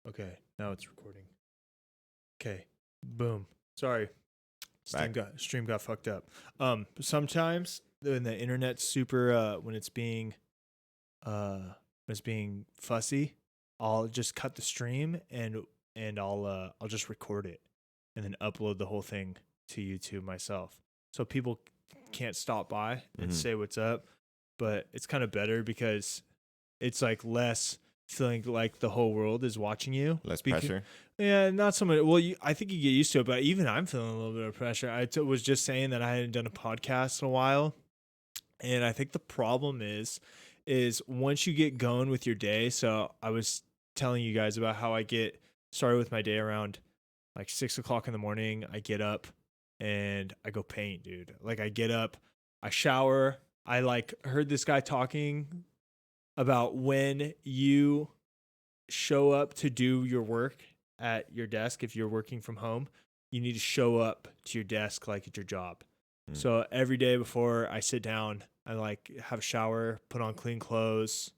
Okay, now it's recording. Okay, boom. Sorry, stream got fucked up. Sometimes when the internet's super, when it's being fussy, I'll just cut the stream and I'll just record it and then upload the whole thing to YouTube myself, so people can't stop by and say what's up. But it's kind of better because it's like less feeling like the whole world is watching you. Less pressure. Yeah, not so much. Well, I think you get used to it, but even I'm feeling a little bit of pressure. I was just saying that I hadn't done a podcast in a while, and I think the problem is once you get going with your day. So I was telling you guys about how I get started with my day around like 6 o'clock in the morning. I get up and I go paint, dude. Like I get up, I shower. I like heard this guy talking about when you show up to do your work at your desk. If you're working from home, you need to show up to your desk like it's your job. So every day before I sit down, I like have a shower, put on clean clothes,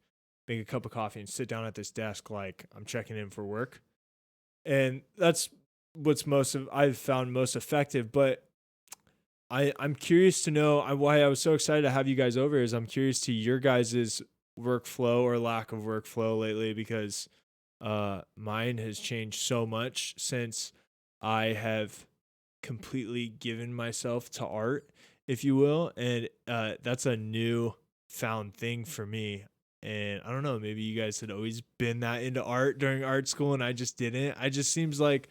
make a cup of coffee, and sit down at this desk like I'm checking in for work. And that's what's I've found most effective. But I'm curious to know why I was so excited to have you guys over. Is I'm curious to your guys' workflow or lack of workflow lately, because mine has changed so much since I have completely given myself to art, if you will. And that's a new found thing for me. And I don't know, maybe you guys had always been that into art during art school and I just didn't. I just seems like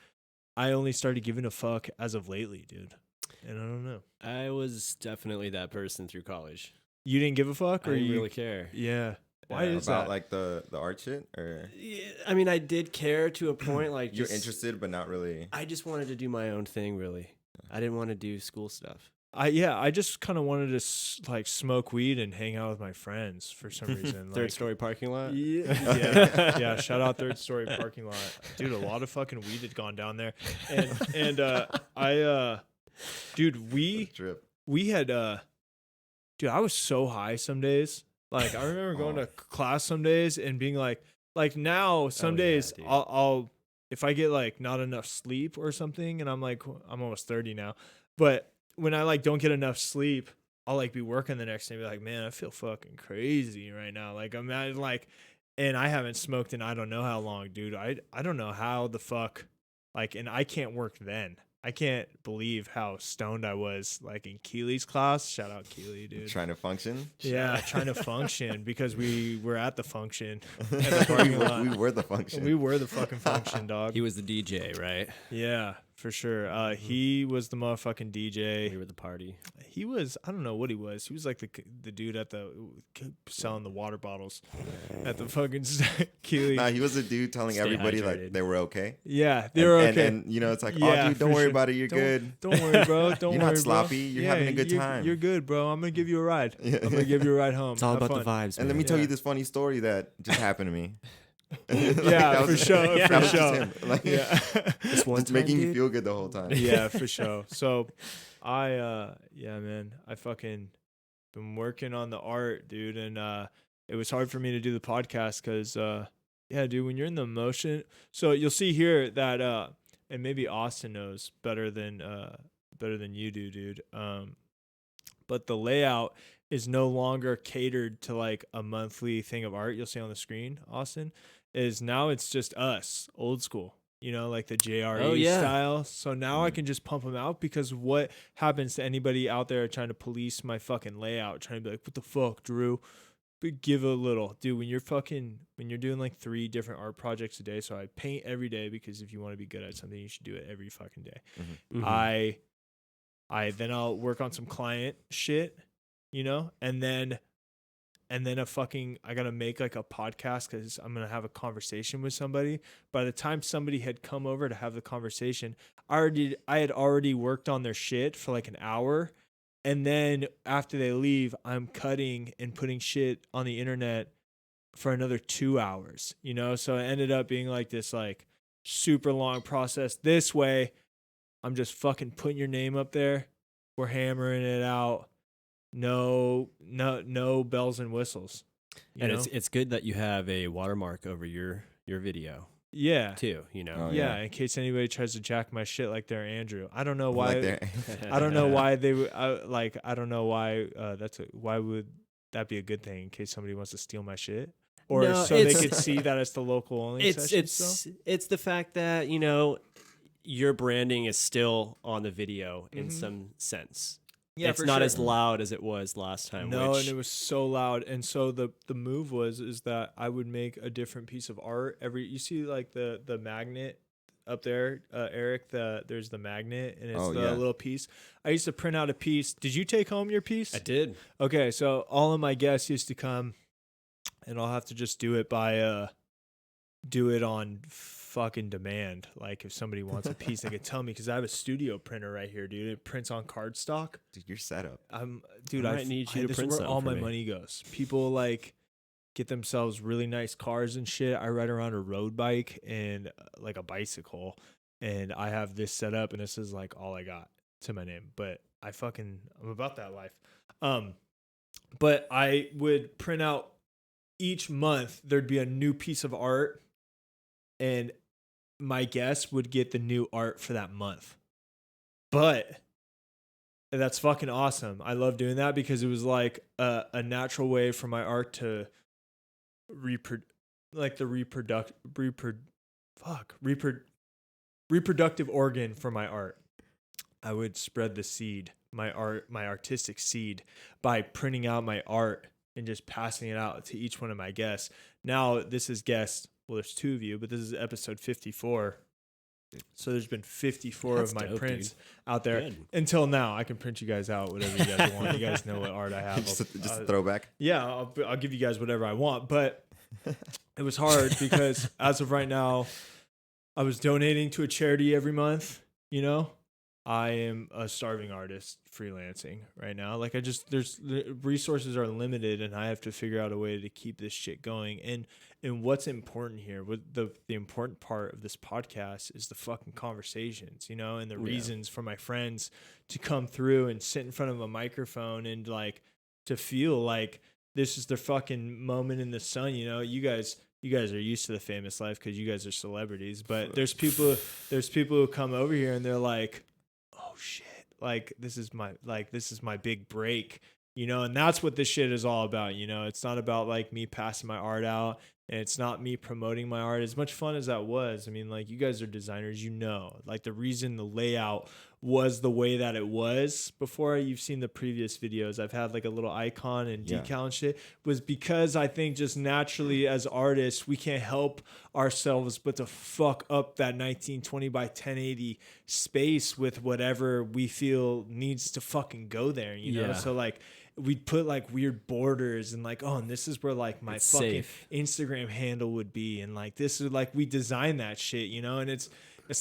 I only started giving a fuck as of lately, dude. And I don't know. I was definitely that person through college. You didn't give a fuck, or I didn't you really care. Yeah. Why is about that? like the art shit, or Yeah, I mean, I did care to a point. Like you're interested but not really. I just wanted to do my own thing. Really, I didn't want to do school stuff. I just kind of wanted to like smoke weed and hang out with my friends for some reason. Third story parking lot. Yeah. Shout out third story parking lot, dude. A lot of fucking weed had gone down there, and dude, we had dude, I was so high some days. Like I remember going to class some days and being like now some days dude. I'll if I get like not enough sleep or something, and I'm almost 30 now, but when I like don't get enough sleep, I'll like be working the next day and be like, man, I feel fucking crazy right now. Like I'm at like, and I haven't smoked in I don't know how long, dude. I don't know how the fuck, like, and I can't work then. I can't believe how stoned I was, like in Keely's class. Shout out Keely, dude. Trying to function? Yeah, trying to function because we were at the function. At the parking lot. We were the function. We were the fucking function, dog. He was the DJ, right? Yeah, for sure. He was the motherfucking DJ. We were the party. He was, I don't know what he was. He was like the dude at the selling the water bottles at the fucking Keely. Nah, he was a dude telling everybody hydrated. like they were okay. Yeah, they were okay. And you know, it's like, Yeah, oh, dude, don't for worry sure. about it. You're good. Don't worry, bro. Don't You're worry, not sloppy. bro. You're having a good time. You're good, bro. I'm gonna give you a ride. Yeah. I'm gonna give you a ride home. It's all Have about fun. the vibes. And let man. me tell Yeah. you this funny story that just happened to me. Yeah, for sure. That For was just sure. him. Like, Yeah. This one just time, making me dude? feel good the whole time. Yeah, for sure. So yeah, man, I fucking been working on the art, dude, and it was hard for me to do the podcast because yeah, dude, when you're in the motion, so you'll see here that and maybe Austin knows better than you do, dude, but the layout is no longer catered to like a monthly thing of art. You'll see on the screen, Austin, is now it's just us, old school. You know, like the JRE style. So now I can just pump them out, because what happens to anybody out there trying to police my fucking layout, trying to be like, what the fuck, Drew? But give a little. Dude, when you're doing like 3 different art projects a day, so I paint every day, because if you want to be good at something, you should do it every fucking day. Mm-hmm. I then I'll work on some client shit, you know, and then I gotta make like a podcast because I'm gonna have a conversation with somebody. By the time somebody had come over to have the conversation, I had already worked on their shit for like an hour, and then after they leave, I'm cutting and putting shit on the internet for another 2 hours, you know. So it ended up being like this like super long process. This way, I'm just fucking putting your name up there. We're hammering it out. No bells and whistles. And it's good that you have a watermark over your video. Yeah. too, you know. Oh, Yeah, yeah. in case anybody tries to jack my shit like they're Andrew. I don't know Like why. they're- I don't know why they would. I don't know why. Why would that be a good thing in case somebody wants to steal my shit, or No, so they it's- could see that it's the local only session. It's the fact that, you know, your branding is still on the video in Mhm. some sense. Yeah, it's for not sure. as loud as it was last time. No, which, and it was so loud. And so the move is that I would make a different piece of art every. You see like the magnet up there, Eric. There's the magnet, and it's Oh, the yeah. little piece. I used to print out a piece. Did you take home your piece? I did. Okay, so all of my guests used to come, and I'll have to just do it on fucking demand. Like if somebody wants a piece, they could tell me because I have a studio printer right here, dude. It prints on cardstock. Dude, you're set up. Dude, I might need you to this print is where something all for my me. money goes. People like get themselves really nice cars and shit. I ride around a road bike and like a bicycle, and I have this set up, and this is like all I got to my name. But I'm about that life. But I would print out each month. There'd be a new piece of art, and my guests would get the new art for that month. But that's fucking awesome. I love doing that because it was like a natural way for my art to reproductive organ for my art. I would spread the seed, my artistic seed, by printing out my art and just passing it out to each one of my guests. Now this is well, there's 2 of you, but this is episode 54. So there's been 54 That's of my dope, prints dude. out there. Good. Until now. I can print you guys out whatever you guys want. You guys know what art I have. just a throwback. Yeah, I'll give you guys whatever I want. But it was hard because as of right now, I was donating to a charity every month. You know, I am a starving artist freelancing right now. Like the resources are limited, and I have to figure out a way to keep this shit going. And what's important here, what the important part of this podcast is the fucking conversations, you know, and the reasons for my friends to come through and sit in front of a microphone and like to feel like this is their fucking moment in the sun. You know, you guys are used to the famous life because you guys are celebrities, but there's people who come over here and they're like, oh shit, like this is my big break, you know. And that's what this shit is all about, you know. It's not about like me passing my art out, and it's not me promoting my art. As much fun as that was, I mean, like, you guys are designers, you know, like the reason the layout was the way that it was before. You've seen the previous videos, I've had like a little icon and decal and shit, was because I think just naturally as artists we can't help ourselves but to fuck up that 1920 by 1080 space with whatever we feel needs to fucking go there, you know. So like we'd put like weird borders and like, oh, and this is where like my It's fucking safe. Instagram handle would be, and like this is like we designed that shit, you know. And it's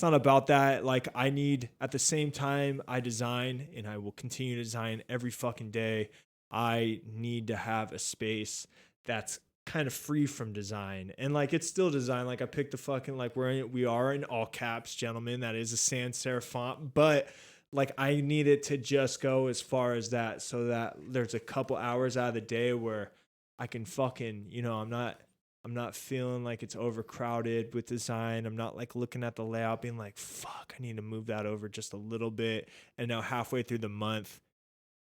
not about that. Like I need, at the same time I design, and I will continue to design every fucking day, I need to have a space that's kind of free from design. And like it's still design. Like I picked the fucking, like we are in all caps, gentlemen, that is a sans serif font, but like I need it to just go as far as that, so that there's a couple hours out of the day where I can fucking, you know, I'm not feeling like it's overcrowded with design. I'm not like looking at the layout being like, fuck, I need to move that over just a little bit. And now halfway through the month,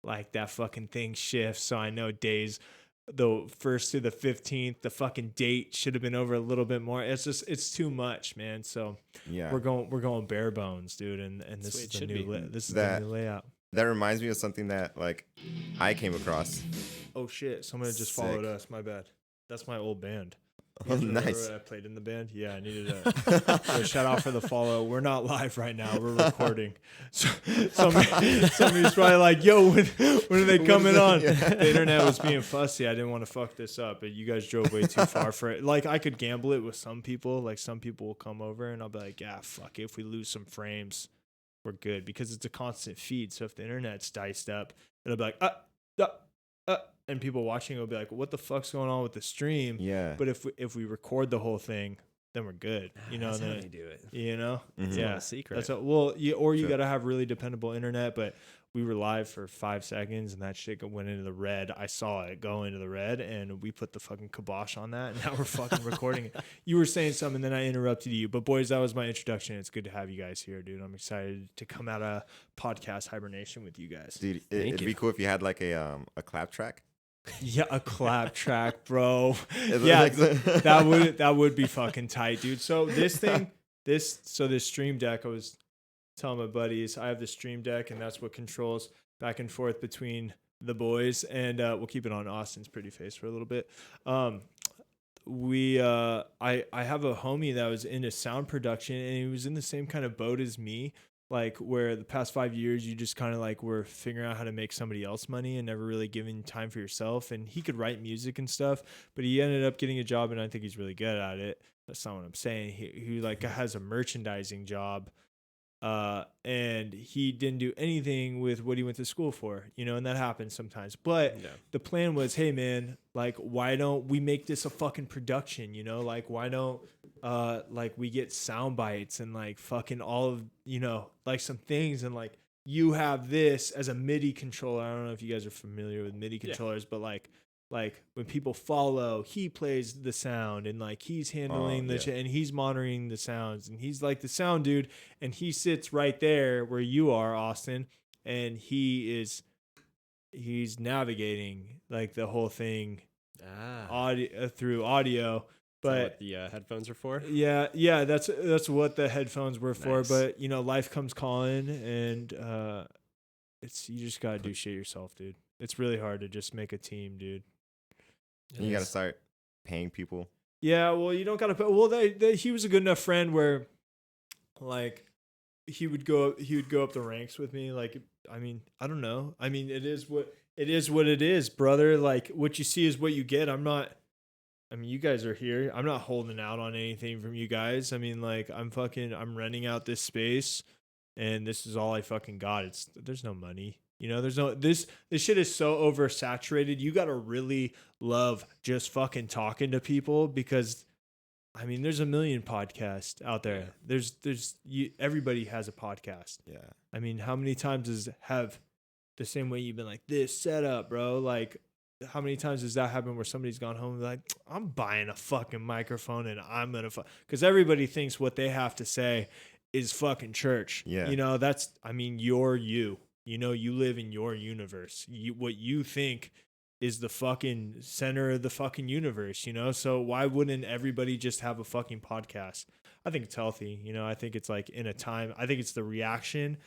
like that fucking thing shifts. So I know days, the 1st through the 15th, the fucking date should have been over a little bit more. It's just, it's too much, man. So we're going bare bones, dude. And this is the new the new layout. That reminds me of something that like I came across. Oh shit, somebody just followed us. My bad. That's my old band. Oh, Remember nice. when I played in the band? Yeah, I needed a shout out for the follow. We're not live right now. We're recording. So somebody's probably like, yo, when are they coming on? The internet was being fussy. I didn't want to fuck this up, but you guys drove way too far for it. Like I could gamble it with some people. Like some people will come over and I'll be like, yeah, fuck it. If we lose some frames, we're good, because it's a constant feed. So if the internet's diced up, it'll be like, and people watching will be like, what the fuck's going on with the stream? Yeah. But if we record the whole thing, then we're good. You know, That's how then they do it. you know, Mhm. It's yeah, a secret. that's you Sure. got to have really dependable internet. But we were live for 5 seconds and that shit went into the red. I saw it go into the red and we put the fucking kibosh on that. And now we're fucking recording it. You were saying something, then I interrupted you. But boys, that was my introduction. It's good to have you guys here, dude. I'm excited to come out of podcast hibernation with you guys. Dude, it'd be cool if you had like a clap track. Yeah, a clap track, bro. It Yeah, looks like- that would be fucking tight, dude. So this thing, this Stream Deck, I was telling my buddies, I have the Stream Deck, and that's what controls back and forth between the boys, and we'll keep it on Austin's pretty face for a little bit. I have a homie that was into sound production, and he was in the same kind of boat as me, like where the past 5 years you just kind of like were figuring out how to make somebody else money and never really giving time for yourself. And he could write music and stuff, but he ended up getting a job, and I think he's really good at it. That's not what I'm saying. He like has a merchandising job. And he didn't do anything with what he went to school for, you know, and that happens sometimes. But the plan was, hey man, like, why don't we make this a fucking production, you know? Like, why don't, like we get sound bites and like fucking all of, you know, like some things, and like you have this as a MIDI controller. I don't know if you guys are familiar with MIDI controllers, but like when people follow, he plays the sound, and like he's handling and he's monitoring the sounds, and he's like the sound dude, and he sits right there where you are, Austin, and he's navigating like the whole thing audio through audio. But what the headphones are for? Yeah, that's what the headphones were for. Nice. But you know, life comes calling, and you just gotta do shit yourself, dude. It's really hard to just make a team, dude. You got to start paying people. Yeah, well, you don't gotta pay. Well, he was a good enough friend where, like, he would go up the ranks with me. Like, I mean, I don't know. I mean, it is what it is, brother. Like, what you see is what you get. I mean, you guys are here. I'm not holding out on anything from you guys. I mean, like, I'm renting out this space, and this is all I fucking got. There's no money. You know, this shit is so oversaturated. You got to really love just fucking talking to people, because I mean, there's a million podcasts out there. Everybody has a podcast. Yeah. I mean, how many times have the same way you've been like, this setup, bro? Like, how many times does that happen where somebody's gone home and be like, I'm buying a fucking microphone and I'm going to because everybody thinks what they have to say is fucking church. Yeah. You know, you're you. You know, you live in your universe. What you think is the fucking center of the fucking universe, you know? So why wouldn't everybody just have a fucking podcast? I think it's healthy. You know, I think it's like in a time, I think it's the reaction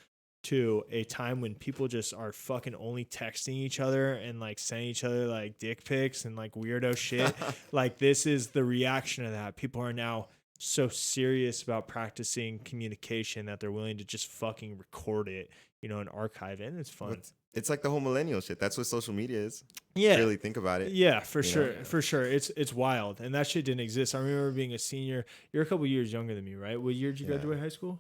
to a time when people just are fucking only texting each other and like sending each other like dick pics and like weirdo shit. Like, this is the reaction to that. People are now so serious about practicing communication that they're willing to just fucking record it, you know, and archive it, and it's fun. It's like the whole millennial shit. That's what social media is. Yeah. Really think about it. Yeah, for sure. For sure. It's wild. And that shit didn't exist. I remember being a senior. You're a couple years younger than me, right? What year did you graduate high school?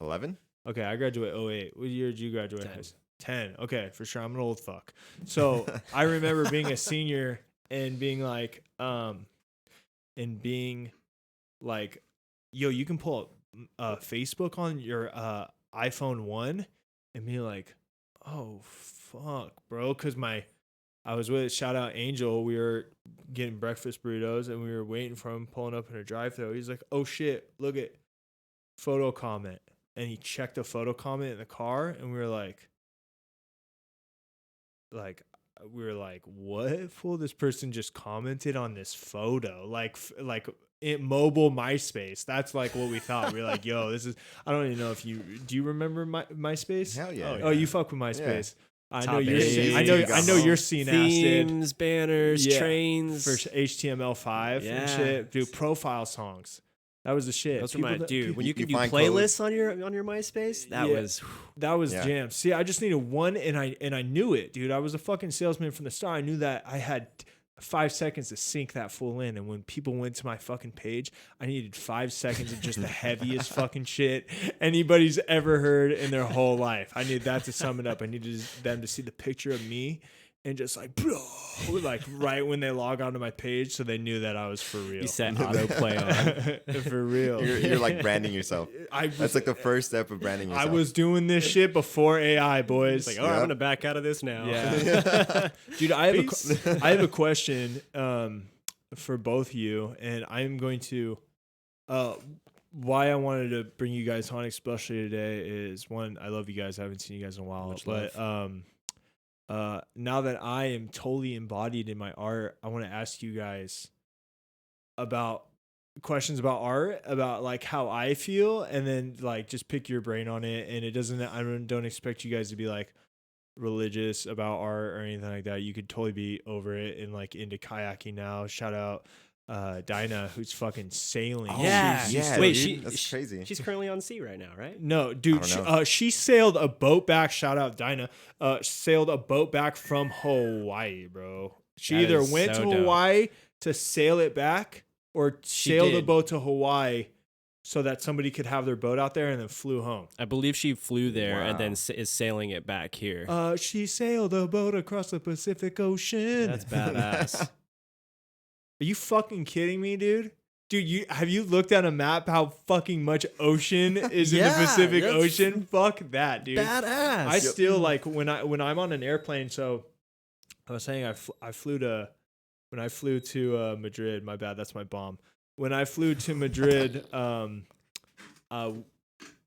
11? Okay, I graduated 08. What year did you graduate high school? 10. Okay, for sure. I'm an old fuck. So I remember being a senior and being like, yo, you can pull up Facebook on your iPhone 1 and be like, oh fuck, bro, because I was with, shout out Angel, we were getting breakfast burritos and we were waiting for him, pulling up in a drive-thru. He's like, oh shit, look at photo comment, and he checked a photo comment in the car, and we were like what, fool? This person just commented on this photo, like in mobile MySpace. That's like what we thought. We were like, yo, this is, I don't even know if do you remember MySpace? Hell yeah. Oh, you fuck with MySpace. Yeah. I Top know you're eight. I know you're seeing themes, banners, trains for HTML5 and shit. Dude, profile songs. That was the shit. Those were my dude. When you can do find playlists on your MySpace, that was jam. See, I just needed one, and I knew it, dude. I was a fucking salesman from the start. I knew that I had 5 seconds to sink that full in, and when people went to my fucking page, I needed 5 seconds of just the heaviest fucking shit anybody's ever heard in their whole life. I needed that to sum it up. I needed them to see the picture of me and just like, bro, like right when they log onto my page, so they knew that I was for real. You set autoplay on. For real. You're like branding yourself. That's like the first step of branding yourself. I was doing this shit before AI, boys. It's like, all right, I'm gonna back out of this now. Yeah, dude, I have a question for both of you, and I'm going to why I wanted to bring you guys on, especially today, is one, I love you guys. I haven't seen you guys in a while, Much but now that I am totally embodied in my art, I want to ask you guys about questions about art, about like how I feel, and then like just pick your brain on it. And it doesn't, I don't expect you guys to be like religious about art or anything like that. You could totally be over it and like into kayaking now. Shout out Dinah, who's fucking sailing. Yeah. Wait, Dude, that's crazy. She's currently on sea right now, right? No, dude, I don't she sailed a boat back. Shout out Dinah. Sailed a boat back from Hawaii, bro. She That either is went so to dope. Hawaii to sail it back, or She sailed a did. boat to Hawaii so that somebody could have their boat out there, and then flew home. I believe she flew there and then Wow. is sailing it back here. She sailed a boat across the Pacific Ocean. That's badass. Are you fucking kidding me, dude? Dude, have you looked at a map how fucking much ocean is in the Yeah, Pacific that's Ocean? Fuck that, dude. Badass. I still like when I'm on an airplane. So I was saying I flew to Madrid. My bad, that's my bomb. When I flew to Madrid,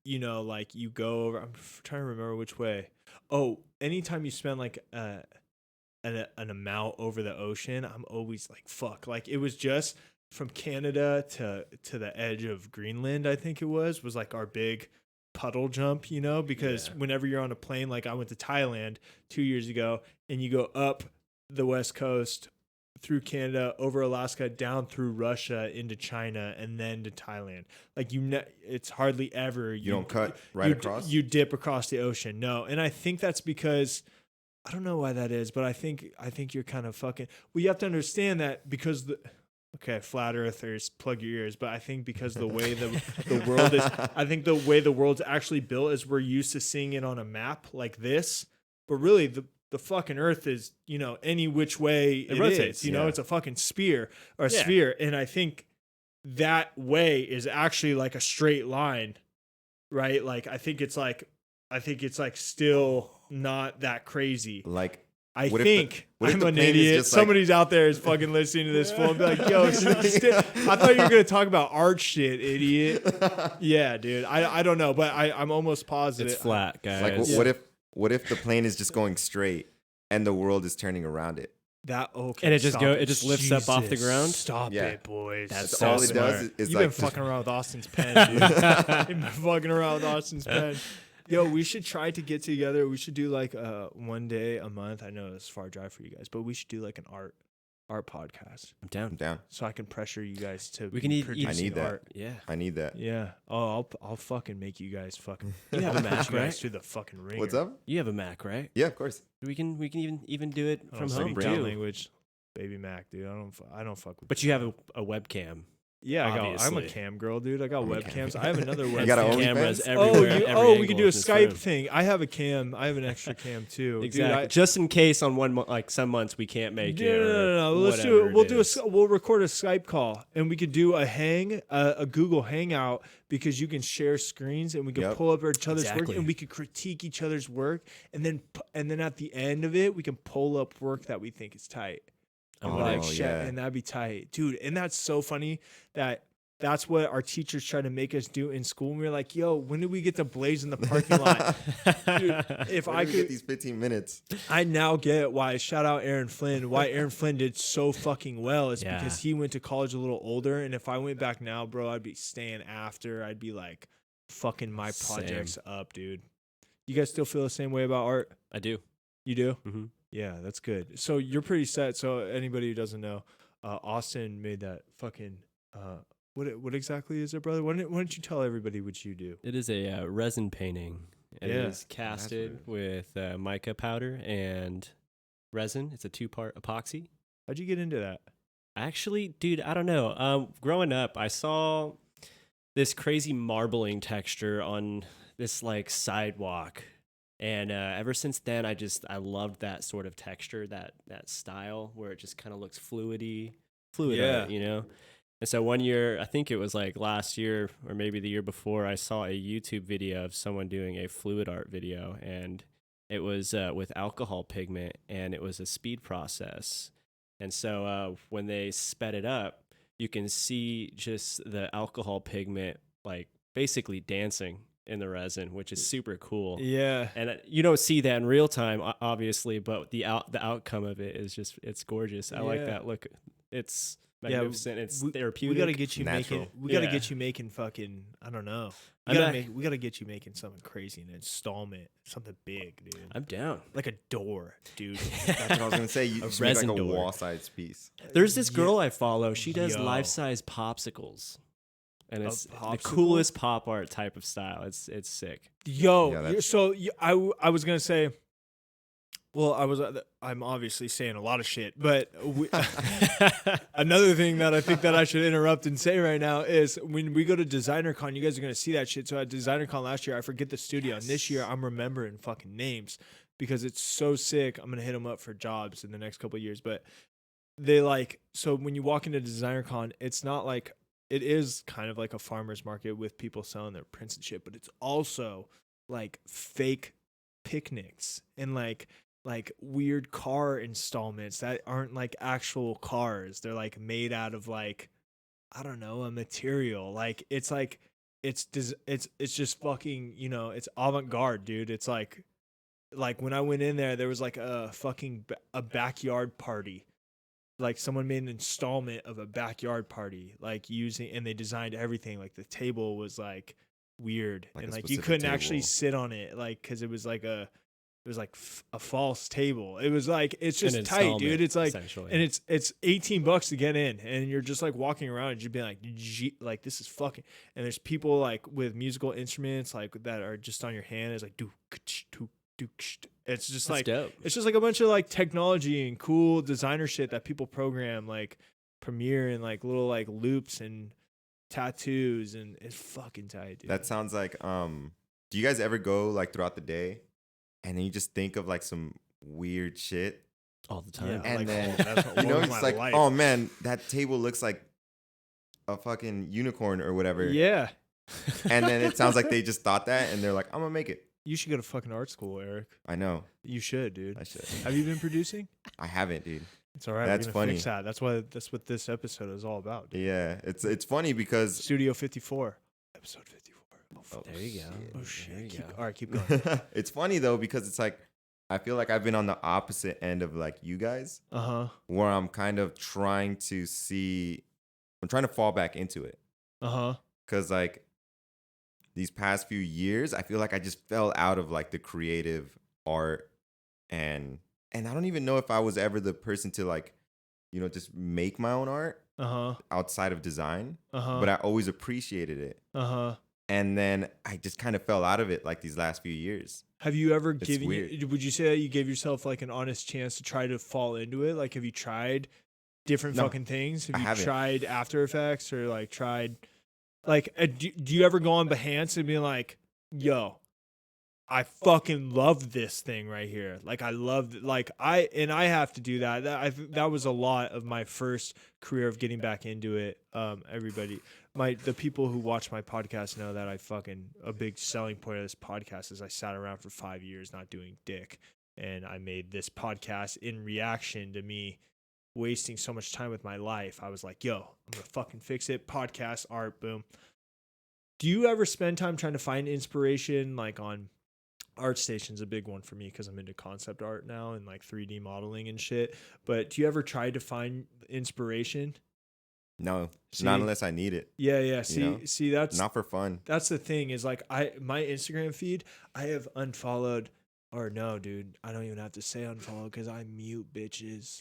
you know, like you go over. I'm trying to remember which way. Oh, anytime you spend like an amount over the ocean, I'm always like, fuck. Like it was just from Canada to the edge of Greenland, I think it was like our big puddle jump, you know, because whenever you're on a plane, like I went to Thailand 2 years ago, and you go up the west coast through Canada, over Alaska, down through Russia into China, and then to Thailand. Like it's hardly ever You don't cut right across? You dip across the ocean. No, and I think that's because I don't know why that is, but I think you're kind of fucking. Well, you have to understand that because okay, flat earthers, plug your ears. But I think because the way the world is, I think the way the world's actually built is we're used to seeing it on a map like this, but really the fucking earth is, you know, any which way it rotates, is, you know, it's a fucking sphere. And I think that way is actually like a straight line, right? Like I think it's like still not that crazy. Like, I what if think what if I'm the an plane is idiot. just like- Somebody's out there is fucking listening to this phone and be like, yo, I thought you were going to talk about art shit, idiot. Yeah, dude. I don't know, but I'm almost positive. It's flat, guys. Like, what if the plane is just going straight and the world is turning around it? Okay. And it just stop it just lifts up off the Jesus, ground? Stop Yeah. it, boys. That's all so it does smart. is You've like been fucking around with Austin's pen, dude. You've been fucking around with Austin's pen. Yo, we should try to get together. We should do like one day a month. I know it's a far drive for you guys, but we should do like an art podcast, I'm down. I'm down. so I can pressure you guys to. We can be eat- producing I need that. art. Yeah. I need that. Yeah. Oh, I'll fucking make you guys fucking. You have a put Mac, you guys right? through the fucking ringer. What's up? You have a Mac, right? Yeah, of course. We can even do it I from don't home speak down too. language, baby Mac, dude. I don't fuck with. But you have a webcam. Yeah, I'm a obviously. cam girl, dude. I got I'm a webcams. cam. I have another webcam. You got a cameras OnlyFans? everywhere. We could do a Skype thing. I have a cam. I have an extra cam too. Exactly. Dude, Just in case on like some months we can't make it. no. or Let's do whatever it. We'll it do is. we'll record a Skype call, and we could do a Google Hangout, because you can share screens, and we can Yep. pull up each other's work, Exactly. and we could critique each other's work, and then at the end of it, we can pull up work that we think is tight. I'm Oh, with it. Like shit, yeah. and that'd be tight, dude. And that's so funny that. That's what our teachers try to make us do in school. And we were like, yo, when did we get to blaze in the parking lot? Dude, if Where I do we get could, these 15 minutes. I now get why, shout out Aaron Flynn, why Aaron Flynn did so fucking well. It's Yeah. because he went to college a little older. And if I went back now, bro, I'd be staying after. I'd be like fucking my projects up, dude. You guys still feel the same way about art? I do. You do? Mm-hmm. Yeah, that's good. So you're pretty set. So anybody who doesn't know, Austin made that fucking, what exactly is it, brother? Why don't you tell everybody what you do? It is a resin painting. It Yeah. is casted with mica powder and resin. It's a 2-part epoxy. How'd you get into that? Actually, dude, I don't know. Growing up, I saw this crazy marbling texture on this like sidewalk And ever since then, I loved that sort of texture, that style where it just kind of looks fluid Yeah. art, you know. And so one year, I think it was like last year or maybe the year before, I saw a YouTube video of someone doing a fluid art video, and it was with alcohol pigment, and it was a speed process. And so when they sped it up, you can see just the alcohol pigment like basically dancing in the resin, which is super cool. Yeah. And you don't see that in real time, obviously, but the outcome of it is just, it's gorgeous. I like that look. It's magnificent. It's therapeutic. We gotta get you Natural. making. We gotta get you making fucking. I don't know. We gotta get you making something crazy, an installment, something big, dude. I'm down. Like a door, dude. That's what I was gonna say. You should make like resin a door. wall-sized piece. There's this girl I follow. She does Yo. life-size popsicles, and it's the popsicle? coolest pop art type of style. It's sick. Yo, Yeah, that's- I was gonna say. Well, I'm obviously saying a lot of shit, but another thing that I think that I should interrupt and say right now is when we go to DesignerCon, you guys are gonna see that shit. So at DesignerCon last year, I forget the studio, and this year I'm remembering fucking names because it's so sick. I'm gonna hit them up for jobs in the next couple of years, but they so when you walk into DesignerCon, it's not like it is kind of like a farmer's market with people selling their prints and shit, but it's also like fake picnics and like weird car installments that aren't like actual cars. They're like made out of like, I don't know, a material. Like it's just fucking, you know, it's avant-garde, dude. It's like when I went in there was like a fucking a backyard party. Like someone made an installment of a backyard party, like and they designed everything. Like the table was like weird, Like and a like you specific couldn't actually table. sit on it, like because it was like a false table. It was like it's just An tight, dude. installment, It's like, essentially. and it's $18 to get in, and you're just like walking around and you'd be like this is fucking. And there's people like with musical instruments like that are just on your hand. It's like do. It's just That's like dope. it's just like a bunch of like technology and cool designer shit that people program like Premiere and like little like loops and tattoos, and it's fucking tight, dude. That sounds like do you guys ever go like throughout the day and then you just think of like some weird shit all the time. Yeah. and like, then oh, that's what you know was it's my like life. oh man, that table looks like a fucking unicorn or whatever. Yeah. And then it sounds like they just thought that and they're like, I'm gonna make it. You should go to fucking art school, Eric. I know. You should, dude. I should. Have you been producing? I haven't, dude. It's all right. That's we're gonna funny. Fix that. That's what this episode is all about, dude. Yeah, it's funny because Studio 54, episode 54. Oh, fuck. There you go. Oh There shit. you go. All right, keep going. it's funny though because it's like I feel like I've been on the opposite end of like you guys, where I'm kind of trying to fall back into it. Because like these past few years, I feel like I just fell out of like the creative art, and I don't even know if I was ever the person to like, you know, just make my own art outside of design. But I always appreciated it. And then I just kind of fell out of it like these last few years. Have you ever It's given? weird. Would you say that you gave yourself like an honest chance to try to fall into it? Like, have you tried different No, fucking things? Have I you haven't. tried After Effects or like tried? Like, do you ever go on Behance and be like, "Yo, I fucking love this thing right here. Like I love like I have to do that. That was a lot of my first career of getting back into it. Everybody, the people who watch my podcast know that a big selling point of this podcast is I sat around for 5 years not doing dick, and I made this podcast in reaction to me wasting so much time with my life. I was like, yo, I'm gonna fucking fix it. Podcast, art, boom. Do you ever spend time trying to find inspiration like on ArtStation's a big one for me because I'm into concept art now and like 3D modeling and shit. But do you ever try to find inspiration? No, See? not unless I need it. Yeah. know? See, that's Not for fun. that's the thing is like my Instagram feed, I have unfollowed. Or no, dude, I don't even have to say unfollow because I mute bitches.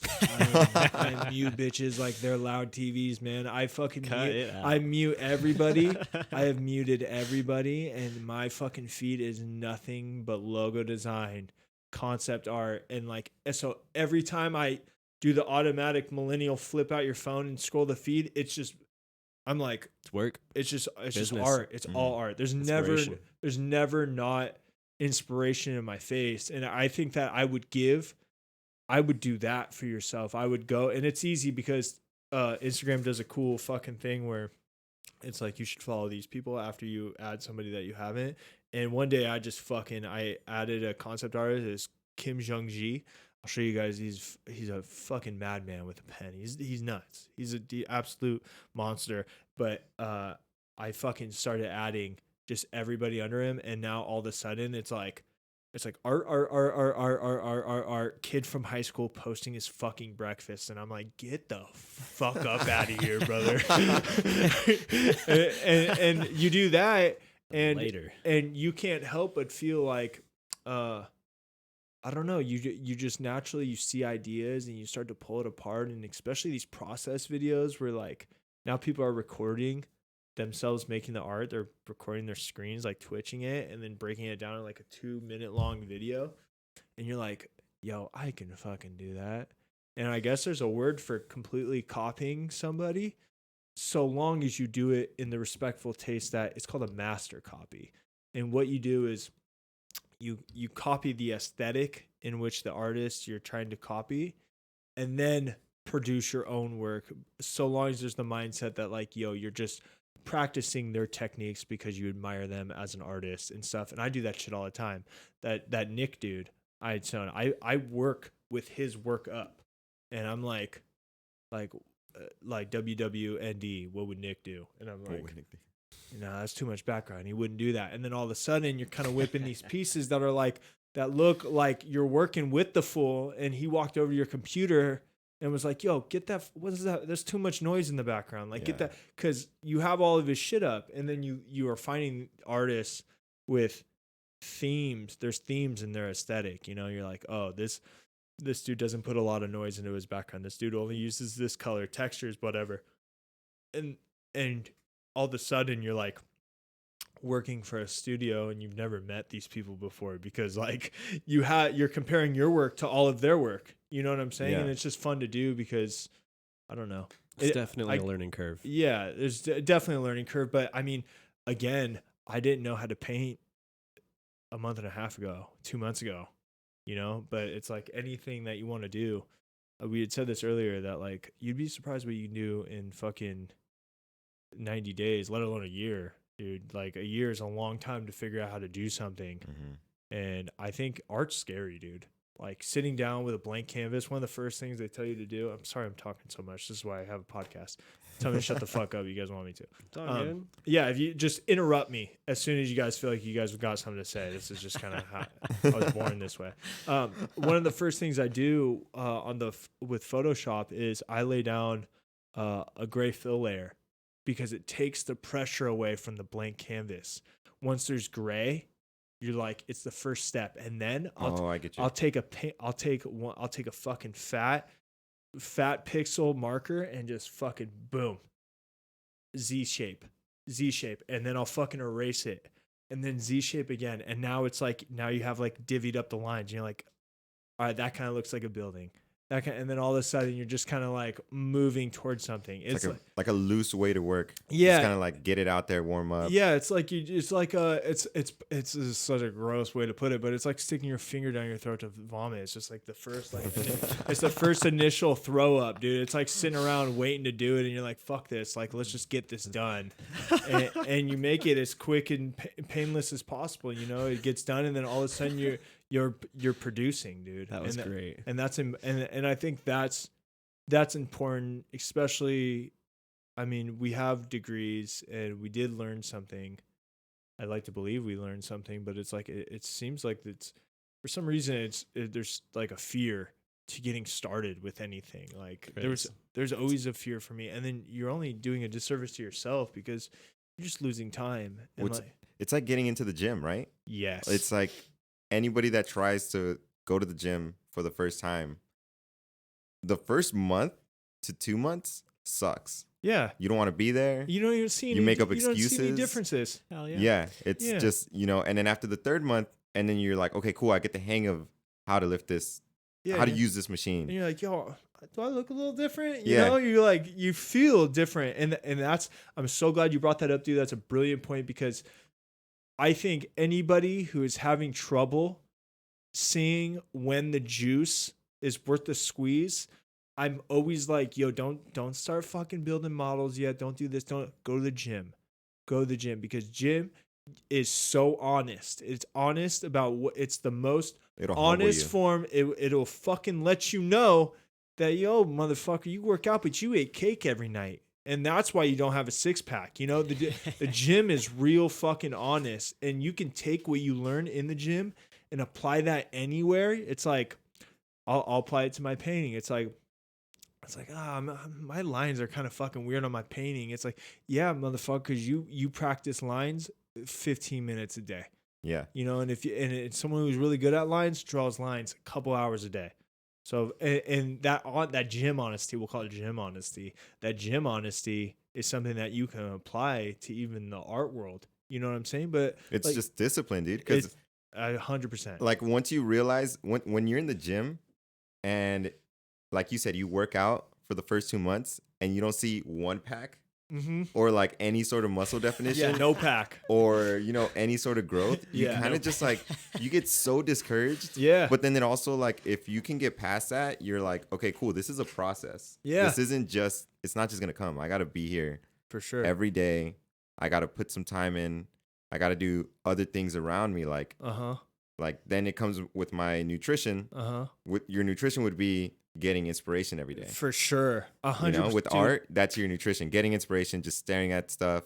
I mute bitches like they're loud TVs, man. I fucking Cut mute. it out. I mute everybody. I have muted everybody, and my fucking feed is nothing but logo design, concept art, and like so. Every time I do the automatic millennial flip out your phone and scroll the feed, it's just I'm like It's work. it's just Business. art. It's all art. There's never Inspiration. not inspiration in my face. And I think that I would do that for yourself. I would go, and it's easy because Instagram does a cool fucking thing where it's like you should follow these people after you add somebody that you haven't. And one day I added a concept artist, it's Kim Jung-ji. I'll show you guys. He's a fucking madman with a pen. He's nuts. He's the absolute monster. But I fucking started adding just everybody under him, and now all of a sudden it's like art, kid from high school posting his fucking breakfast, and I'm like, get the fuck up out of here, brother. and you do that, and later, and you can't help but feel like, I don't know, you just naturally, you see ideas and you start to pull it apart, and especially these process videos where like now people are recording themselves making the art. They're recording their screens, like twitching it and then breaking it down in like a 2-minute long video, and you're like, yo, I can fucking do that. And I guess there's a word for completely copying somebody, so long as you do it in the respectful taste that it's called a master copy. And what you do is you copy the aesthetic in which the artist you're trying to copy, and then produce your own work, so long as there's the mindset that like, yo, you're just practicing their techniques because you admire them as an artist and stuff. And I do that shit all the time. That Nick dude, I work with his work up, and I'm like WWND, what would Nick do? And I'm like, no, that's too much background. He wouldn't do that. And then all of a sudden you're kind of whipping these pieces that are like, that look like you're working with the fool, and he walked over to your computer and was like, yo, get that. What is that? There's too much noise in the background. Like, get that. Because you have all of his shit up, and then you are finding artists with themes. There's themes in their aesthetic. You know, you're like, oh, this dude doesn't put a lot of noise into his background. This dude only uses this color, textures, whatever. And all of a sudden you're like working for a studio, and you've never met these people before, because like you're comparing your work to all of their work. You know what I'm saying? Yeah. And it's just fun to do because, I don't know. It's definitely a learning curve. Yeah, there's definitely a learning curve. But I mean, again, I didn't know how to paint a month and a half ago, 2 months ago, you know? But it's like anything that you want to do. We had said this earlier that like, you'd be surprised what you can do in fucking 90 days, let alone a year, dude. Like a year is a long time to figure out how to do something. Mm-hmm. And I think art's scary, dude. Like sitting down with a blank canvas, one of the first things they tell you to do. I'm sorry I'm talking so much. This is why I have a podcast. Tell me to shut the fuck up. You guys want me to. It's all good. Yeah, if you just interrupt me as soon as you guys feel like you guys have got something to say. This is just kind of how I was born this way. One of the first things I do with Photoshop is I lay down a gray fill layer, because it takes the pressure away from the blank canvas. Once there's gray, you're like, it's the first step, and then I get you. I'll take a fucking fat pixel marker and just fucking boom, Z shape, and then I'll fucking erase it, and then Z shape again, and now it's like, now you have like divvied up the lines, and you're like, all right, that kind of looks like a building. And then all of a sudden you're just kind of like moving towards something. It's like a loose way to work. Yeah, just kind of like get it out there, warm up. Yeah, it's such a gross way to put it, but it's like sticking your finger down your throat to vomit. It's just like the first it's the first initial throw up, dude. It's like sitting around waiting to do it, and you're like, fuck this, like let's just get this done, and you make it as quick and painless as possible. You know, it gets done, and then all of a sudden you're producing, dude. That was great. And that's and I think that's important, especially, I mean, we have degrees and we did learn something. I like to believe we learned something, but it's like it seems like it's, for some reason there's like a fear to getting started with anything. Like there's always a fear for me, and then you're only doing a disservice to yourself because you're just losing time. And it's like getting into the gym, right? Yes. It's like anybody that tries to go to the gym for the first time, the first month to 2 months sucks. Yeah. You don't want to be there. You don't even see any, you make up excuses. You don't see any differences. Hell yeah. Yeah. It's just, you know, and then after the third month, and then you're like, okay, cool, I get the hang of how to lift this, how to use this machine. And you're like, yo, do I look a little different? You know, you're like, you feel different. And that's, I'm so glad you brought that up, dude. That's a brilliant point, because I think anybody who is having trouble seeing when the juice is worth the squeeze, I'm always like, yo, don't start fucking building models yet. Don't do this. Don't go to the gym. Go to the gym, because gym is so honest. It's honest about what it's the most It'll humble honest you. form. It'll fucking let you know that, yo, motherfucker, you work out, but you ate cake every night. And that's why you don't have a six pack. You know, the gym is real fucking honest, and you can take what you learn in the gym and apply that anywhere. It's like, I'll apply it to my painting. It's like, my lines are kind of fucking weird on my painting. It's like, yeah, motherfuckers, you practice lines 15 minutes a day. Yeah. You know, and it's someone who's really good at lines draws lines a couple hours a day. So, and that gym honesty, we'll call it gym honesty. That gym honesty is something that you can apply to even the art world. You know what I'm saying? But It's like, just discipline, dude. Because 100%. like once you realize when you're in the gym and like you said, you work out for the first 2 months and you don't see one pack or like any sort of muscle definition. Yeah, no pack. Or, you know, any sort of growth, you Yeah, kind of just like, you get so discouraged. Yeah. But then it also like, if you can get past that, you're like, okay, cool. This is a process. Yeah. This isn't just, it's not just going to come. I got to be here For sure. every day. I got to put some time in. I got to do other things around me. Like, like then it comes with my nutrition. With your nutrition would be getting inspiration every day. For sure. 100%. You know, with art, that's your nutrition. Getting inspiration, just staring at stuff,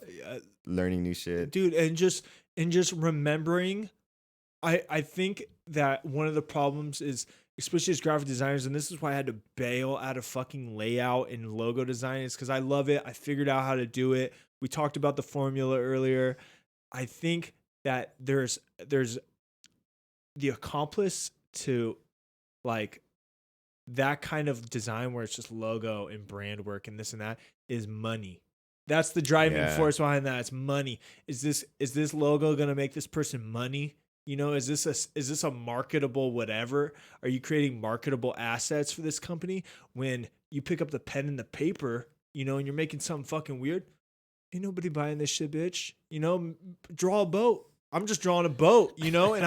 learning new shit. Dude, and just remembering, I think that one of the problems is, especially as graphic designers, and this is why I had to bail out of fucking layout and logo design, is because I love it. I figured out how to do it. We talked about the formula earlier. I think that there's the accomplice to like that kind of design where it's just logo and brand work and this and that is money. That's the driving force behind that. It's money. Is this logo going to make this person money? You know, is this a marketable whatever? Are you creating marketable assets for this company? When you pick up the pen and the paper, you know, and you're making something fucking weird, ain't nobody buying this shit, bitch. You know, draw a boat. I'm just drawing a boat, you know, and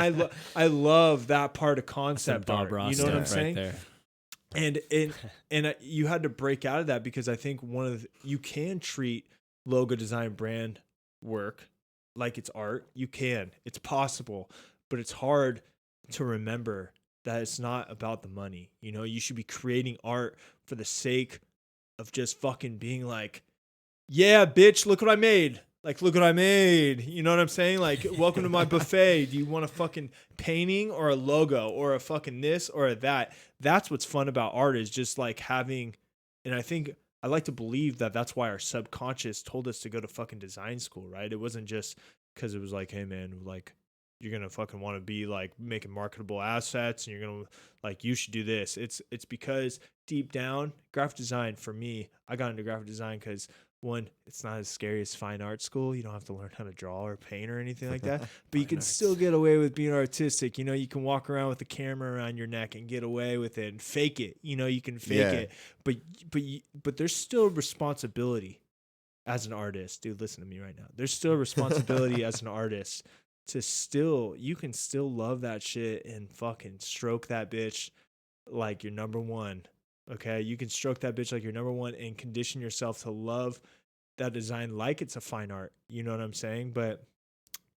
I love that part of concept Bob art. Ross, you know what I'm right saying? there. And you had to break out of that, because I think you can treat logo design brand work like it's art. You can. It's possible, but it's hard to remember that it's not about the money. You know, you should be creating art for the sake of just fucking being like, yeah, bitch, look what I made. Like, look what I made. You know what I'm saying? Like, welcome to my buffet. Do you want a fucking painting or a logo or a fucking this or a that? That's what's fun about art, is just like having, and I think I like to believe that that's why our subconscious told us to go to fucking design school, right? It wasn't just because it was like, hey man, like you're going to fucking want to be like making marketable assets and you're going to like, you should do this. It's because deep down, graphic design for me, I got into graphic design because one, it's not as scary as fine art school. You don't have to learn how to draw or paint or anything like that. But you can still get away with being artistic. You know, you can walk around with a camera around your neck and get away with it and fake it. You know, you can fake it. But there's still responsibility as an artist. Dude, listen to me right now. There's still responsibility as an artist to you can still love that shit and fucking stroke that bitch like you're number one. Okay, you can stroke that bitch like you're number one and condition yourself to love that design like it's a fine art. You know what I'm saying? But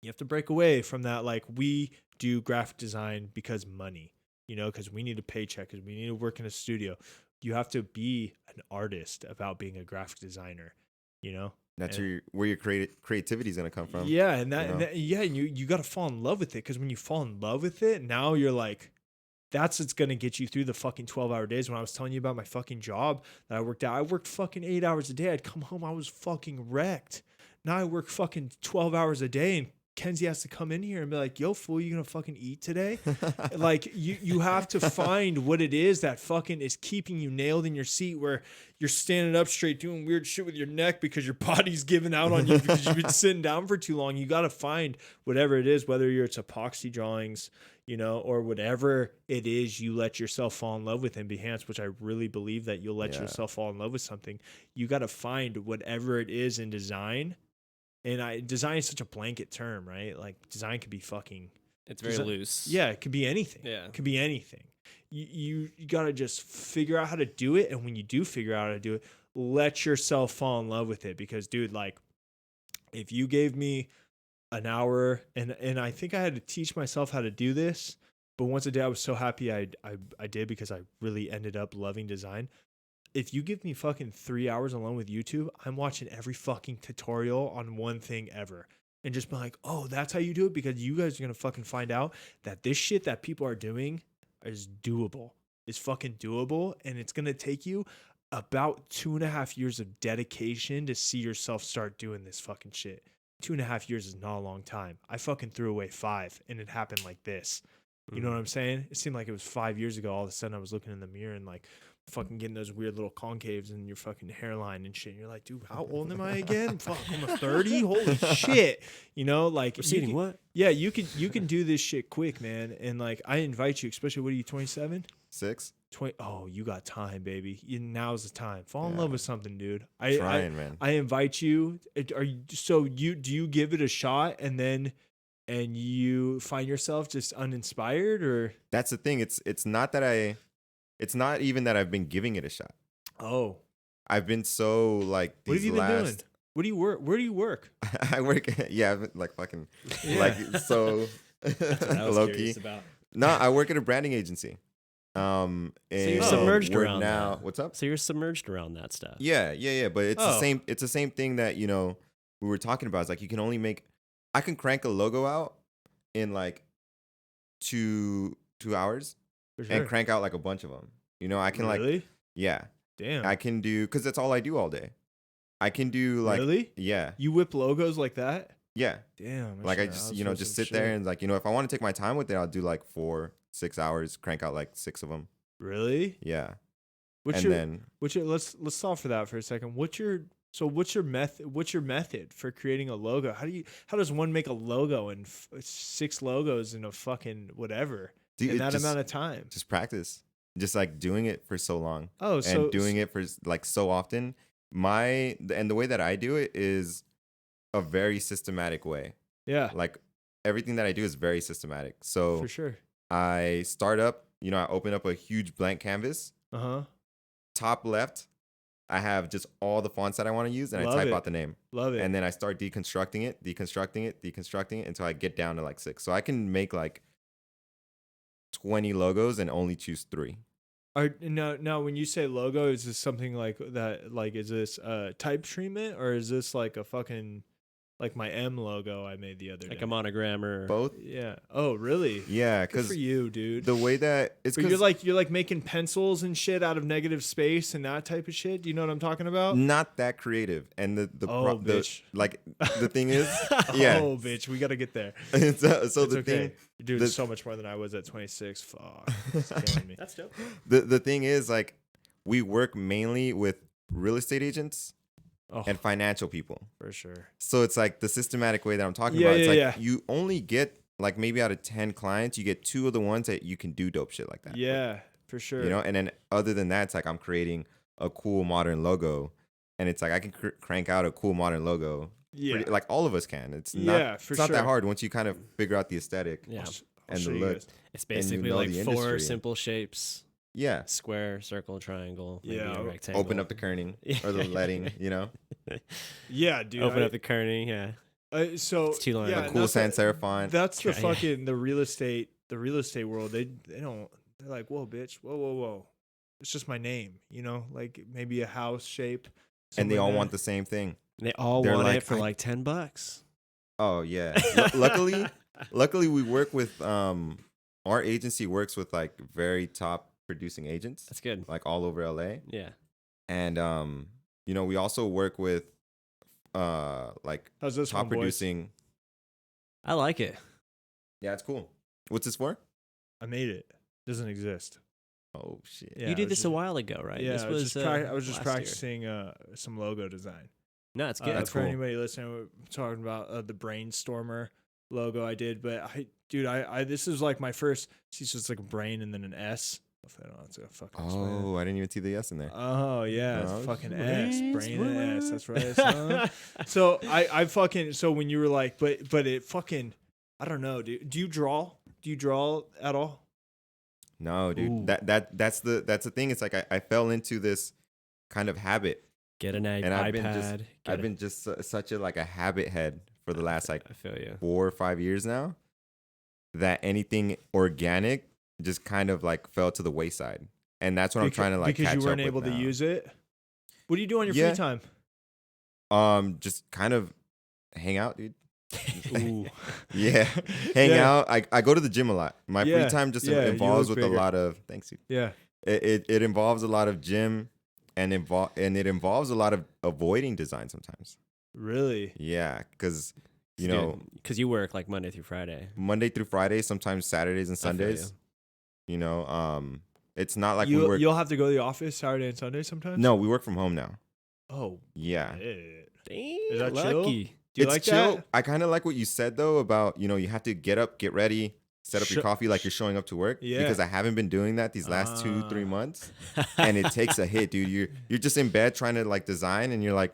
you have to break away from that. Like, we do graphic design because money, you know, because we need a paycheck, because we need to work in a studio. You have to be an artist about being a graphic designer, you know? That's where your creativity is going to come from. Yeah, and you got to fall in love with it, because when you fall in love with it, now you're like, that's what's going to get you through the fucking 12-hour days. When I was telling you about my fucking job that I worked out, I worked fucking 8 hours a day. I'd come home, I was fucking wrecked. Now I work fucking 12 hours a day, and Kenzie has to come in here and be like, yo, fool, you going to fucking eat today? Like, you have to find what it is that fucking is keeping you nailed in your seat, where you're standing up straight doing weird shit with your neck because your body's giving out on you because you've been sitting down for too long. You got to find whatever it is, whether it's epoxy drawings, you know, or whatever it is you let yourself fall in love with in Behance, which I really believe that you'll let yourself fall in love with something. You got to find whatever it is in design And design is such a blanket term, right? Like design could be fucking. It's very loose. Yeah, it could be anything. Yeah. It could be anything. You gotta just figure out how to do it, and when you do figure out how to do it, let yourself fall in love with it. Because, dude, like, if you gave me an hour, and I think I had to teach myself how to do this, but once a day I was so happy I did, because I really ended up loving design. If you give me fucking 3 hours alone with YouTube, I'm watching every fucking tutorial on one thing ever. And just be like, oh, that's how you do it? Because you guys are going to fucking find out that this shit that people are doing is doable. It's fucking doable. And it's going to take you about 2.5 years of dedication to see yourself start doing this fucking shit. 2.5 years is not a long time. I fucking threw away 5, and it happened like this. You know what I'm saying? It seemed like it was 5 years ago. All of a sudden I was looking in the mirror and like fucking getting those weird little concaves in your fucking hairline and shit. And you're like, dude, how old am I again? Fuck, I'm 30. Holy shit. You know, like Receding what? Yeah, you can do this shit quick, man. And like, I invite you, especially, what are you, 27? 6? 20. Oh, you got time, baby. Now's the time. Fall in love with something, dude. Man. I invite you. Do you give it a shot and then you find yourself just uninspired? Or That's the thing. It's not even that I've been giving it a shot. Oh, I've been so like, what have you been doing? What do you work? Where do you work? I work, like fucking, Yeah. like, so That's what I was low curious key. about. No, I work at a branding agency. And you're submerged we're around now. that. What's up? So you're submerged around that stuff. Yeah. But it's the Oh. same. It's the same thing that we were talking about. It's like I can crank a logo out in like 2 hours For sure. and crank out like a bunch of them. I can Really? yeah. Damn. I can do, because that's all I do all day. I can do like Really? yeah, You whip logos like that? yeah. Damn. Like I just just sit there and like if I want to take my time with it, I'll do like 4-6 hours, crank out like 6 of them. Really? Yeah. What's And your let's stop for that for a second. What's your method? What's your method for creating a logo? How does one make a logo and 6 logos in a fucking whatever Dude, in that amount of time? just practice, just like doing it for so long. Oh, so and doing it for like so often. And the way that I do it is a very systematic way. Yeah, Like everything that I do is very systematic. So for sure. I start up, I open up a huge blank canvas. Top left, I have just all the fonts that I want to use, and Love I type it. out the name. Love it. And then I start deconstructing it until I get down to like 6. So I can make like 20 logos and only choose 3. Now, when you say logo, is this something like that? Like, is this type treatment, or is this like a fucking like my M logo I made the other day? Like a monogram or Both? Yeah. Oh, really? Yeah, Good because for you, dude. the way that it's But you're like making pencils and shit out of negative space and that type of shit. Do you know what I'm talking about? not that creative. And bitch. the thing is, yeah. Oh, bitch, we gotta get there. so It's the okay. thing, You're doing the- so much more than I was at 26. Fuck, it's killing me. That's dope. the thing is, like, we work mainly with real estate agents Oh, and financial people. for sure. So it's like the systematic way that I'm talking Yeah, about. It's yeah, like yeah. you only get like maybe out of 10 clients, you get 2 of the ones that you can do dope shit like that. Yeah, for sure. And then other than that, it's like I'm creating a cool modern logo, and it's like I can crank out a cool modern logo. Yeah, Like all of us can. It's Yeah, not. for It's not sure. that hard once you kind of figure out the aesthetic. Yeah. I'll and show the you look. guys. It's And you basically know like the 4 industry. simple shapes: Yeah. square, circle, triangle, maybe Yeah, a rectangle. Open up the kerning or the leading. Yeah, dude. Open up the kerning. Yeah. So It's too long. yeah, A Cool that's sans serif font. That's the Yeah. fucking the real estate world. They don't. They're like, whoa, bitch, whoa. It's just my name, like maybe a house shape. And they somewhere all there. want the same thing. They all They're want like, it for like $10. Oh yeah. Luckily we work with our agency works with like very top producing agents, That's good. like all over LA. Yeah. And we also work with like How's this top one, boys? producing. I like it. Yeah, it's cool. What's this for? I made it. Doesn't exist. Oh shit. Yeah, You I did was this a while ago, right? Yeah, This I was just last year. practicing some logo design. No, it's good. That's for cool. anybody listening, we're talking about the brainstormer logo I did. But I this is like my first. See, so it's like a brain and then an S. It's a fucking explain it. Oh, I didn't even see the S in there. Oh yeah, it's Oh, fucking brains, S, brain and S. what? That's right. Son. So I fucking so when you were like, but it fucking, I don't know, dude. Do you draw? Do you draw at all? No, dude. Ooh. That's the thing. It's like I fell into this kind of habit, Get an and iPad. I've been just such a habit head for the last like I feel you. 4 or 5 years now, that anything organic just kind of like fell to the wayside, and that's what I'm trying to like because catch you weren't up able with to now. use it. What do you do on your Yeah. free time? Just kind of hang out, dude. Ooh. Yeah, hang Yeah. out. I go to the gym a lot. My Yeah, free time just yeah, you involves look with bigger. a lot of thanks, dude. Yeah. It involves a lot of gym and it involves a lot of avoiding design sometimes. Really? Yeah, because you know because you work like Monday through Friday. Monday through Friday, sometimes Saturdays and I feel Sundays. You know, it's not like we You work. you'll have to go to the office Saturday and Sunday sometimes. No, we work from home now. Oh. Yeah, Shit. Damn, Is that chill? lucky. Do you it's like chill. that? I kind of like what you said though about you have to get up, get ready, set up your coffee like you're showing up to work. Yeah. Because I haven't been doing that these last 2-3 Ah. months, and it takes a hit, dude. You're just in bed trying to like design, and you're like,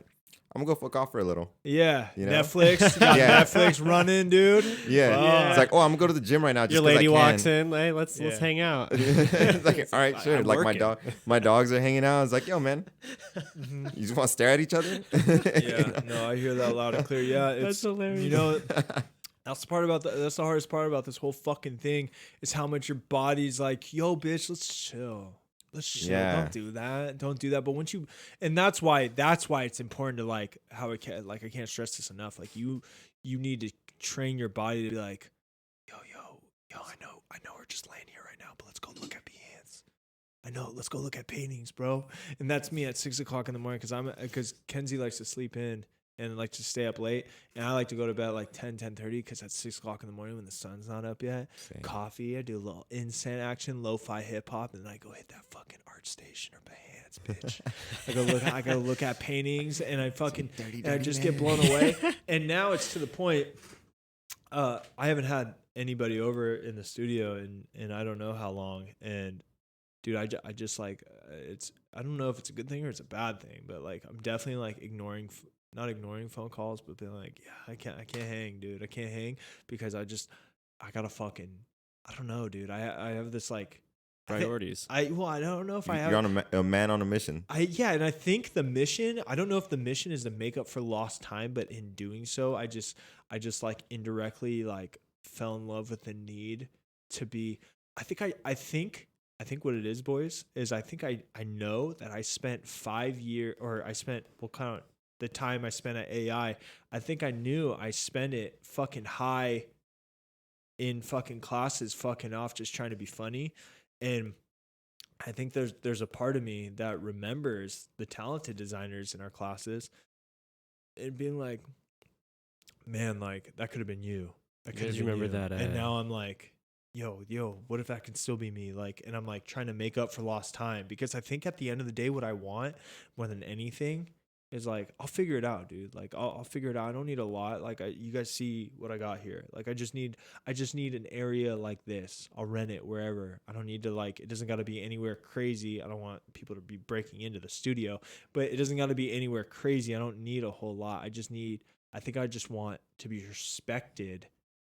I'm gonna go fuck off for a little. Yeah. You know? Netflix. Got Yeah. Netflix running, dude. Yeah. Yeah. It's like, oh, I'm gonna go to the gym right now. Just Your 'cause lady I walks can. in. Hey, let's Yeah. hang out. It's like, all right, sure. I'm Like working. my dogs are hanging out. It's like, yo, man, you just want to stare at each other? Yeah. No, I hear that loud and clear. Yeah. It's That's hilarious. You know, that's the hardest part about this whole fucking thing is how much your body's like, yo, bitch, let's chill. Let's chill. Yeah. Don't do that. Don't do that. But once you, and that's why it's important to like how it can, like, I can't stress this enough. Like you need to train your body to be like, yo, I know we're just laying here right now, but let's go look at beings. I know, let's go look at paintings, bro. And that's me at 6 o'clock in the morning because Kenzie likes to sleep in and like to stay up late, and I like to go to bed at like 10:30 because at 6 o'clock in the morning when the sun's not up yet, Same. coffee, I do a little incense action, lo-fi hip-hop, and then I go hit that fucking art station or Behance, bitch. I go look at paintings, and I fucking and I just get blown away. And now it's to the point, I haven't had anybody over in the studio in I don't know how long, and dude, I just like, it's, I don't know if it's a good thing or it's a bad thing, but like I'm definitely like not ignoring phone calls, but being like, yeah, I can't hang, dude. I can't hang because I gotta fucking, I don't know, dude. I have this like Priorities. I don't know if I have. You're on a man on a mission. Yeah, and I think the mission, I don't know if the mission is to make up for lost time, but in doing so, I just like indirectly like fell in love with the need to be, I think what it is, boys, is I think I know that I spent 5 years, or I spent, we'll count the time I spent at AI. I think I knew I spent it fucking high in fucking classes, fucking off, just trying to be funny. And I think there's a part of me that remembers the talented designers in our classes and being like, man, like that could have been you. That could have You been remember you. that, And now I'm like, yo, what if that could still be me? Like, and I'm like trying to make up for lost time, because I think at the end of the day, what I want more than anything is like, I'll figure it out, dude. Like I'll figure it out. I don't need a lot. Like you guys see what I got here. Like I just need an area like this. I'll rent it wherever. I don't need to, like, it doesn't got to be anywhere crazy. I don't want people to be breaking into the studio, but it doesn't got to be anywhere crazy. I don't need a whole lot. I think I just want to be respected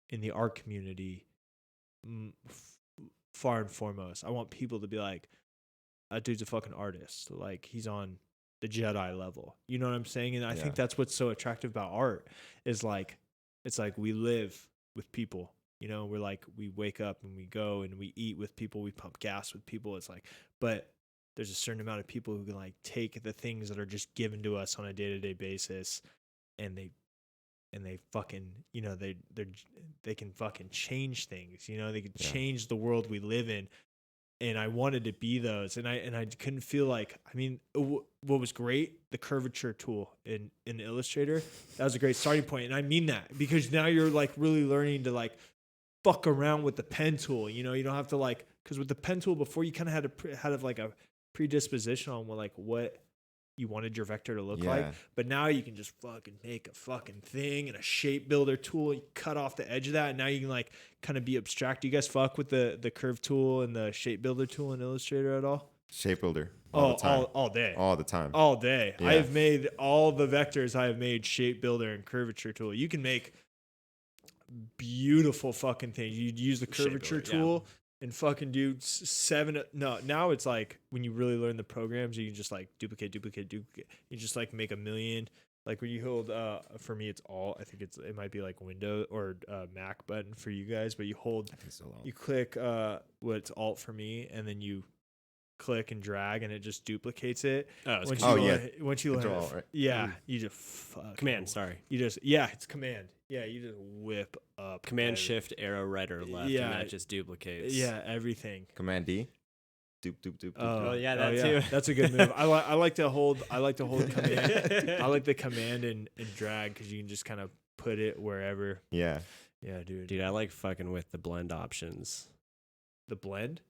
in the art community. Far and foremost, I want people to be like, that dude's a fucking artist. Like he's on the Jedi level. You know what I'm saying? And I think that's what's so attractive about art is like, it's like we live with people, you know, we're like, we wake up and we go and we eat with people, we pump gas with people. It's like, but there's a certain amount of people who can like take the things that are just given to us on a day-to-day basis, and they fucking, you know, they can fucking change things, you know, they can change the world we live in. And I wanted to be those, and I couldn't feel like, I mean, what was great, the curvature tool in Illustrator, that was a great starting point. And I mean that because now you're like really learning to like fuck around with the pen tool, you know, you don't have to like, because with the pen tool before, you kind of had like a predisposition on what you wanted your vector to look like. But now you can just fucking make a fucking thing and a shape builder tool. You cut off the edge of that, and now you can like kind of be abstract. Do you guys fuck with the curve tool and the shape builder tool in Illustrator at all? Shape builder. All the time. All day. All the time. All day. Yeah. I have made all the vectors. I have made shape builder and curvature tool. You can make beautiful fucking things. You use the curvature tool and fucking do now it's like when you really learn the programs, you can just like duplicate. You just like make a million. Like when you hold, for me, it's Alt. I think it might be like Windows or Mac button for you guys, but you hold, you click what's Alt for me, and then you click and drag, and it just duplicates it. Once you learn it, right? You just Command. Sorry, it's Command. Yeah, you just whip up Command Shift arrow right or left, and that just duplicates. Yeah, everything. Command D. Doop. Oh yeah, that too. That's a good move. I like to hold command. I like the command and drag because you can just kind of put it wherever. Yeah, dude. I like fucking with the blend options. The blend?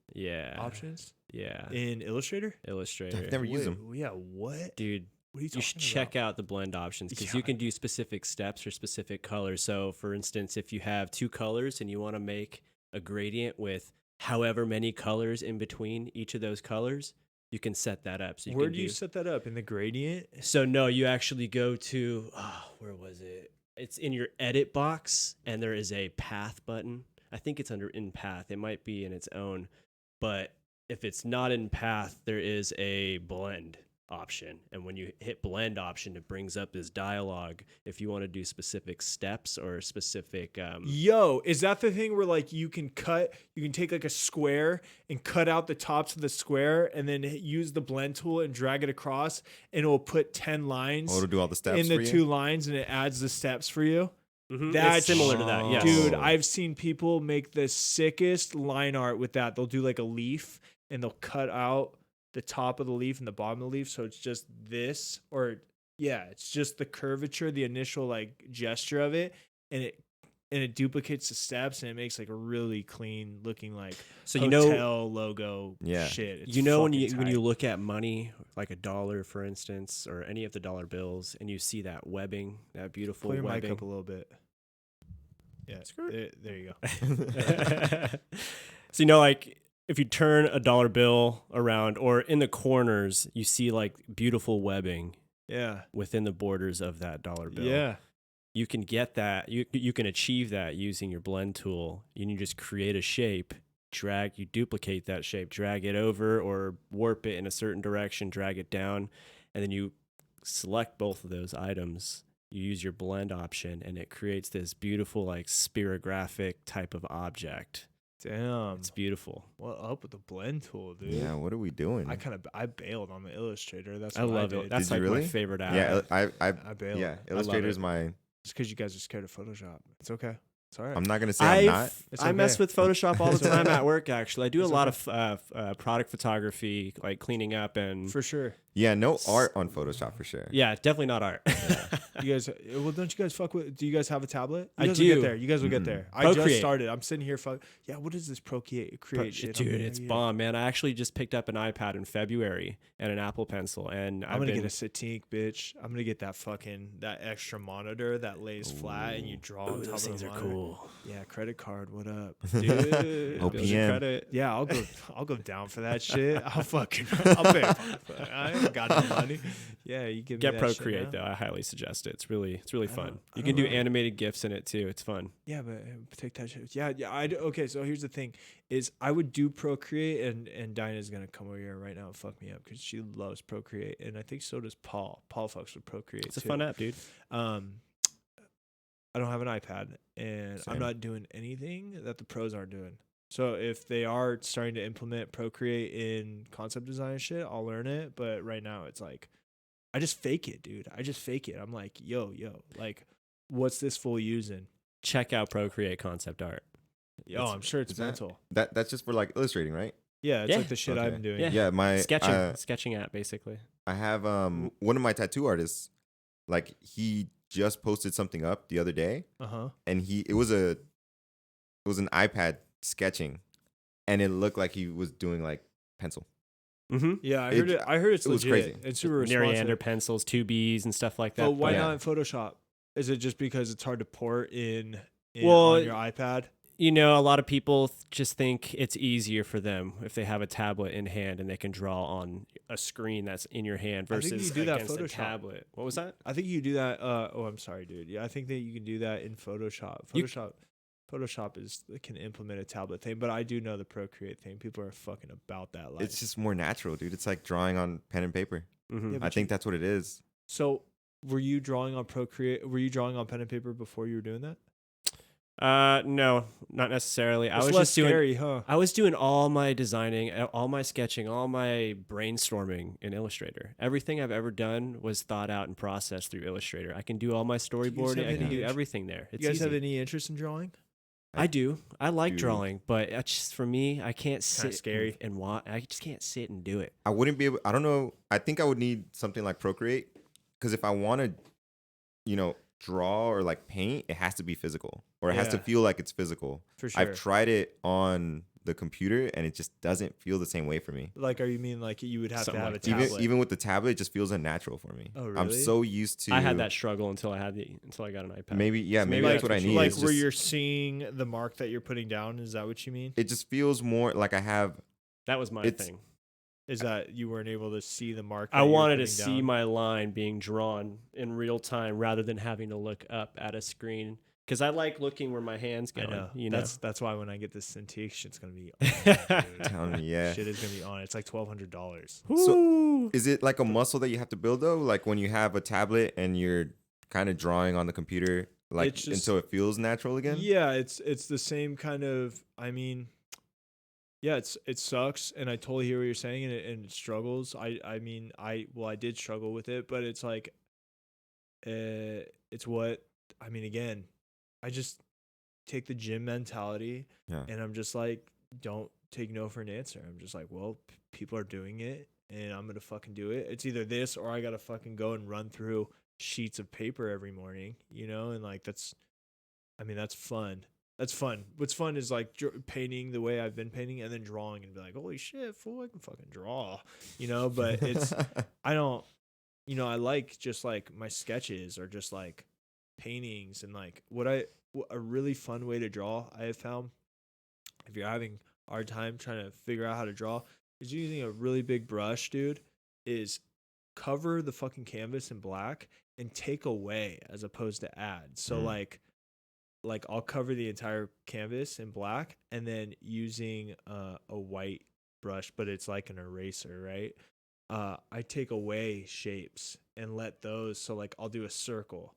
Options? Yeah. In Illustrator? I've never used them. Yeah, what? Dude, you should check out the blend options because you can do specific steps or specific colors. So, for instance, if you have 2 colors and you want to make a gradient with however many colors in between each of those colors, you can set that up. So where do you set that up? In the gradient? So, no, you actually go to, where was it? It's in your edit box, and there is a path button. I think it's under in path. It might be in its own, but if it's not in path, there is a blend option. And when you hit blend option, it brings up this dialogue if you want to do specific steps or specific is that the thing where like you can take like a square and cut out the tops of the square and then use the blend tool and drag it across, and it will put 10 lines it'll do all the steps in the 2 lines, and it adds the steps for you. Mm-hmm. That's similar to that, yes. Dude, I've seen people make the sickest line art with that. They'll do like a leaf, and they'll cut out the top of the leaf and the bottom of the leaf, so it's just this, it's just the curvature, the initial like gesture of it, and it duplicates the steps, and it makes like a really clean looking like hotel logo shit. It's when you look at money, like $1 for instance, or any of the dollar bills, and you see that webbing, that beautiful webbing. Pull your mic up a little bit. Yeah, there you go. So like if you turn a dollar bill around, or in the corners, you see like beautiful webbing. Yeah. Within the borders of that dollar bill. Yeah. You can get that. You can achieve that using your blend tool. You can just create a shape, you duplicate that shape, drag it over or warp it in a certain direction, drag it down, and then you select both of those items. You use your blend option, and it creates this beautiful like spirographic type of object. Damn, it's beautiful. What up with the blend tool, dude? Yeah, what are we doing? I bailed on the Illustrator. That's I love it. That's like my favorite app. Yeah, I bailed. Yeah, Illustrator's my. It's because you guys are scared of Photoshop. It's okay. It's all right. I'm not gonna say I'm not. I mess with Photoshop all the time at work. Actually, I do a lot of product photography, like cleaning up and for sure. Yeah, no art on Photoshop for sure. Yeah, definitely not art. You guys, don't you guys fuck with? Do you guys have a tablet? I do. Will get there. You guys will get there. I Procreate. just started. I'm sitting here. What is this create shit? Dude, it's bomb, man. I actually just picked up an iPad in February and an Apple Pencil, and I'm gonna get a Cintiq, bitch. I'm gonna get that extra monitor that lays flat and you draw on top those of things the are monitor. Cool. Yeah, credit card. What up, dude? OPM. Credit. Yeah, I'll go down for that shit. I'll pay. I ain't got no money. Yeah, you give me that Procreate shit though. I highly suggest it. It's really fun. You can do animated GIFs in it too. It's fun. Yeah, but take that shit. Yeah. Okay, so here's the thing: is I would do Procreate, and Dinah's gonna come over here right now and fuck me up because she loves Procreate, and I think so does Paul. Paul fucks with Procreate. It's a fun app, dude. I don't have an iPad, and Same. I'm not doing anything that the pros aren't doing. So if they are starting to implement Procreate in concept design and shit, I'll learn it. But right now, it's like I just fake it, dude. I just fake it. I'm like, yo, like, what's this fool using? Check out Procreate concept art. I'm sure it's mental. That's just for like illustrating, right? Yeah, it's like the shit I've been doing. Yeah, my sketching app basically. I have one of my tattoo artists, like he just posted something up the other day. And it was an iPad sketching, and it looked like he was doing like pencil. Mm-hmm. Yeah, I heard it. I heard it's it was legit. crazy. It's super Nereander responsive. pencils, 2Bs and stuff like that. But why yeah. not in Photoshop? Is it just because it's hard to port in Well, on your iPad? You know, a lot of people just think it's easier for them if they have a tablet in hand and they can draw on a screen that's in your hand I think versus you do that against a Photoshop. tablet. What was that? I think you do that. Oh, I'm sorry, dude. Yeah, I think that you can do that in Photoshop. Photoshop can implement a tablet thing, but I do know the Procreate thing. People are fucking about that life. It's just more natural, dude. It's like drawing on pen and paper. Mm-hmm. Yeah, I think that's what it is. So, were you drawing on Procreate? Were you drawing on pen and paper before you were doing that? No, not necessarily. It's less scary, huh? I was doing all my designing, all my sketching, all my brainstorming in Illustrator. Everything I've ever done was thought out and processed through Illustrator. I can do all my storyboarding. I can do everything there. It's You guys easy. have any interest in drawing? I do. I like do. drawing, but it's just for me, I can't sit scary. and watch. I just can't sit and do it. I wouldn't be able. I don't know. I think I would need something like Procreate, because if I want to, draw or like paint, it has to be physical, or it has to Yeah. feel like it's physical. For sure. I've tried it on the computer, and it just doesn't feel the same way for me. Like, are you mean like you would have Something to have like a that. tablet? Even with the tablet, it just feels unnatural for me. Oh, I'm really? so used to. I had that struggle until I got an iPad. Maybe So maybe like, that's what I need. Like It's where just- you're seeing the mark that you're putting down. Is that what you mean? It just feels more like I have. That was my It's- thing. Is that you weren't able to see the mark? I wanted to see my line being drawn in real time rather than having to look up at a screen, because I like looking where my hands go. I know. You know, That's why when I get this Cintiq, shit's gonna be. Telling me, yeah. Shit is gonna be on. It's like $1,200. So is it like a muscle that you have to build though? Like when you have a tablet and you're kind of drawing on the computer, like It's just- until it feels natural again? Yeah, it's the same kind of. I mean, yeah, it sucks, and I totally hear what you're saying, and it struggles. I mean, I did struggle with it, but it's like, it's what I mean. Again, I just take the gym mentality, Yeah. and I'm just like, don't take no for an answer. I'm just like, well, people are doing it, and I'm gonna fucking do it. It's either this or I gotta fucking go and run through sheets of paper every morning, and like that's fun. That's fun. What's fun is like painting the way I've been painting, and then drawing and be like, holy shit, fool, I can fucking draw, But it's I don't, I like just like my sketches or just like paintings, and like a really fun way to draw I have found, if you're having a hard time trying to figure out how to draw, is using a really big brush, dude. Is cover the fucking canvas in black and take away as opposed to add. So like I'll cover the entire canvas in black, and then using a white brush, but it's like an eraser, right? I take away shapes and let those. So like I'll do a circle,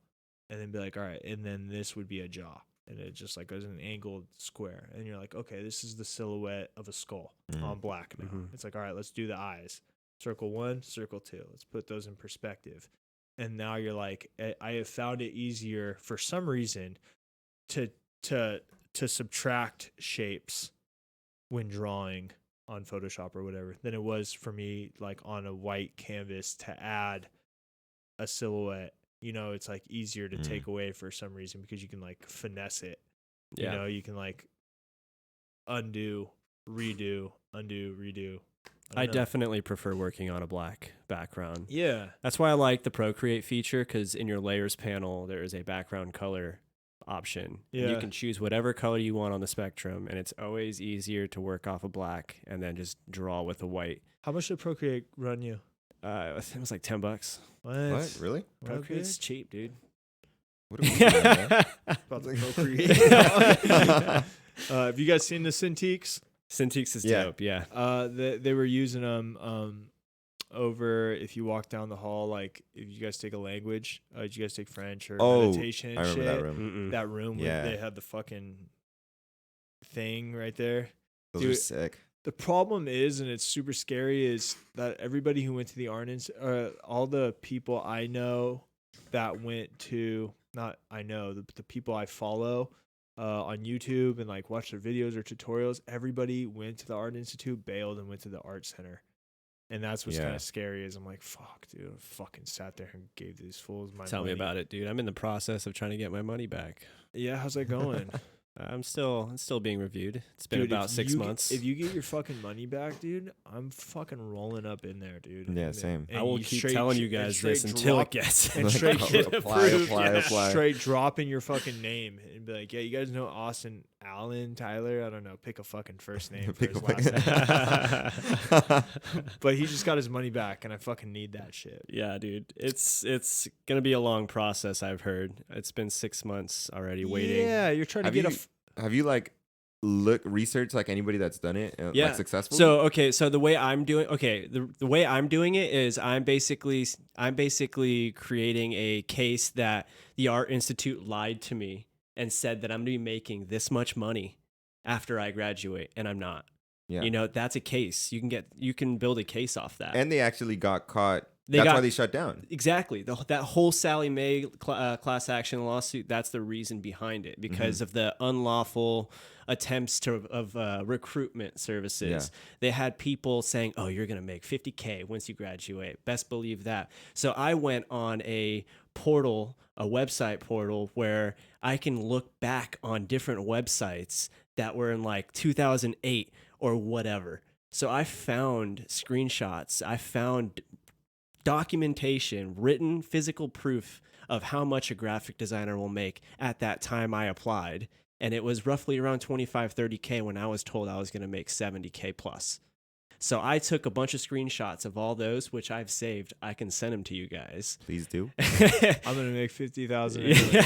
and then be like, all right, and then this would be a jaw, and it just like goes an angled square, and you're like, okay, this is the silhouette of a skull on black now. It's like, all right, let's do the eyes. Circle 1, circle 2. Let's put those in perspective. And now you're like, I have found it easier for some reason to subtract shapes when drawing on Photoshop or whatever than it was for me like on a white canvas to add a silhouette. It's like easier to take away for some reason because you can like finesse it. Yeah. You can like undo, redo, undo, redo. I don't know. definitely prefer working on a black background. Yeah. That's why I like the Procreate feature, because in your layers panel, there is a background color option. Yeah. You can choose whatever color you want on the spectrum, and it's always easier to work off a black and then just draw with a white. How much did Procreate run you? I think it was like $10. What? Really? Procreate's cheap, dude. What are we doing, man? About the Procreate. Have you guys seen the Cintiqs? Cintiqs is Yeah. dope, yeah. They were using them over if you walk down the hall, like if you guys take a language, did you guys take French or meditation? I remember shit? that room. That room Yeah. where they had the fucking thing right there. Those Dude, are sick. The problem is, and it's super scary, is that everybody who went to the all the people I know that went to, not I know, the people I follow on YouTube and like watch their videos or tutorials, everybody went to the Art Institute, bailed, and went to the art center. And that's what's kind of scary is I'm like, fuck, dude, I fucking sat there and gave these fools my Tell money. me about it, dude. I'm in the process of trying to get my money back. Yeah, how's that going? I'm still being reviewed. It's been Dude, about 6 months. If you get your fucking money back, dude, I'm fucking rolling up in there, dude. Yeah, same. I will keep telling you guys this until it gets and straight apply. straight dropping your fucking name and be like, yeah, you guys know Austin Allen, Tyler. I don't know, pick a fucking first name for his last name. But he just got his money back, and I fucking need that shit. Yeah, dude, it's gonna be a long process. I've heard it's been 6 months already waiting. Yeah, you're trying to Have you like researched like anybody that's done it like successfully? So the way I'm doing the way I'm doing it is I'm basically creating a case that the Art Institute lied to me and said that I'm gonna be making this much money after I graduate, and I'm not. Yeah. You know, that's a case. You can build a case off that. And they actually got caught. That's why they shut down. Exactly. That whole Sally Mae class action lawsuit, that's the reason behind it, because of the unlawful attempts of recruitment services. Yeah. They had people saying, oh, you're going to make $50K once you graduate. Best believe that. So I went on a website portal where I can look back on different websites that were in like 2008 or whatever. So I found screenshots. I found documentation, written physical proof of how much a graphic designer will make at that time I applied. And it was roughly around 25, 30K when I was told I was going to make 70K plus. So I took a bunch of screenshots of all those, which I've saved. I can send them to you guys. Please do. I'm going to make 50,000. Yeah.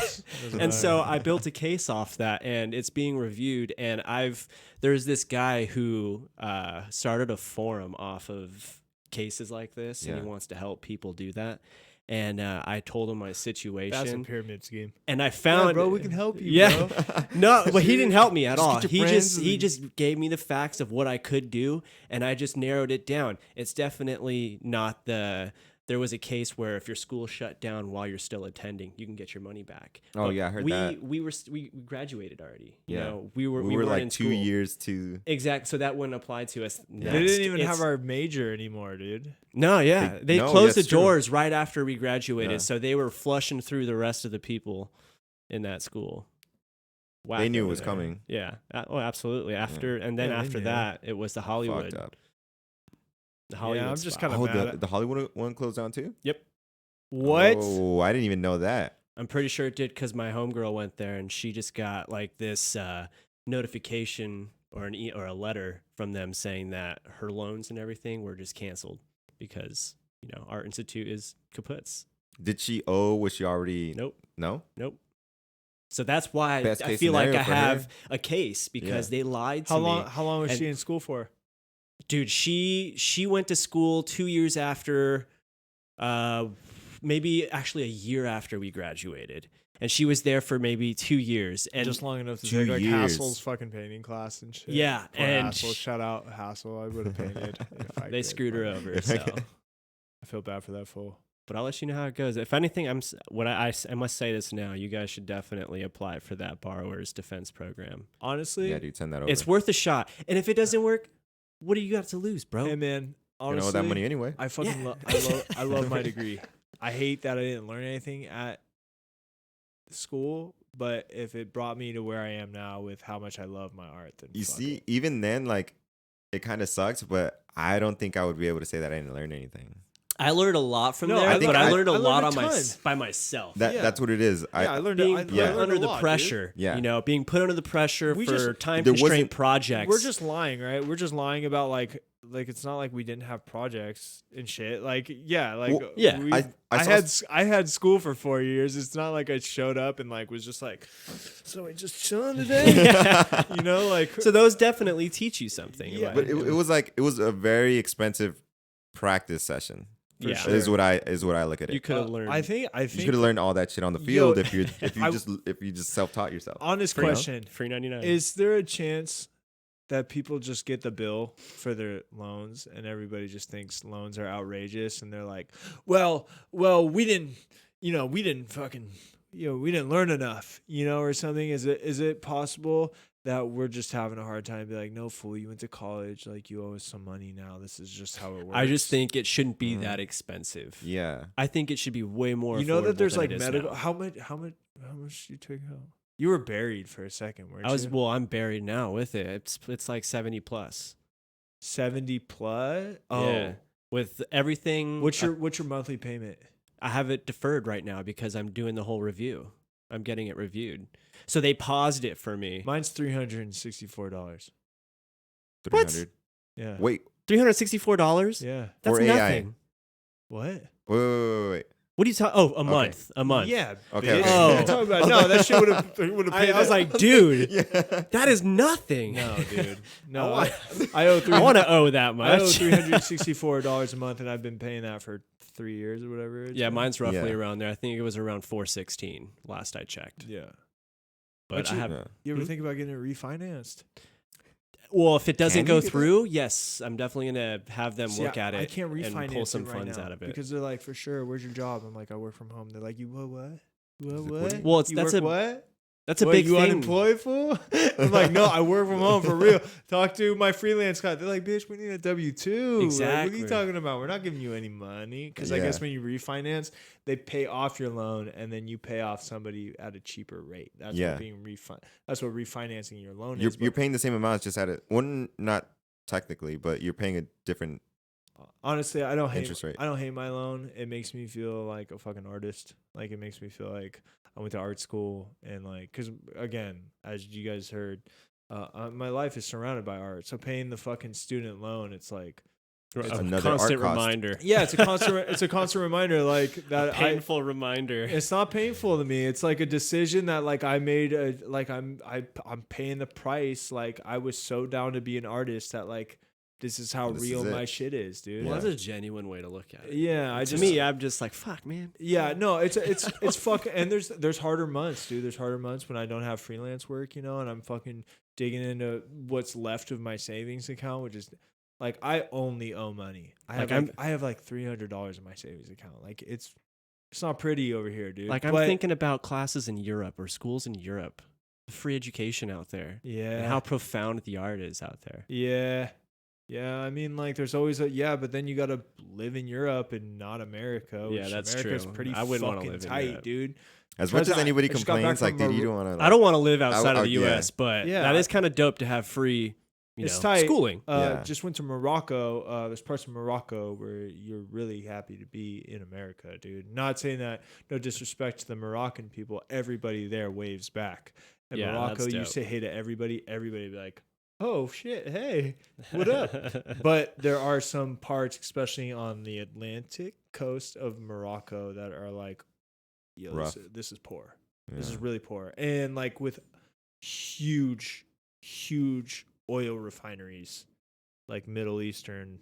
And so I built a case off that, and it's being reviewed. And there's this guy who started a forum off of cases like this, and he wants to help people do that. And I told him my situation. That's a pyramid scheme. And I found, bro, we can help you. Yeah, bro. No, but he didn't help me at all. He just gave me the facts of what I could do, and I just narrowed it down. It's definitely not there was a case where if your school shut down while you're still attending, you can get your money back. Oh, yeah, I heard that. We graduated already. Yeah. You know, we were like in 2 school. years to... Exactly, so that wouldn't apply to us next. They didn't even have our major anymore, dude. No, yeah. They closed the true. doors right after we graduated, Yeah. so they were flushing through the rest of the people in that school. Wow, They knew it was coming. Yeah. Oh, absolutely. After that, it was the Hollywood. Fucked up. The Hollywood. I'm just spot. kind of mad. The Hollywood one closed down too? Yep. What? Oh, I didn't even know that. I'm pretty sure it did because my homegirl went there and she just got like this notification or or a letter from them saying that her loans and everything were just canceled because, you know, Art Institute is kaputs. Did she owe? Was she already? Nope. No? Nope. So that's why Best I case feel like I scenario for have her. a case because they lied to How me. How long was she in school for? Dude, she went to school 2 years after, maybe actually a year after we graduated. And she was there for maybe 2 years. And Just long enough to 2 take like years. Hassel's fucking painting class and shit. Yeah, Poor and Hassel. Shout out Hassel. I would have painted. If I they could, screwed her but over. So, I feel bad for that fool. but I'll let you know how it goes. If anything, I must say this now. You guys should definitely apply for that borrower's defense program. Honestly, Yeah, dude, send that over. It's worth a shot. And if it doesn't work, what do you got to lose, bro? hey man, honestly, you know that money anyway. I fucking Yeah. I love my degree. I hate that I didn't learn anything at school, but if it brought me to where I am now with how much I love my art, then You fuck see, it. even then, like, it kind of sucks, but I don't think I would be able to say that I didn't learn anything. I learned a lot from No, there, I think but I I learned a learned lot a on ton. by myself. That's what it is. I learned being I put learned under a the lot, dude. pressure, Yeah. you know, being put under the pressure We for just- time there constraint wasn't- projects. We're just lying, right? We're just lying about like it's not like we didn't have projects and shit. Like Well, yeah. I had school for 4 years. It's not like I showed up and like was just like, so we just chilling today, you know, like so those definitely teach you something. Yeah, about But it. it was a very expensive practice session. for Yeah. sure. Is what I look at it. you could have learned. I think You could have learned all that shit on the Yo, field if you I- just self-taught yourself. honest Free, no? question: free 99. is there a chance that people just get the bill for their loans and everybody just thinks loans are outrageous and they're like, well, we didn't fucking, we didn't learn enough, or something? Is it possible that we're just having a hard time? Be like, no, fool, you went to college, like you owe us some money now. This is just how it works. I just think it shouldn't be that expensive. Yeah. I think it should be way more. you know that affordable there's than like it is medical. now. How much do you take out? You were buried for a second, weren't you? Well, I'm buried now with it. It's like 70 plus. 70 plus? Oh. Yeah. With everything. What's your monthly payment? I have it deferred right now because I'm doing the whole review. I'm getting it reviewed. So they paused it for me. Mine's $364. 300. Yeah. Wait. $364? Yeah. That's For AI. nothing. What? Wait. What are you talking? Oh, a month. A month. Yeah. Okay. bitch. Oh. What are you talking about? No, that shit would have paid. I was like, dude, Yeah. that is nothing. no, dude. No, I I owe I want to owe that I owe much. $364 a month, and I've been paying that for 3 years or whatever. It's Yeah, been. mine's roughly Yeah. around there. I think it was around 416 last I checked. Yeah. But I have. Yeah. You ever Hmm? think about getting it refinanced? Well, if it doesn't Can go you get that? through, yes, I'm definitely gonna have them See, look at it. I can't and refinance pull some it right funds now out of it. because they're like, for sure, where's your job? I'm like, I work from home. They're like, you what? What? Well, You that's work a what? That's a What, big you thing. unemployed, fool? I'm like, no, I work from home for real. Talk to my freelance guy. They're like, bitch, we need a W-2. Like, what are Exactly. you talking about? We're not giving you any money. Because I Yeah. guess when you refinance, they pay off your loan and then you pay off somebody at a cheaper rate. That's Yeah. what that's what refinancing your loan You're is. you're paying the same amount, just at it. Well, not technically, but you're paying a different. Honestly, I don't hate Interest rate. I don't hate my loan. It makes me feel like a fucking artist. Like it makes me feel like I went to art school and like cuz again, as you guys heard, my life is surrounded by art. So paying the fucking student loan, it's like It's a another art constant cost. reminder. yeah, it's a constant reminder like that Painful reminder. it's not painful to me. It's like a decision that like I made I'm paying the price. Like I was so down to be an artist that like this is how This real is it. my shit is, dude. Well, Yeah. that's a genuine way to look at it. Yeah, To me, I'm just like, fuck, man. yeah, no, it's fucking, and there's harder months, dude. There's harder months when I don't have freelance work, you know, and I'm fucking digging into what's left of my savings account, which is like I only owe money. I have like $300 in my savings account. Like it's not pretty over here, dude. Like I'm But- thinking about classes in Europe or schools in Europe, the free education out there, yeah, and how profound the art is out there. yeah. Yeah, I mean, like, there's always but then you gotta live in Europe and not America. Yeah, which that's America's true. pretty I wouldn't wanna fucking live in tight, Europe. dude. As much as Because anybody I just got back complains, like, from dude, you don't want to. I don't want to live outside of the yeah. U.S., but Yeah, that is kind of dope to have free, It's tight. schooling. Yeah. Just went to Morocco. There's parts of Morocco where you're really happy to be in America, dude. Not saying that, no disrespect to the Moroccan people. Everybody there waves back. In Yeah, Morocco, that's you dope. say hey to everybody. Everybody be like, oh shit, hey, what up? But there are some parts, especially on the Atlantic coast of Morocco, that are like, yo, Rough. this is poor. This is Yeah. really poor. And like with huge oil refineries, like Middle Eastern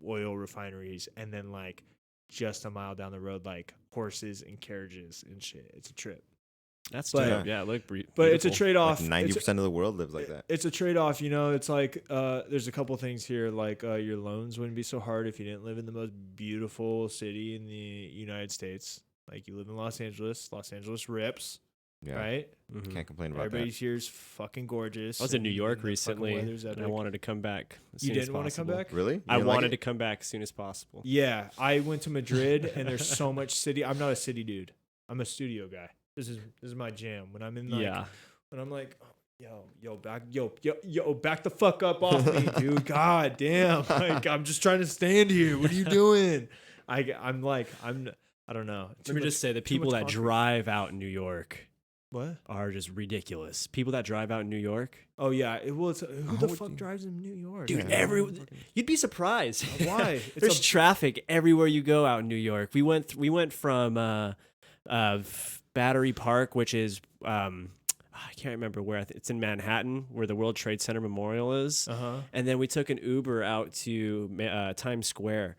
oil refineries, and then like just a mile down the road, like horses and carriages and shit. It's a trip. That's But- dope. Yeah, look, But it's a trade-off. Like 90% of the world lives like that. It's a trade-off, you know. It's like there's a couple things here, like your loans wouldn't be so hard if you didn't live in the most beautiful city in the United States. Like you live in Los Angeles. Los Angeles rips, Yeah. right? Mhm. Can't complain about Everybody's here's fucking gorgeous. I was in New and York the fucking recently, weather's and I epic. wanted to come back. As You soon as didn't want to come possible. back? that. Really? You I didn't like wanted it? to come back as soon as possible. Yeah, I went to Madrid, and there's so much city. I'm not a city dude. I'm a studio guy. This is my jam. When I'm in like, Yeah. when I'm like, oh, back the fuck up off me, dude. God damn, like I'm just trying to stand here. What are you doing? I don't know. Let me just say, the people that drive out in New York what? are just ridiculous. People that drive out in New York, Oh yeah, who the would fuck you- drives in New York? dude, Yeah. you'd be surprised. Why? There's traffic everywhere you go out in New York. We went from Battery Park, which is I can't remember where. It's in Manhattan, where the World Trade Center Memorial is. And then we took an Uber out to Times Square.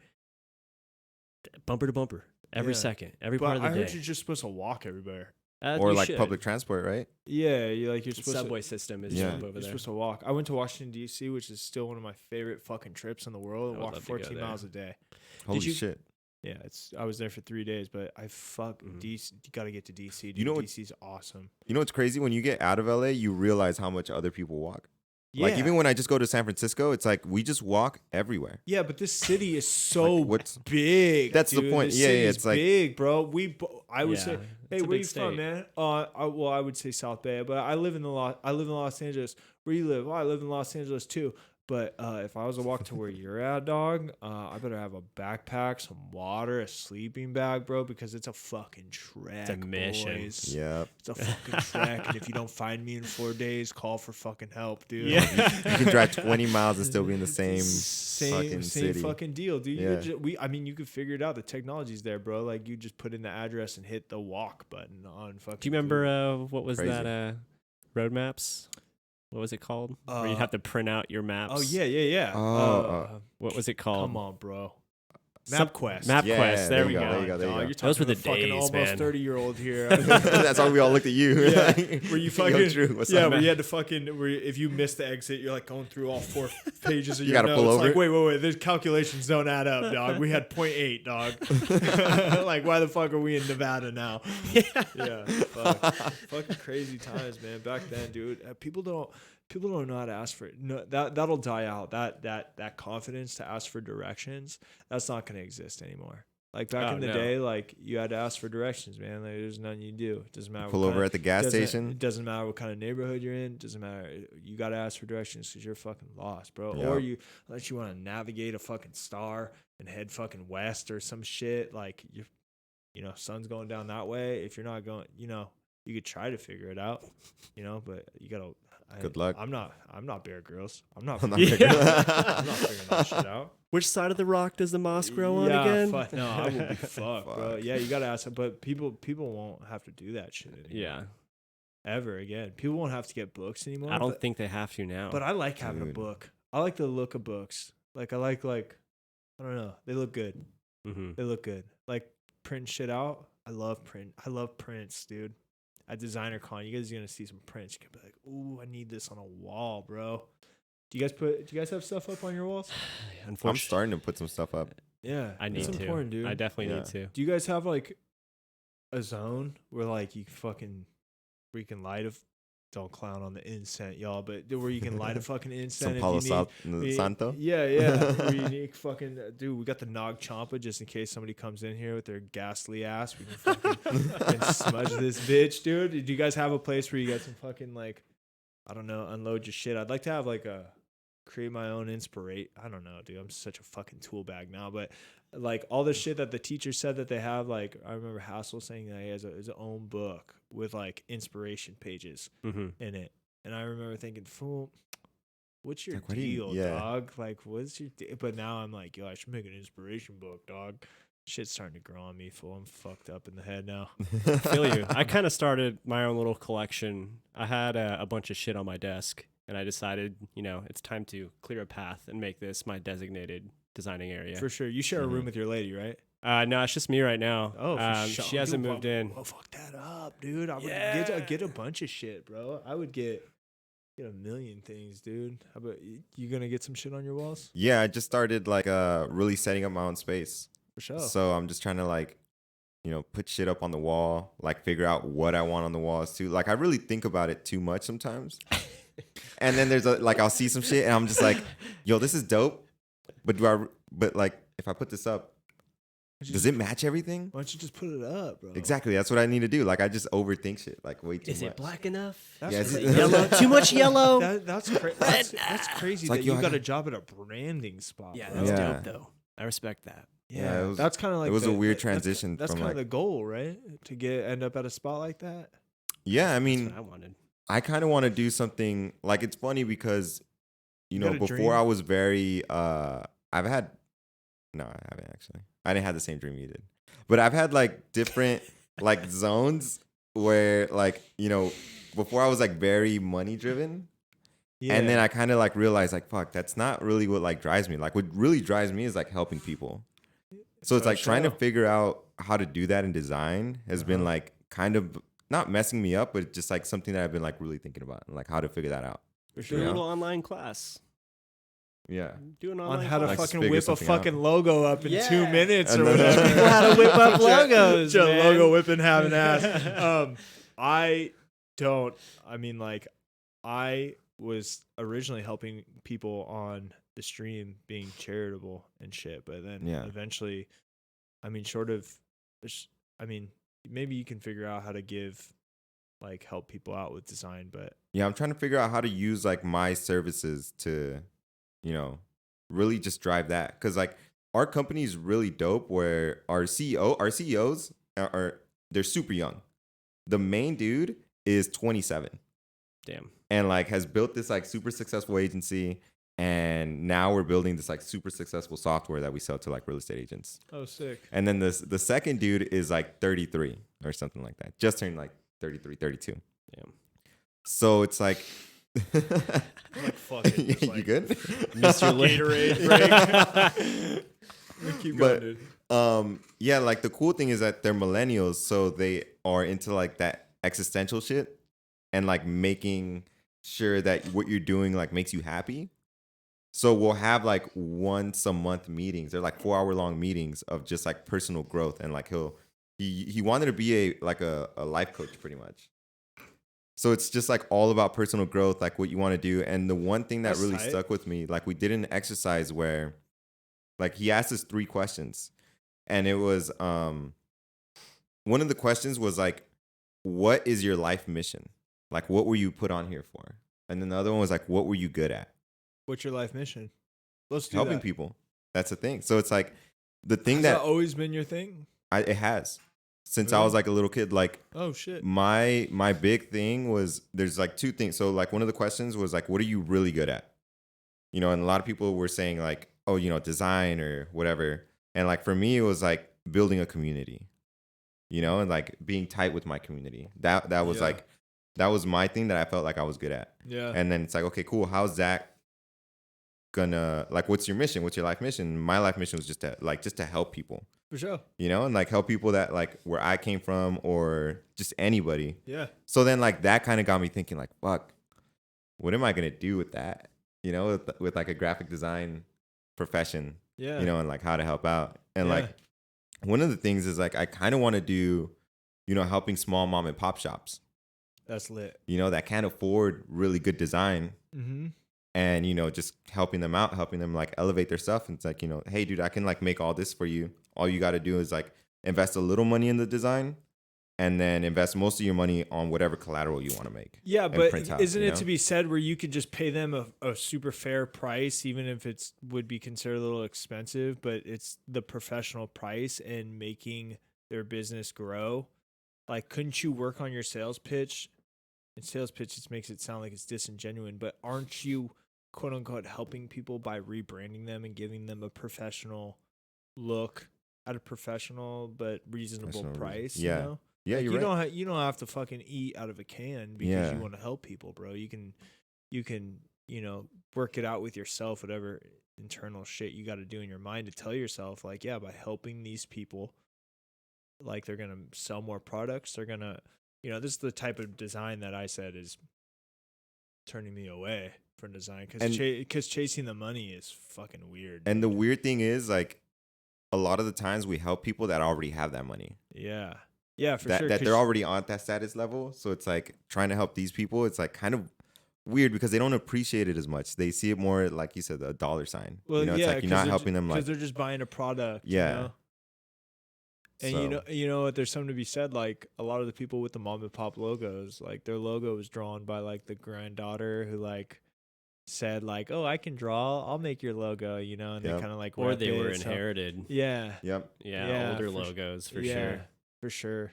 Bumper to bumper, every Yeah. second, every But part of the I heard day. you're just supposed to walk everywhere. Or You like should. public transport, right? Yeah, you're The supposed subway system is Yeah. up over You're there. supposed to walk. I went to Washington D.C., which is still one of my favorite fucking trips in the world. I I would walked love to go 14 there. miles a day. Holy you- shit. Yeah, I was there for 3 days, but Mhm. DC. You got to get to DC. Dude. You know what- DC's awesome. You know what's crazy? When you get out of LA, you realize how much other people walk. Like even when I just go to San Francisco, it's like we just walk everywhere. Yeah, but this city is so Like, big. That's dude. the point. This Yeah, city yeah, is it's like big, bro. I would say, hey, it's a where big you state. from, man? I would say South Bay, but I live in Los Angeles. Where you live? Oh, I live in Los Angeles too. But if I was to walk to where you're at, dog, I better have a backpack, some water, a sleeping bag, bro, because it's a fucking trek. It's a mission. Boys. yeah. It's a fucking trek, and if you don't find me in 4 days, call for fucking help, dude. Yeah. You can drive 20 miles and still be in the same fucking same city. fucking deal, dude. Yeah. I mean, you could figure it out. The technology's there, bro. Like you just put in the address and hit the walk button on fucking. Do you remember what was Crazy. that? Road maps. What was it called? Where you'd have to print out your maps. Oh yeah. What was it called? Come on, bro. MapQuest. MapQuest. There we go. There you go. Dog, you're Those were talking to the a fucking days, almost man. 30-year-old here. That's why we all looked at you. Yeah, where you fucking What's yeah, up, where man? you had to fucking if you missed the exit, you're like going through all 4 pages of You your gotta notes. pull over Like it. wait, these calculations don't add up, dog. We had 0.8, dog. Like why the fuck are we in Nevada now? Yeah, fuck. Fucking crazy times, man. Back then, dude, people don't know how to ask for it. No, that'll die out. That confidence to ask for directions, that's not gonna exist anymore. Like back in the day, like you had to ask for directions, man. Like there's nothing you do. It doesn't matter. Pull over at the gas station. It doesn't matter what kind of neighborhood you're in. It doesn't matter. You got to ask for directions because you're fucking lost, bro. Yep. Or unless you want to navigate a fucking star and head fucking west or some shit. Like sun's going down that way. If you're not going, you could try to figure it out, but you gotta. Good luck. I'm not Bear Grylls. I'm not Bear figuring that shit out. Which side of the rock does the moss grow on again? No, I will be fucked, bro. Yeah, you gotta ask them, but people won't have to do that shit anymore. Yeah. Ever again. People won't have to get books anymore. I don't think they have to now. But I like having a book. I like the look of books. Like I like I don't know. They look good. Mm-hmm. They look good. Like print shit out. I love print. I love prints, dude. At Designer Con, you guys are gonna see some prints. You can be like, "Ooh, I need this on a wall, bro." Do you guys have stuff up on your walls? I'm starting to put some stuff up. Yeah, I need it's to. important, dude. I definitely need to. Do you guys have like a zone where like you can light don't clown on the incense, y'all, but where you can light a fucking incense. Some Palo Santo. Yeah. Where you need fucking dude, we got the Nog Champa just in case somebody comes in here with their ghastly ass. We can fucking smudge this bitch, dude. Do you guys have a place where you got some fucking like, I don't know, unload your shit? I'd like to have like create my own inspiration. I don't know, dude. I'm such a fucking tool bag now, but like all the shit that the teacher said that they have, like I remember Hassel saying that he has his own book with like inspiration pages in it, and I remember thinking, fool, what's your deal, dog? Like, what's your deal? But now I'm like, yo, I should make an inspiration book, dog. Shit's starting to grow on me, fool. I'm fucked up in the head now. I feel you. I kind of started my own little collection. I had a bunch of shit on my desk, and I decided, it's time to clear a path and make this my designated designing area. For sure. You share a room with your lady, right? No, it's just me right now. Oh, for sure. She hasn't moved in. Oh, fuck that up, dude. I would get a bunch of shit, bro. I would get a million things, dude. How about you gonna get some shit on your walls? Yeah, I just started like really setting up my own space. For sure. So I'm just trying to like, put shit up on the wall, like figure out what I want on the walls too. Like I really think about it too much sometimes. And then there's I'll see some shit and I'm just like, yo, this is dope. But like if I put this up, does it match everything? Why don't you just put it up, bro? Exactly. That's what I need to do. Like I just overthink shit like way too much. Is it black enough? That's Yellow? Too much yellow? That's crazy like, that you got a job at a branding spot. Yeah, bro. that's dope though. I respect that. Yeah, that's kind of like it was a weird transition. That's kind of the goal, right? To end up at a spot like that. Yeah, I mean, that's what I wanted. I kind of want to do something like it's funny because before dream? I was very I haven't actually. I didn't have the same dream you did. But I've had like different like zones where like, before I was like very money driven. Yeah. And then I kind of like realized like, fuck, that's not really what like drives me. Like what really drives me is like helping people. So it's like trying to figure out how to do that in design has been like kind of not messing me up, but just like something that I've been like really thinking about and like how to figure that out. For sure. Do a little online class. Yeah. Do an on online how to class. fucking whip a fucking logo up in 2 minutes And or then- whatever. People how to whip up logos. Just man. logo whipping having ass. I was originally helping people on the stream, being charitable and shit. But then eventually, I mean, maybe you can figure out how to help people out with design. But yeah, I'm trying to figure out how to use like my services to, really just drive that. Cause like our company is really dope where our CEOs they're super young. The main dude is 27. Damn. And like has built this like super successful agency. And now we're building this like super successful software that we sell to like real estate agents. Oh, sick. And then the second dude is like 33 or something like that. Just turned like 33, 32. Damn. So it's like, like fuck it. You good? Mr. Gatorade break. Keep going, dude. Yeah, like the cool thing is that they're millennials, so they are into like that existential shit and like making sure that what you're doing like makes you happy. So we'll have like once a month meetings. They're like 4-hour long meetings of just like personal growth, and like he wanted to be a life coach pretty much. So it's just like all about personal growth, like what you want to do. And the one thing that That's really tight. stuck with me, like we did an exercise where like he asked us 3 questions. And it was one of the questions was like, what is your life mission? Like what were you put on here for? And then the other one was like, what were you good at? What's your life mission? Let's do Helping that. people. That's the thing. So it's like the thing Has that always been your thing? It has. Since I Really? was like a little kid, like Oh shit. my big thing was there's like 2 things. So like one of the questions was like, what are you really good at? And a lot of people were saying like, oh, design or whatever. And like for me, it was like building a community, and like being tight with my community. That was like, that was my thing that I felt like I was good at. Yeah. And then it's like, okay, cool. How's that gonna, like, what's your mission? What's your life mission? My life mission was just to help people. For sure. And like help people that like where I came from or just anybody. Yeah. So then like that kind of got me thinking like, fuck, what am I going to do with that? With like a graphic design profession, Yeah. And like how to help out. And like one of the things is like, I kind of want to do, helping small mom and pop shops. That's lit. That can't afford really good design. Mm-hmm. And, just helping them out, helping them like elevate their stuff. And it's like, hey, dude, I can like make all this for you. All you got to do is like invest a little money in the design and then invest most of your money on whatever collateral you want to make. Yeah, but out, isn't it to be said where you could just pay them a super fair price, even if it's would be considered a little expensive, but it's the professional price and making their business grow? Like, couldn't you work on your sales pitch? And sales pitch just makes it sound like it's disingenuous, but aren't you, quote unquote, helping people by rebranding them and giving them a professional look at a professional but reasonable price? Yeah. Yeah, like, you're right. You don't have to fucking eat out of a can because you want to help people, bro. You can work it out with yourself, whatever internal shit you got to do in your mind to tell yourself like, yeah, by helping these people, like they're gonna sell more products. They're gonna, this is the type of design that I said is turning me away from design because chasing the money is fucking weird. And the weird thing is like a lot of the times we help people that already have that money. Yeah. Yeah, for sure. That they're already on that status level. So it's like trying to help these people. It's like kind of weird because they don't appreciate it as much. They see it more like you said, the dollar sign. Well, it's like you're not helping them like because they're just buying a product. Yeah. And you know what? There's something to be said. Like a lot of the people with the mom and pop logos, like their logo is drawn by like the granddaughter who like said like, "Oh, I can draw. I'll make your logo." And they kind of like, or they were inherited. Yeah. Yep. Yeah. Older logos for sure. For sure.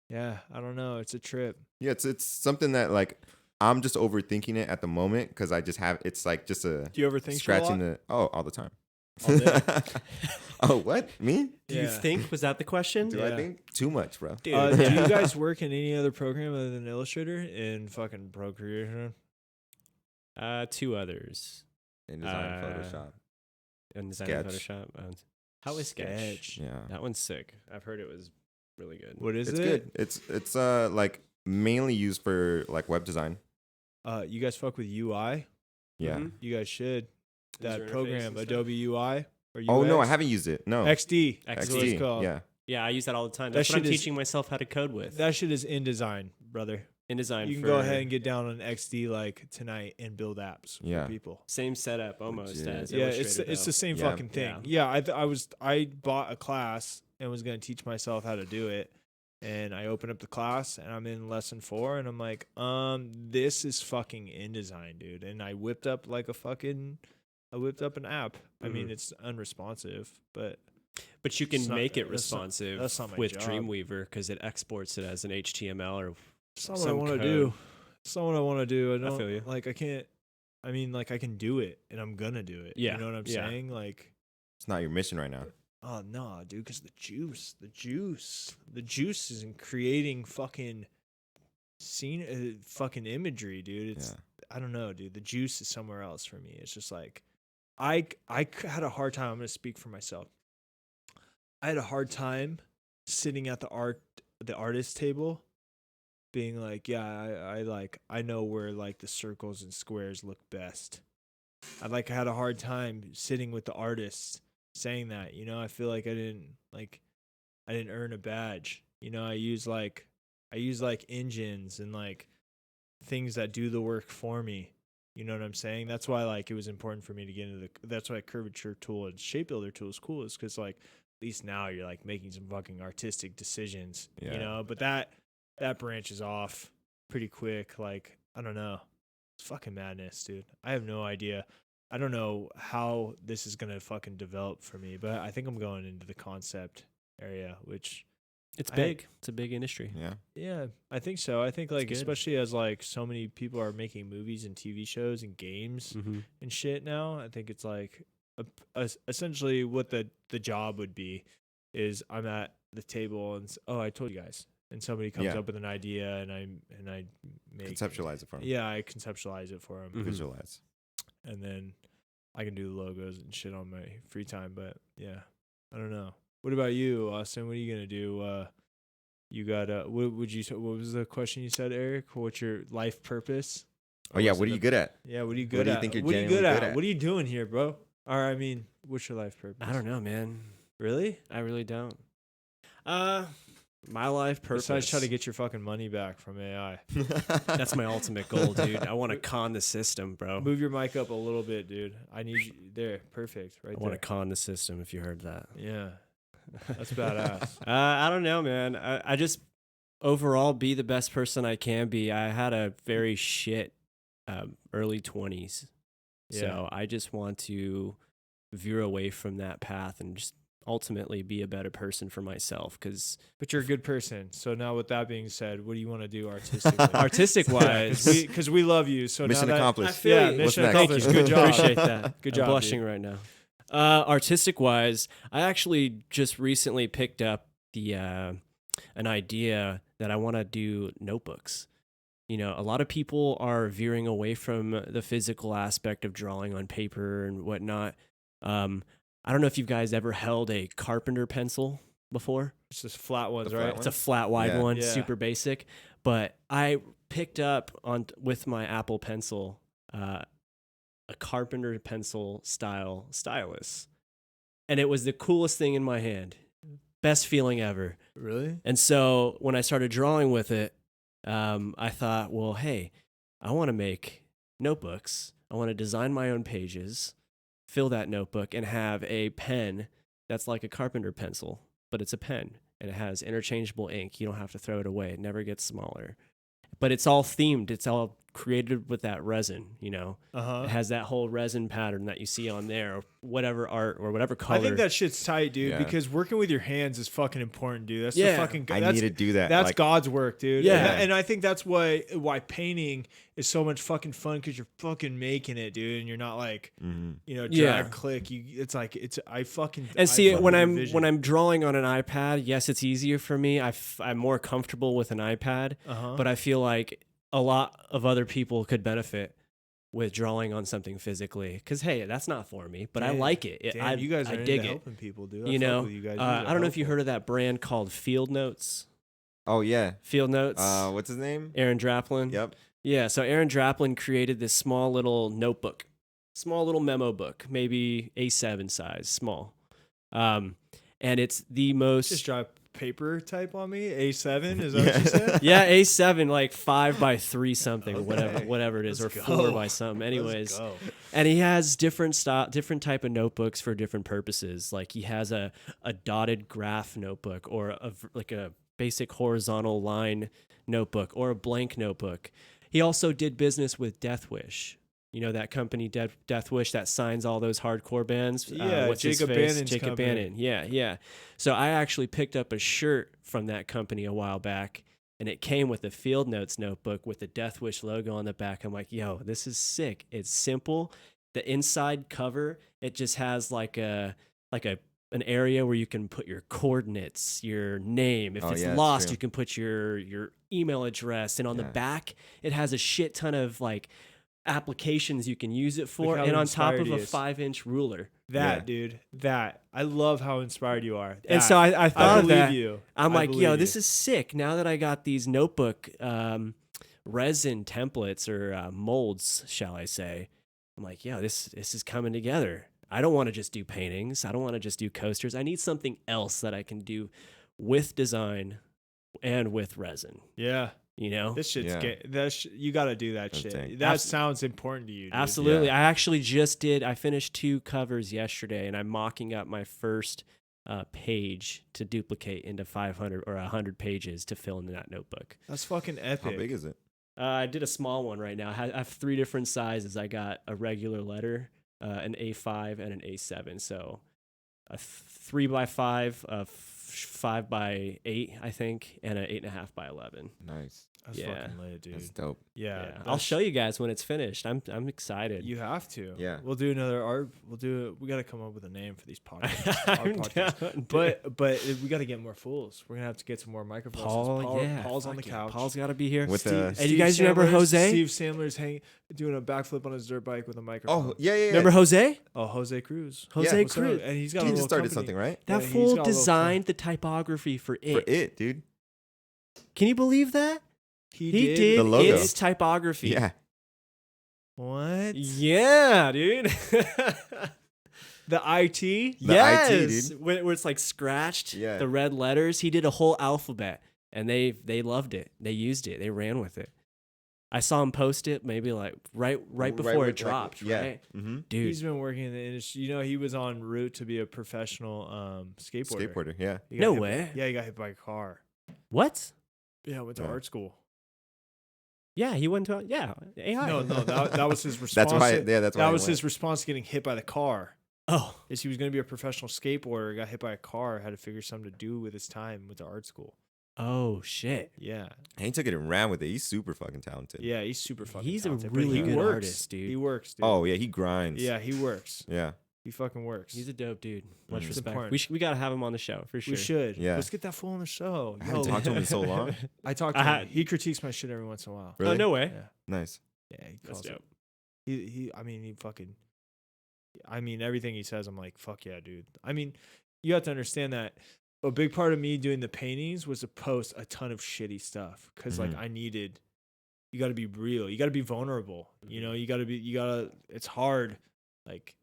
Yeah, I don't know. It's a trip. Yeah, it's something that like I'm just overthinking it at the moment because I just have it's like just a. Do you overthink scratching all the time? All day? Oh, what? Me? Do you think? Was that the question? Do I think too much, bro? Do you guys work in any other program other than Illustrator in fucking Procreation? 2 others. InDesign, Photoshop. InDesign, Sketch. Photoshop. How is Sketch? Yeah, that one's sick. I've heard it was really good. What is it's it? Good. It's like mainly used for like web design. You guys fuck with UI? Yeah. Mm-hmm. You guys should. That User program, interface Adobe UI or UX? Oh no, I haven't used it. No. XD. XD. Is what it's called. Yeah. Yeah, I use that all the time. That's what I'm teaching myself how to code with. That shit is InDesign, brother. InDesign. You can go ahead and get down on XD like tonight and build apps for people. Same setup almost as it's the same fucking thing. I bought a class and was gonna teach myself how to do it, and I opened up the class and I'm in lesson 4 and I'm like, this is fucking InDesign, dude. And I whipped up an app. I mean, it's unresponsive, but you can make it responsive that's not my with job. Dreamweaver because it exports it as an HTML or it's not what I want to do. It's not what I want to do. I feel you. Like I can't. I mean, like I can do it, and I'm gonna do it. Yeah, you know what I'm saying? Like, it's not your mission right now. Oh no, dude! Because the juice is in creating fucking fucking imagery, dude. It's I don't know, dude. The juice is somewhere else for me. It's just like I had a hard time. I'm gonna speak for myself. I had a hard time sitting at the artist table, being like, I know where like the circles and squares look best. I had a hard time sitting with the artists saying that, you know. I feel like I didn't earn a badge. You know, I use like engines and like things that do the work for me. You know what I'm saying? That's why like it was important for me to get into that's why curvature tool and shape builder tool is cool, is because like at least now you're like making some fucking artistic decisions. You know, but that branches off pretty quick. Like, I don't know. It's fucking madness, dude. I have no idea. I don't know how this is going to fucking develop for me, but I think I'm going into the concept area, which it's big. It's a big industry. Yeah. Yeah, I think so. I think like especially as like so many people are making movies and TV shows and games and shit now, I think it's like essentially what the job would be is I'm at the table and I told you guys. And somebody comes up with an idea, and I conceptualize it for them. Yeah, I conceptualize it for them. Visualize. And then I can do the logos and shit on my free time. But yeah, I don't know. What about you, Austin? What are you gonna do? You got what was the question you said, Eric? What's your life purpose? Oh yeah, what are you good at? Yeah, what are you good at? What do you think you're what are you good genuinely at? What are you doing here, bro? Or I mean, what's your life purpose? I don't know, man. Really? I really don't. My life purpose. Besides try to get your fucking money back from AI. That's my ultimate goal, dude. I want to con the system, bro. Move your mic up a little bit, dude. I need you there. Perfect. Right there. I want to con the system, if you heard that. Yeah. That's badass. I don't know, man. I just overall be the best person I can be. I had a very shit early 20s. Yeah. So I just want to veer away from that path and just ultimately be a better person for myself. But you're a good person. So now with that being said, what do you want to do artistically? Artistic wise, because we love you. So mission now accomplished. Mission accomplished. Good job. Appreciate that. Good job. I'm blushing right now. Artistic wise, I actually just recently picked up the an idea that I want to do notebooks. You know, a lot of people are veering away from the physical aspect of drawing on paper and whatnot. I don't know if you guys ever held a carpenter pencil before. It's just flat ones, right? It's a flat wide one, super basic. But I picked up with my Apple Pencil a carpenter pencil style stylus, and it was the coolest thing in my hand. Best feeling ever. Really? And so when I started drawing with it, I thought, well, hey, I want to make notebooks. I want to design my own pages, fill that notebook, and have a pen that's like a carpenter pencil, but it's a pen, and it has interchangeable ink. You don't have to throw it away. It never gets smaller. But it's all themed. It's all created with that resin, you know. It has that whole resin pattern that you see on there, or whatever art or whatever color. I think that shit's tight, dude, because working with your hands is fucking important, dude. That's the fucking I need to do that. That's like, God's work, dude. Yeah. And I think that's why painting is so much fucking fun, because you're fucking making it, dude, and you're not like, you know, drag, click. When I'm drawing on an iPad, yes, it's easier for me. I'm more comfortable with an iPad, but I feel like a lot of other people could benefit with drawing on something physically, because hey, that's not for me, but I like it. You guys are I dig into it. Helping people, dude. You know, I don't know if you heard of that brand called Field Notes. Oh yeah, Field Notes. What's his name? Aaron Draplin. Yep. Yeah, so Aaron Draplin created this small little notebook, small little memo book, maybe A7 size, small. And it's the most... Just drop paper type on me. A7, is that what you said? Yeah, A7, like 5 by 3 something, Okay. whatever it is, Let's or go. 4 by something. Anyways, Let's go. and he has different type of notebooks for different purposes. Like he has a dotted graph notebook, or like a basic horizontal line notebook, or a blank notebook. He also did business with Death Wish. You know that company, Death Wish, that signs all those hardcore bands? Yeah, what's Jacob his face? Bannon's Jacob company. Bannon. Yeah. So I actually picked up a shirt from that company a while back, and it came with a Field Notes notebook with the Death Wish logo on the back. I'm like, yo, this is sick. It's simple. The inside cover, it just has like an area where you can put your coordinates, your name. If it's lost, you can put your email address. And on the back, it has a shit ton of like applications you can use it for, and on top of a 5-inch ruler. Dude, I love how inspired you are. And so I thought of that. You. I'm like, yo, this is sick. Now that I got these notebook resin templates, or molds, shall I say, I'm like, yo, this is coming together. I don't want to just do paintings. I don't want to just do coasters. I need something else that I can do with design and with resin. Yeah. You know, this shit's you got to do that shit. That sounds important to you, dude. Absolutely. I actually I finished 2 covers yesterday, and I'm mocking up my first page to duplicate into 500 or 100 pages to fill in that notebook. That's fucking epic. How big is it? I did a small one right now. I have 3 different sizes. I got a regular letter, an A5, and an A7. So a 3 by 5, 5 by 8, I think, and an 8.5 by 11. Nice. That's fucking lit, dude. That's dope. Yeah. I'll show you guys when it's finished. I'm excited. You have to. Yeah. We'll do another art. We got to come up with a name for these podcasts. I'm down, but we got to get more fools. We're gonna have to get some more microphones. Paul's on the couch. Paul's got to be here. And you guys remember Jose? Steve Sandler's doing a backflip on his dirt bike with a microphone. Oh yeah. Remember Jose? Oh, Jose Cruz. Jose Cruz. And he's got he a just started company. something, right? That fool designed the typography for it. For it, dude. Can you believe that? He did the logo. its typography. Yeah. What? Yeah, dude. The IT? Yes. IT, dude. Where it's like scratched, Yeah. the red letters. He did a whole alphabet, and they loved it. They used it. They ran with it. I saw him post it maybe like right before it dropped, right? Mm-hmm. Dude. He's been working in the industry. You know, he was en route to be a professional skateboarder. Yeah. No way. He got hit by a car. What? Yeah, went to art school. Yeah, he went to AI. No, that was his response. That's why. That was his response to getting hit by the car. Oh, Is he was going to be a professional skateboarder, got hit by a car, had to figure something to do with his time with the art school. oh shit. Yeah, And he took it and ran with it. He's super fucking talented. yeah, he's super fucking. He's a talented, but really he good works. artist, dude. He works, dude. Oh yeah, he grinds. Yeah, he works. Yeah. He fucking works. He's a dope dude. Much It's respect. important. We gotta have him on the show for sure. We should. Yeah. Let's get that fool on the show. I haven't talked to him in so long. I talked to him. He critiques my shit every once in a while. Really? Oh no way. Yeah. Nice. Yeah, he That's calls it. dope. Everything he says, I'm like, fuck yeah, dude. I mean, you have to understand that a big part of me doing the paintings was to post a ton of shitty stuff. Cause like you gotta be real. You gotta be vulnerable. You know, it's hard. Like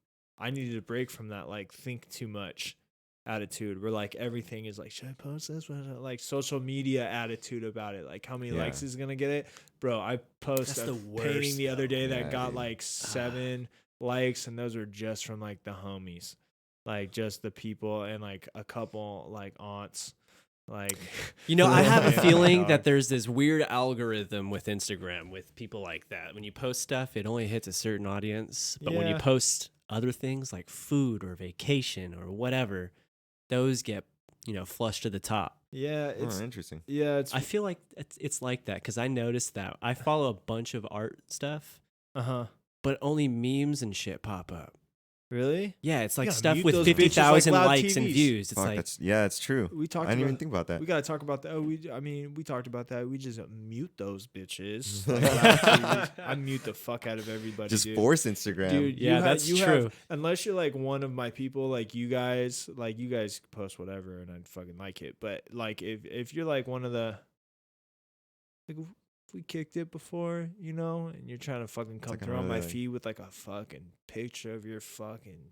I needed a break from that, like think too much attitude where like everything is like, should I post this? Like social media attitude about it. Like how many likes is gonna get it? Bro, I posted a painting the other day that got like 7 likes, and those were just from like the homies. Like just the people and like a couple like aunts. Like You know, I have a Yeah, feeling dog. that there's this weird algorithm with Instagram with people like that. When you post stuff, it only hits a certain audience. But when you Yeah. post other things like food or vacation or whatever, those get, flushed to the top. yeah, it's interesting. I feel like it's like that because I noticed that I follow a bunch of art stuff, but only memes and shit pop up. Really? Yeah, it's like gotta stuff mute with those 50,000 bitches like loud likes and TVs. views. It's Fuck, like, it's true. We talked I didn't about even think about that. We gotta talk about that. We talked about that. We just mute those bitches. Like, loud TVs. I mute the fuck out of everybody. Just dude. force Instagram. Dude, Yeah, that's true. Unless you're like one of my people, like you guys post whatever, and I'd fucking like it. But like if you're like one of the, like if we kicked it before, and you're trying to fucking come like through on my another, like- feed with like a fucking picture of your fucking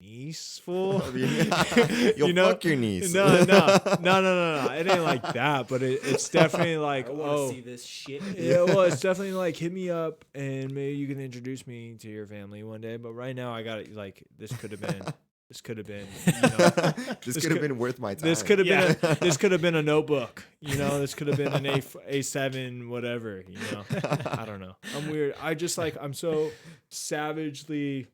niece, fool. You'll fuck your niece. No. It ain't like that, but it's definitely like, I want to see this shit. Yeah, well, it's definitely like, hit me up and maybe you can introduce me to your family one day. But right now, I got it. Like, this could have been, this could have been, this could have been worth my time. This could have been, this could have been a notebook. This could have been an A7, whatever. I don't know. I'm weird. I'm so savagely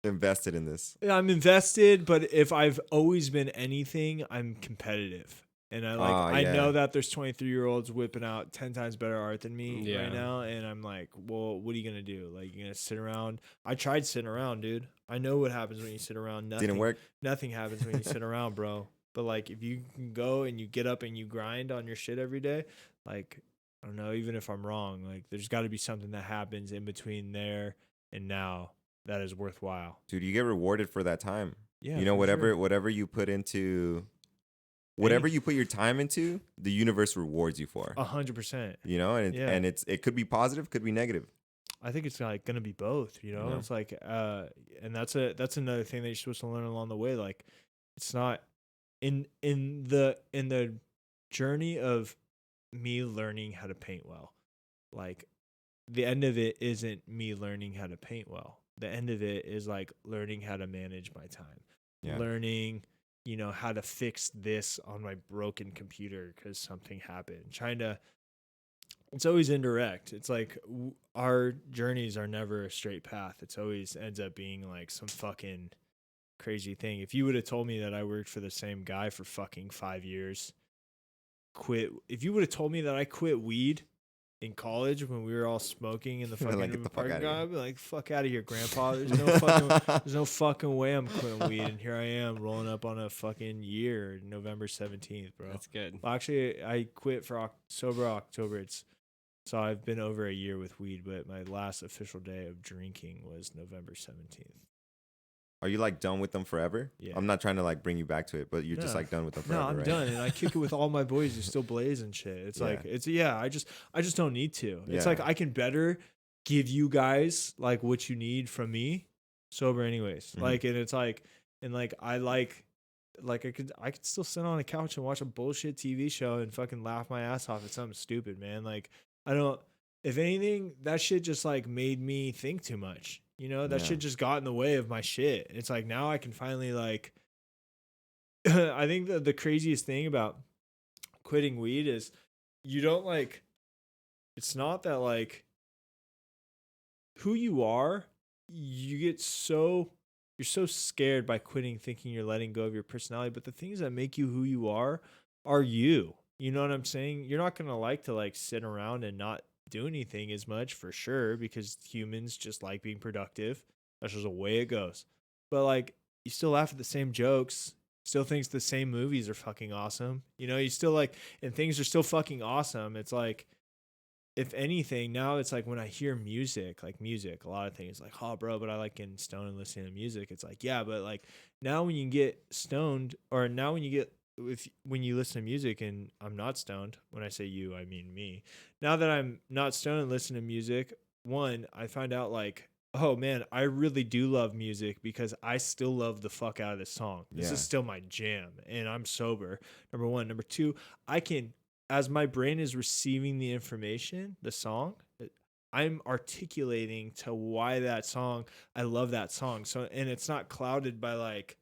invested in this. Yeah, I'm invested, but if I've always been anything, I'm competitive. And I know that there's 23-year-olds whipping out 10 times better art than me right now. And I'm like, well, what are you going to do? Like, you're going to sit around? I tried sitting around, dude. I know what happens when you sit around. Nothing, didn't work. Nothing happens when you sit around, bro. But like, if you can go and you get up and you grind on your shit every day, like, I don't know, even if I'm wrong, like, there's got to be something that happens in between there and now that is worthwhile. Dude, you get rewarded for that time. Yeah. Whatever you put into, whatever you put your time into, the universe rewards you for. 100%. And it could be positive, could be negative. I think it's like gonna be both. It's like, and that's another thing that you're supposed to learn along the way. Like, it's not in the journey of me learning how to paint well. Like, the end of it isn't me learning how to paint well. The end of it is like learning how to manage my time, learning, how to fix this on my broken computer because something happened. It's always indirect. It's like our journeys are never a straight path. It's always ends up being like some fucking crazy thing. If you would have told me that I worked for the same guy for fucking 5 years, if you would have told me that I quit weed in college when we were all smoking in the fucking parking lot, I'd be like, fuck out of here, grandpa. There's no fucking way I'm quitting weed. And here I am rolling up on a fucking year, November 17th, bro. That's good. Well, actually, I quit for sober October. So I've been over a year with weed, but my last official day of drinking was November 17th. Are you like done with them forever? Yeah. I'm not trying to like bring you back to it, but you're just like done with them forever. No, I'm done, and I kick it with all my boys who still blaze and shit. It's I just don't need to. It's like I can better give you guys like what you need from me sober anyways. Mm-hmm. Like, and it's like, and like I could still sit on a couch and watch a bullshit TV show and fucking laugh my ass off at something stupid, man. Like, if anything, that shit just like made me think too much. That shit just got in the way of my shit. It's like, now I can finally like, I think the craziest thing about quitting weed is you don't like, it's not that like who you are, you're so scared by quitting thinking you're letting go of your personality, but the things that make you who you are you. You know what I'm saying? You're not going to like to like sit around and not do anything as much, for sure, because humans just like being productive. That's just the way it goes. But like, you still laugh at the same jokes, still thinks the same movies are fucking awesome. You still like, and things are still fucking awesome. It's like, if anything, now it's like when I hear music, a lot of things like, oh bro, but I like getting stoned and listening to music. It's like, yeah, but like now when you get stoned, or now when you listen to music and I'm not stoned, when I say you, I mean me. Now that I'm not stoned and listen to music, one, I find out like, oh man, I really do love music because I still love the fuck out of this song. This is still my jam and I'm sober. Number one. Number two, I can, as my brain is receiving the information, the song, I'm articulating to why I love that song. So, and it's not clouded by like,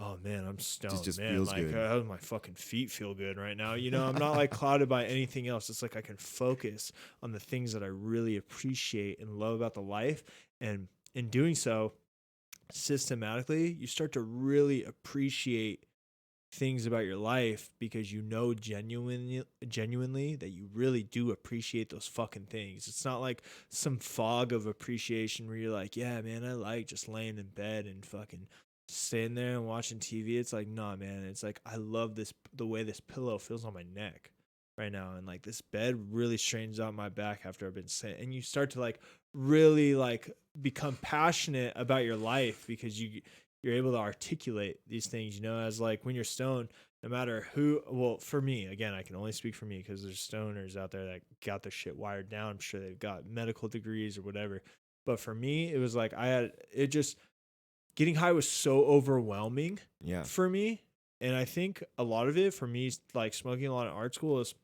oh man, I'm stoned. It just feels like, good. My fucking feet feel good right now. I'm not like clouded by anything else. It's like I can focus on the things that I really appreciate and love about the life. And in doing so, systematically, you start to really appreciate things about your life because genuinely that you really do appreciate those fucking things. It's not like some fog of appreciation where you're like, yeah, man, I like just laying in bed and fucking sitting there and watching TV. It's like, nah, man. It's like, I love the way this pillow feels on my neck right now. And like this bed really straightens out my back after I've been sitting. And you start to like really like become passionate about your life because you're able to articulate these things, as like when you're stoned, no matter who, well, for me, again, I can only speak for me because there's stoners out there that got their shit wired down. I'm sure they've got medical degrees or whatever. But for me, it was like getting high was so overwhelming Yeah. for me. And I think a lot of it for me, like smoking a lot in art school, is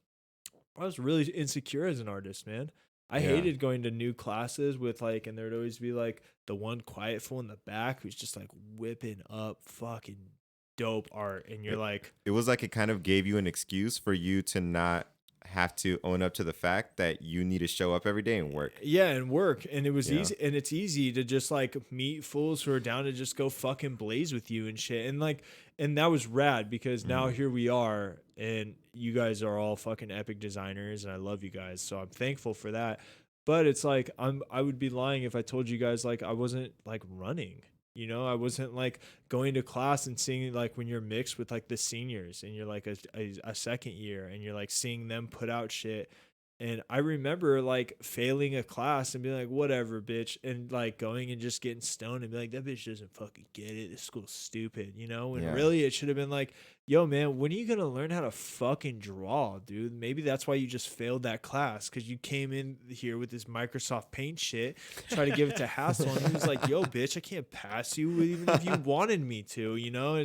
I was really insecure as an artist, man. I hated going to new classes with like, and there'd always be like the one quiet fool in the back who's just like whipping up fucking dope art. And you're like, it was like it kind of gave you an excuse for you to not have to own up to the fact that you need to show up every day and work. Yeah, and work. And it was easy. And it's easy to just like meet fools who are down to just go fucking blaze with you and shit. And like, and that was rad because now here we are, and you guys are all fucking epic designers, and I love you guys. So I'm thankful for that. But it's like, I would be lying if I told you guys like I wasn't like running. You know, I wasn't like going to class and seeing like when you're mixed with like the seniors and you're like a second year and you're like seeing them put out shit. And I remember like failing a class and being like, whatever, bitch. And like going and just getting stoned and be like, that bitch doesn't fucking get it. This school's stupid, you know? And really it should have been like, yo, man, when are you going to learn how to fucking draw, dude? Maybe that's why you just failed that class, because you came in here with this Microsoft Paint shit, try to give it to Hassel. And he was like, yo, bitch, I can't pass you even if you wanted me to, you know?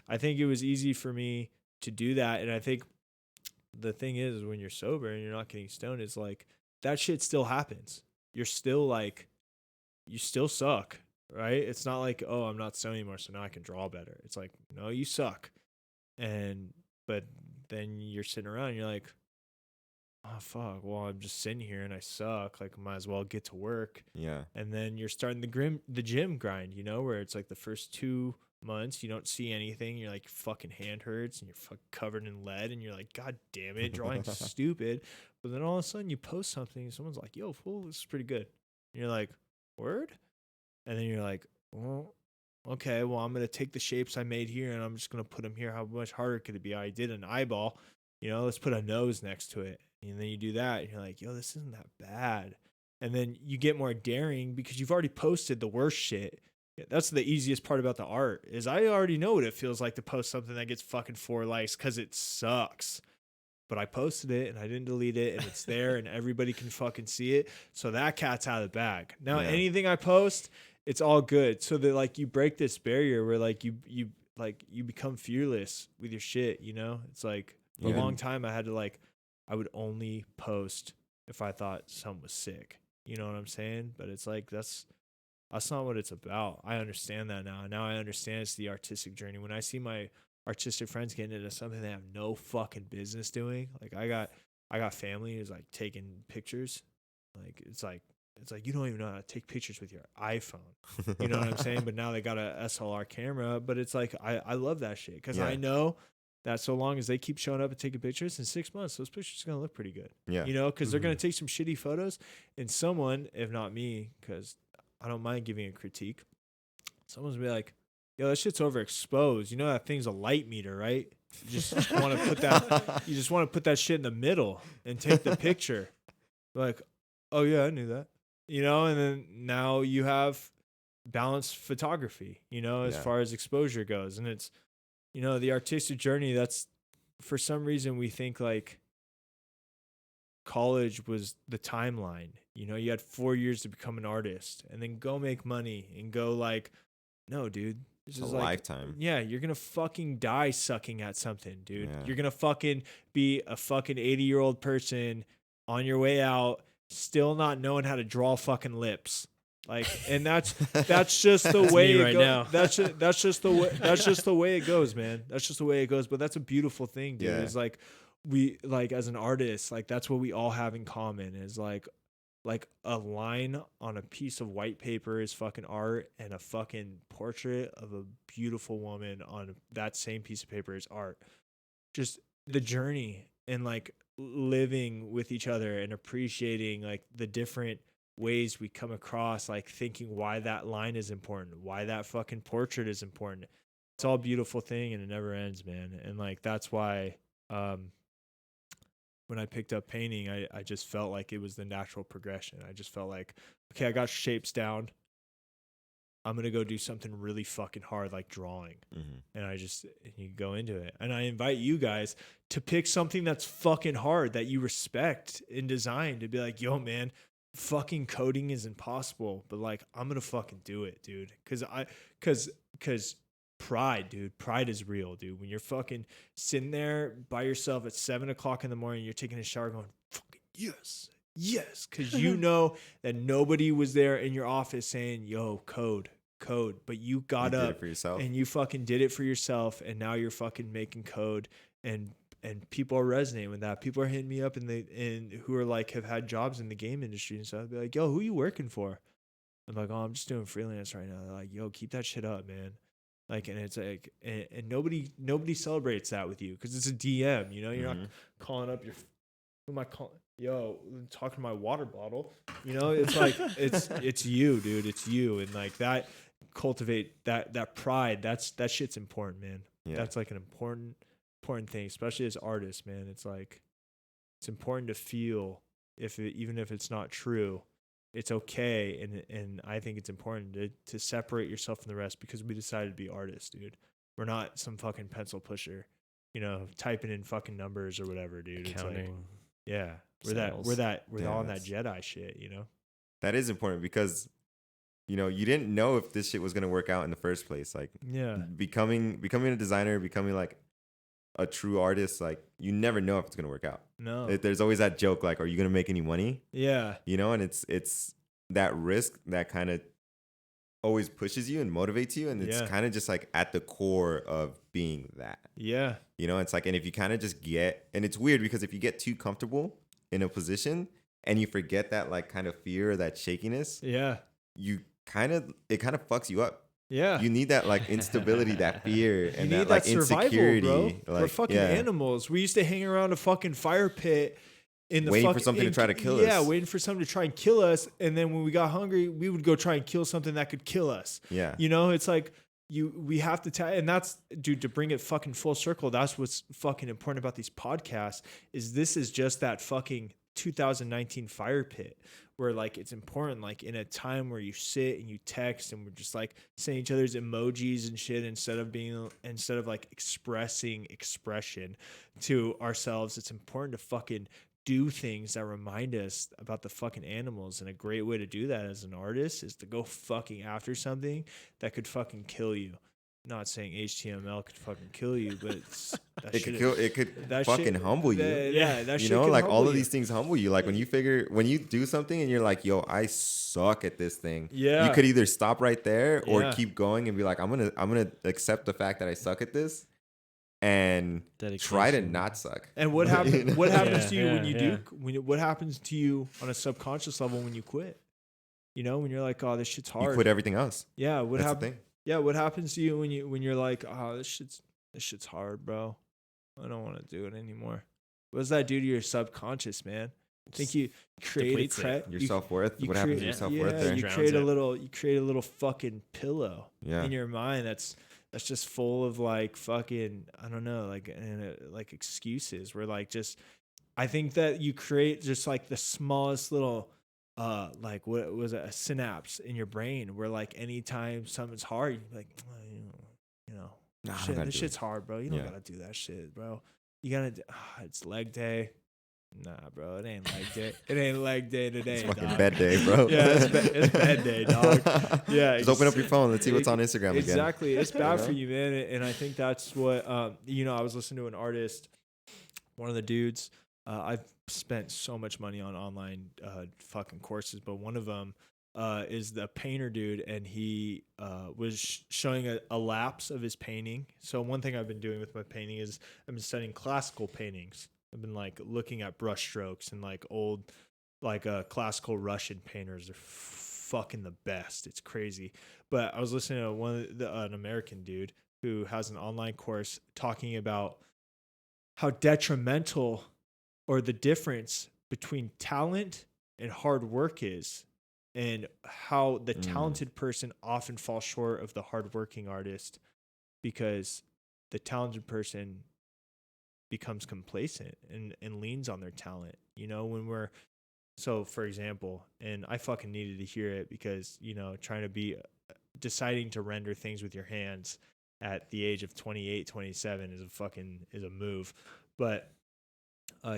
I think it was easy for me to do that. And I think the thing is when you're sober and you're not getting stoned, it's like that shit still happens. You're still like, you still suck, right? It's not like, oh, I'm not stoned anymore, so now I can draw better. It's like, no, you suck. But then you're sitting around and you're like, oh, fuck, well, I'm just sitting here and I suck. Like, I might as well get to work. Yeah. And then you're starting the gym grind, you know, where it's like the first 2 months you don't see anything, you're like fucking hand hurts and you're fucking covered in lead and you're like, god damn it, drawing's stupid. But then all of a sudden you post something and someone's like, yo, fool, this is pretty good, and you're like, word? And then you're like, well, okay, well, I'm gonna take the shapes I made here and I'm just gonna put them here. How much harder could it be? I did an eyeball, you know, let's put a nose next to it. And then you do that and you're like, yo, this isn't that bad. And then you get more daring because you've already posted the worst shit. That's the easiest part about the art, is I already know what it feels like to post something that gets fucking 4 likes because it sucks. But I posted it and I didn't delete it and it's there and everybody can fucking see it. So that cat's out of the bag. Now anything I post, it's all good. So that like you break this barrier where like you become fearless with your shit, you know? It's like for a long time I had to like, I would only post if I thought something was sick. You know what I'm saying? But it's like that's not what it's about. I understand that now. Now I understand it's the artistic journey. When I see my artistic friends getting into something they have no fucking business doing, like I got family who's like taking pictures. Like it's like you don't even know how to take pictures with your iPhone. You know what I'm saying? But now they got a SLR camera. But it's like I love that shit because I know that so long as they keep showing up and taking pictures, in 6 months, those pictures are going to look pretty good. Yeah. You know, because they're going to take some shitty photos and someone, if not me, because I don't mind giving a critique, someone's going to be like, yo, that shit's overexposed. You know that thing's a light meter, right? You just want to put that, you just want to put that shit in the middle and take the picture. Like, oh yeah, I knew that. You know, and then now you have balanced photography, you know, as far as exposure goes. And it's, you know, the artistic journey, that's, for some reason we think like college was the timeline. You know, you had 4 years to become an artist and then go make money and go like, no, dude. This is a like, lifetime. Yeah, you're going to fucking die sucking at something, dude. Yeah. You're going to fucking be a fucking 80-year-old person on your way out, still not knowing how to draw fucking lips. Like, and that's just the way it goes. That's just the way it goes, man. That's just the way it goes. But that's a beautiful thing, dude. Yeah. Is like, we, like, as an artist, like that's what we all have in common, is like a line on a piece of white paper is fucking art, and a fucking portrait of a beautiful woman on that same piece of paper is art. Just the journey and like living with each other and appreciating like the different ways we come across, like thinking why that line is important, why that fucking portrait is important. It's all a beautiful thing and it never ends, man. And like that's why when I picked up painting, I just felt like it was the natural progression. I just felt like, okay, I got shapes down. I'm going to go do something really fucking hard like drawing. Mm-hmm. And you go into it. And I invite you guys to pick something that's fucking hard that you respect in design, to be like, yo, man, fucking coding is impossible, but like I'm gonna fucking do it, dude. Cause pride, dude. Pride is real, dude. When you're fucking sitting there by yourself at 7:00 in the morning, you're taking a shower going, fucking yes. Cause you know that nobody was there in your office saying, yo, code. But you got You up did it for yourself. and you fucking did it for yourself, and now you're fucking making code, and people are resonating with that. People are hitting me up and who are like have had jobs in the game industry and stuff. I'd be like, yo, who you working for? I'm like, oh, I'm just doing freelance right now. They're like, yo, keep that shit up, man. Like, and it's like, and nobody celebrates that with you because it's a DM. You know, you're not calling up your. Who am I calling? Yo, I'm talking to my water bottle. You know, it's like it's you, dude. It's you, and like that. Cultivate that pride. That shit's important, man. Yeah. That's like an important thing, especially as artists, man. It's like it's important to feel even if it's not true, it's okay, and I think it's important to separate yourself from the rest because we decided to be artists, dude. We're not some fucking pencil pusher, you know, typing in fucking numbers or whatever, dude. Accounting. It's like, yeah, we're Yeah, on that Jedi shit, you know. That is important because, you know, you didn't know if this shit was gonna work out in the first place. Like, Yeah, becoming a designer, becoming like a true artist, like you never know if it's gonna work out. no, There's always that joke, like, are you gonna make any money? yeah, You know, and it's that risk that kind of always pushes you and motivates you, and it's Yeah. kind of just like at the core of being that. yeah, You know, it's like, and if you kind of just and it's weird because if you get too comfortable in a position and you forget that like kind of fear or that shakiness, yeah, it kind of fucks you up. yeah. You need that like instability, that fear, and You need that like survival, insecurity. bro. Like, We're fucking animals. We used to hang around a fucking fire pit in the Waiting for something to try to kill us. Yeah, waiting for something to try and kill us. And then when we got hungry, we would go try and kill something that could kill us. Yeah. You know, it's like we have to and that's, dude, to bring it fucking full circle. That's what's fucking important about these podcasts is this is just that fucking 2019 fire pit where like it's important, like in a time where you sit and you text and we're just like saying each other's emojis and shit instead of like expressing expression to ourselves. It's important to fucking do things that remind us about the fucking animals, and a great way to do that as an artist is to go fucking after something that could fucking kill you. Not saying HTML could fucking kill you, but it could fucking humble you. That you shit know, can like all humble of you. these things humble you. Like when you do something and you're like, yo, I suck at this thing. Yeah. You could either stop right there or Yeah. keep going and be like, I'm gonna accept the fact that I suck at this and try to not suck. And what happens? What happens to you Yeah, when you yeah. do? What happens to you on a subconscious level when you quit? You know, when you're like, oh, this shit's hard. You quit everything else. Yeah. What That's the happens? thing. Yeah. What happens to you when you're like, oh, this shit's hard, bro. I don't want to do it anymore. What does that do to your subconscious, man? I think you create depletes it. Your self-worth. What happens to your self-worth there? You Drowns create a it. little fucking pillow Yeah. in your mind that's just full of like fucking, I don't know, like excuses where like just, I think that you create just like the smallest little like what was it, a synapse in your brain where like anytime something's hard you're like, you know Nah, I shit, don't gotta this do shit's it. hard, bro. You don't Yeah. gotta do that shit, bro. You gotta it's leg day. Nah, bro, it ain't leg day. It ain't leg day today. It's fucking dog. bed day, bro. Yeah, it's bed day, dog. Yeah, Just open up your phone. Let's see what's on Instagram again. Exactly. It's bad You know? for you, man. And I think that's what, you know, I was listening to an artist, one of the dudes. I've spent so much money on online fucking courses, but one of them is the painter dude, and he was showing a lapse of his painting. So one thing I've been doing with my painting is I've been studying classical paintings. I've been like looking at brush strokes and like old, like classical Russian painters are fucking the best. It's crazy. But I was listening to an American dude who has an online course talking about how detrimental or the difference between talent and hard work is, and how the talented person often falls short of the hardworking artist because the talented person becomes complacent and leans on their talent. You know, so for example, and I fucking needed to hear it because, you know, deciding to render things with your hands at the age of 28, 27 is a move. But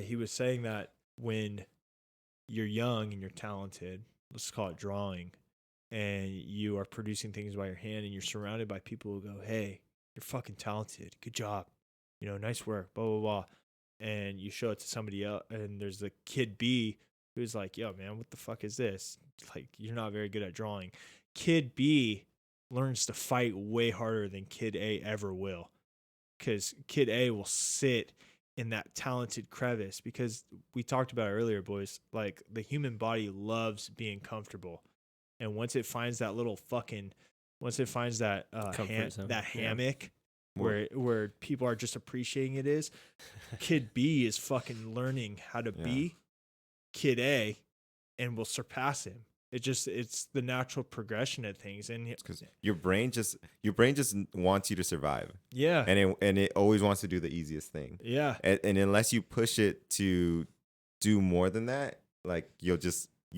he was saying that when you're young and you're talented, let's call it drawing, and you are producing things by your hand and you're surrounded by people who go, hey, you're fucking talented. Good job. Nice work, blah, blah, blah. And you show it to somebody else, and there's the kid B who's like, yo, man, what the fuck is this? Like, you're not very good at drawing. Kid B learns to fight way harder than kid A ever will, because kid A will sit in that talented crevice, because we talked about it earlier, boys. Like, the human body loves being comfortable. And once it finds that hammock where people are just appreciating it is, kid B is fucking learning how to be kid A and will surpass him. It's the natural progression of things. And because your brain just wants you to survive. Yeah. And it always wants to do the easiest thing. Yeah. And unless you push it to do more than that, like you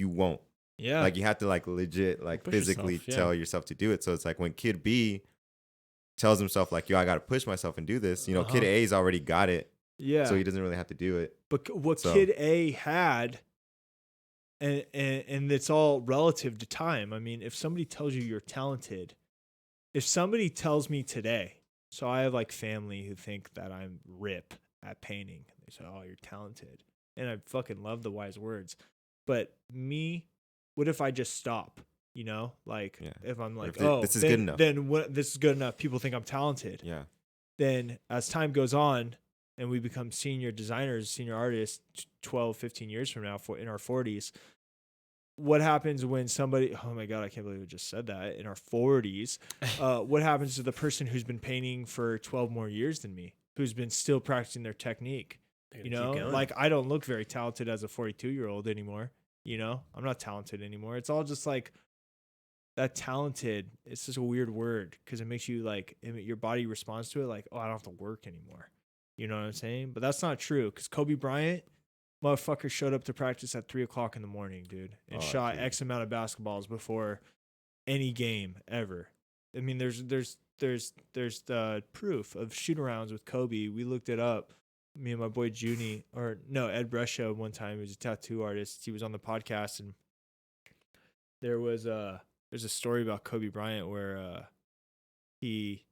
won't. Yeah. Like, you have to like legit like Push physically yourself, tell yourself to do it. So it's like when kid B tells himself like, yo, I got to push myself and do this, kid A's already got it. Yeah. So he doesn't really have to do it. But kid A had, and it's all relative to time. I mean, if somebody tells you you're talented, if somebody tells me today, so I have like family who think that I'm rip at painting. They say, oh, you're talented. And I fucking love the wise words. But me, what if I just stop? If I'm like, this is good enough. Then this is good enough. People think I'm talented. Yeah. Then as time goes on and we become senior designers, senior artists, 12, 15 years from now, in our 40s, what happens when somebody, oh my God, I can't believe I just said that, in our 40s, what happens to the person who's been painting for 12 more years than me, who's been still practicing their technique? Like, I don't look very talented as a 42-year-old anymore. I'm not talented anymore. It's all just like that talented. It's just a weird word because it makes you like, your body responds to it like, oh, I don't have to work anymore. You know what I'm saying? But that's not true, because Kobe Bryant, motherfucker, showed up to practice at 3:00 in the morning, dude, and shot X amount of basketballs before any game ever. I mean, there's the proof of shoot-arounds with Kobe. We looked it up. Me and my boy Ed Brescia, one time, he was a tattoo artist. He was on the podcast, and there's a story about Kobe Bryant where he,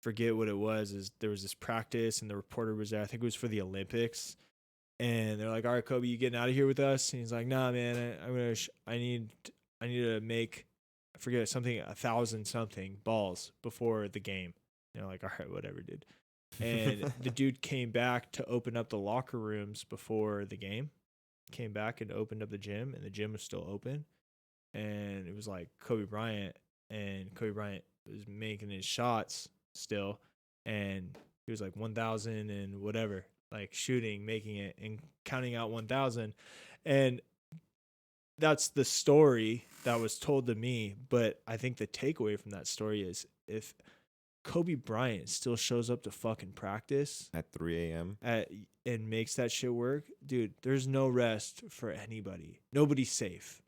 forget what it was, is there was this practice and the reporter was there. I think it was for the Olympics, and they're like, all right, Kobe, you getting out of here with us? And he's like, nah, man, I need to make, I forget, something, 1,000 something balls before the game. And they're like, all right, whatever, dude. And the dude came back to open up the locker rooms before the game, came back and opened up the gym, and the gym was still open. And it was like Kobe Bryant, and Kobe Bryant was making his shots still. And he was like 1,000 and whatever, like shooting, making it, and counting out 1,000. And that's the story that was told to me. But I think the takeaway from that story is, if Kobe Bryant still shows up to fucking practice at 3 a.m. and makes that shit work, dude, there's no rest for anybody. Nobody's safe.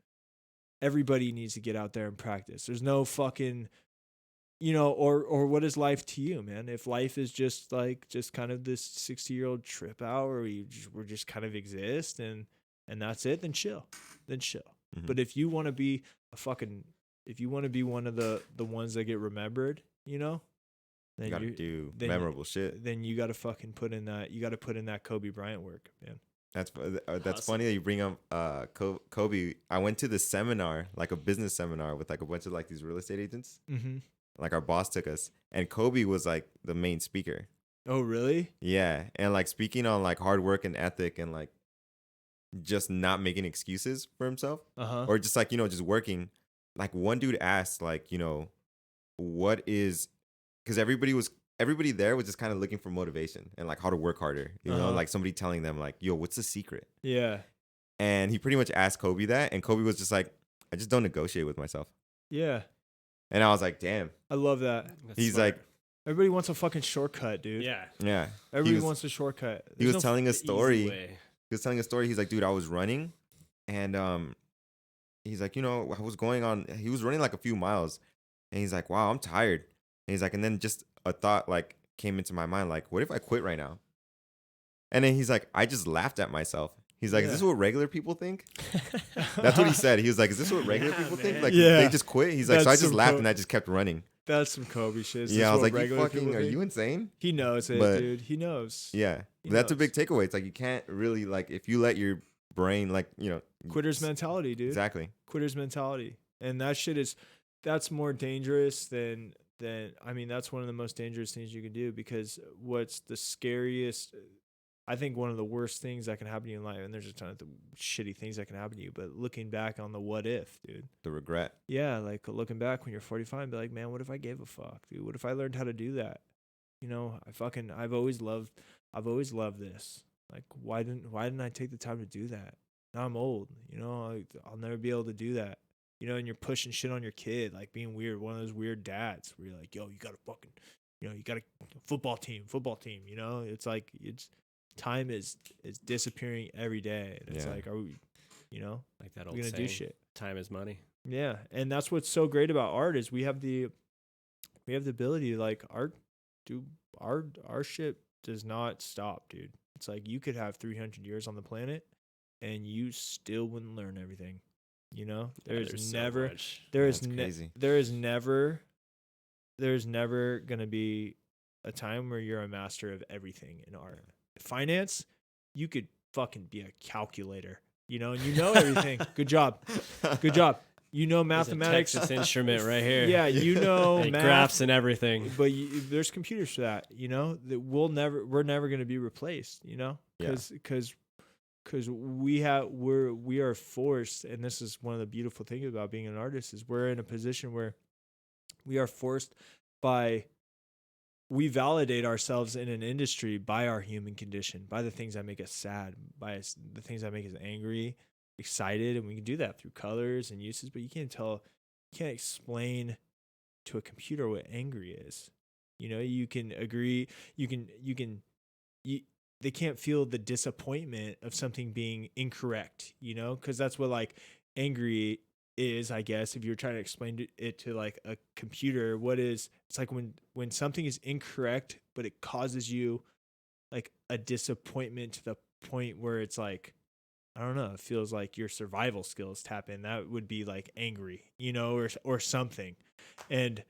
Everybody needs to get out there and practice. There's no fucking, or what is life to you, man? If life is just kind of this 60-year-old trip out where we just kind of exist and that's it, then chill. Mm-hmm. But if you want to be one of the ones that get remembered, then you gotta do memorable shit. Then you gotta fucking put in that Kobe Bryant work, man. That's funny that you bring up Kobe. I went to this seminar, like a business seminar with like a bunch of like these real estate agents. Mm-hmm. Like, our boss took us, and Kobe was like the main speaker. Oh, really? Yeah, and like speaking on like hard work and ethic and like just not making excuses for himself, or just like just working. Like, one dude asked like what is, because everybody there was just kind of looking for motivation and like how to work harder, like somebody telling them like, yo, what's the secret? Yeah. And he pretty much asked Kobe that, and Kobe was just like, I just don't negotiate with myself. Yeah. And I was like, damn. I love that. He's smart. Like, everybody wants a fucking shortcut, dude. Yeah. Yeah. Everybody wants a shortcut. He was telling a story. He was telling a story. He's like, dude, I was running, and he's like, I was going on. He was running like a few miles, and he's like, wow, I'm tired. And he's like, and then just a thought like came into my mind, like, what if I quit right now? And then he's like, I just laughed at myself. He's like, is this what regular people think? That's what he said. He was like, is this what regular people think? Like, Yeah. they just quit? He's like, That's so I just some laughed and I just kept running. That's some Kobe shit. Is Yeah, this I was what like, you regular fucking, people are think? you insane? He knows it, But- dude. He knows. Yeah. He That's a knows. big takeaway. It's like, you can't really, like, if you let your brain, like, Quitter's mentality, dude. Exactly. Quitter's mentality. And that shit that's more dangerous than I mean, that's one of the most dangerous things you can do, because what's the scariest, I think one of the worst things that can happen to you in life, and there's a ton of shitty things that can happen to you, but looking back on the what if, dude. The regret. Yeah, like looking back when you're 45 and be like, man, what if I gave a fuck, dude? What if I learned how to do that? I've always loved this. Like, why didn't I take the time to do that? Now I'm old, I'll never be able to do that. And you're pushing shit on your kid, like being weird, one of those weird dads where you're like, yo, you got to fucking, you got a football team, It's like, time is disappearing every day. And it's like, are we, like that old we're going to do saying, shit. time is money. Yeah. And that's what's so great about art is we have the ability to, like, our shit does not stop, dude. It's like you could have 300 years on the planet and you still wouldn't learn everything. There's never going to be a time where you're a master of everything in art. Finance, you could fucking be a calculator, and you know everything. Good job. Mathematics. Texas Instrument right here. Yeah, and math, graphs and everything. But there's computers for that. That we're never going to be replaced. Because we are forced, and this is one of the beautiful things about being an artist, is we're in a position where we are forced we validate ourselves in an industry by our human condition, by the things that make us sad, by the things that make us angry, excited, and we can do that through colors and uses, but you can't explain to a computer what angry is. You can agree, they can't feel the disappointment of something being incorrect, because that's what, like, angry is, I guess. If you're trying to explain it to, like, a computer, it's like when something is incorrect, but it causes you, like, a disappointment to the point where it's like, I don't know, it feels like your survival skills tap in. That would be like angry, or something. And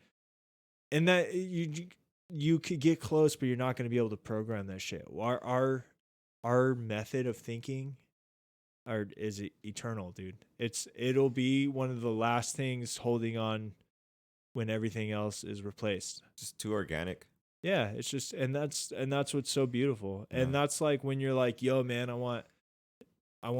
that you could get close, but you're not going to be able to program that shit. Our method of thinking is eternal, dude. It'll be one of the last things holding on when everything else is replaced. Just too organic. Yeah, it's just, and that's what's so beautiful. Yeah. And that's like when you're like, yo, man, I want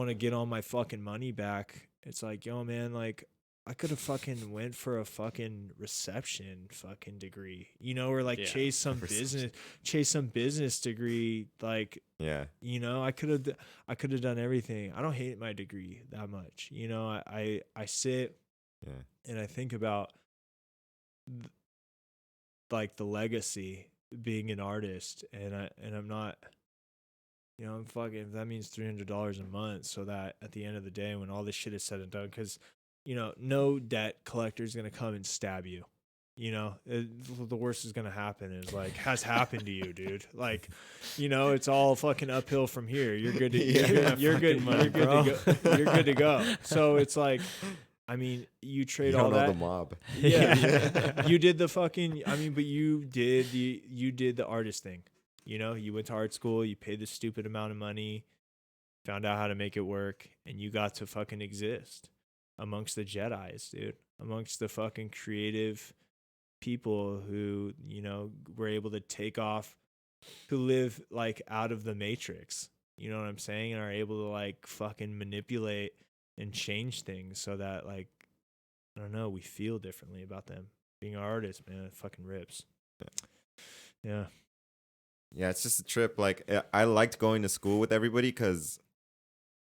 to get all my fucking money back. It's like, yo, man, like, I could have fucking went for a fucking reception fucking degree, or like chase some business degree. Like, yeah, I could have done everything. I don't hate my degree that much. I sit and I think about like the legacy being an artist, and I'm not, I'm fucking, that means $300 a month, so that at the end of the day, when all this shit is said and done, because no debt collector is going to come and stab you. The worst is going to happen is, like, has happened to you, dude. Like, it's all fucking uphill from here. You're good to, you're good to go. So it's like, I mean, you trade all that. You don't know the mob. Yeah. You did the fucking, I mean, but you did the artist thing. You went to art school, you paid the stupid amount of money, found out how to make it work, and you got to fucking exist amongst the Jedis, dude, amongst the fucking creative people who, were able to take off, who live, like, out of the matrix, you know what I'm saying? And are able to, like, fucking manipulate and change things so that, like, I don't know, we feel differently about them. Being an artist, man, it fucking rips. Yeah. Yeah, it's just a trip. Like, I liked going to school with everybody because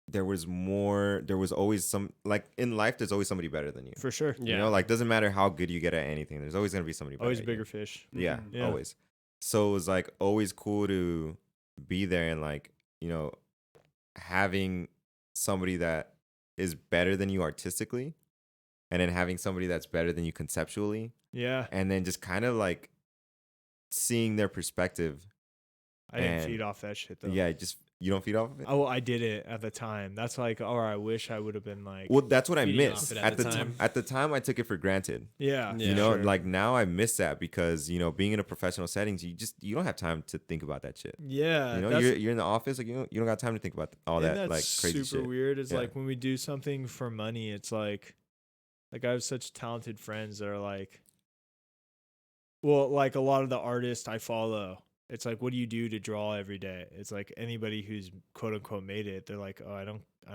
there was always some, like, in life, there's always somebody better than you. For sure. Yeah. Like, doesn't matter how good you get at anything. There's always going to be somebody better. Always at bigger you. fish. Yeah, Yeah, always. So it was, like, always cool to be there and, like, having somebody that is better than you artistically, and then having somebody that's better than you conceptually. Yeah. And then just kind of, like, seeing their perspective. I didn't feed off that shit, though. Yeah, You don't feed off of it? Oh, I did it at the time. That's like, or I wish I would have been like. Well, that's what I feeding missed off it at the time. At the time, I took it for granted. Yeah, Yeah. You know, sure. like now I miss that because being in a professional settings, you don't have time to think about that shit. Yeah, You know, you're in the office, like you don't got time to think about all and that that's like crazy super shit. weird. Is Yeah. like when we do something for money, it's like I have such talented friends that are like, well, like a lot of the artists I follow. It's like, what do you do to draw every day? It's like anybody who's quote unquote made it. They're like, oh, I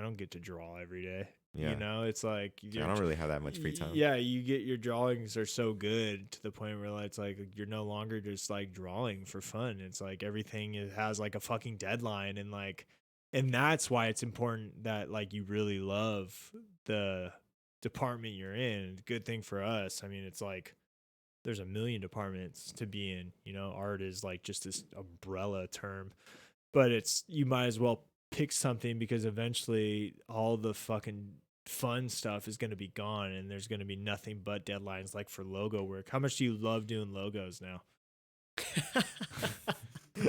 don't get to draw every day. Yeah. You know, it's like I don't really have that much free time. Yeah, you get your drawings are so good to the point where it's like you're no longer just like drawing for fun. It's like everything has like a fucking deadline and that's why it's important that like you really love the department you're in. Good thing for us. I mean, it's like there's a million departments to be in. You know, art is like just this umbrella term, but you might as well pick something because eventually all the fucking fun stuff is going to be gone and there's going to be nothing but deadlines like for logo work. How much do you love doing logos now?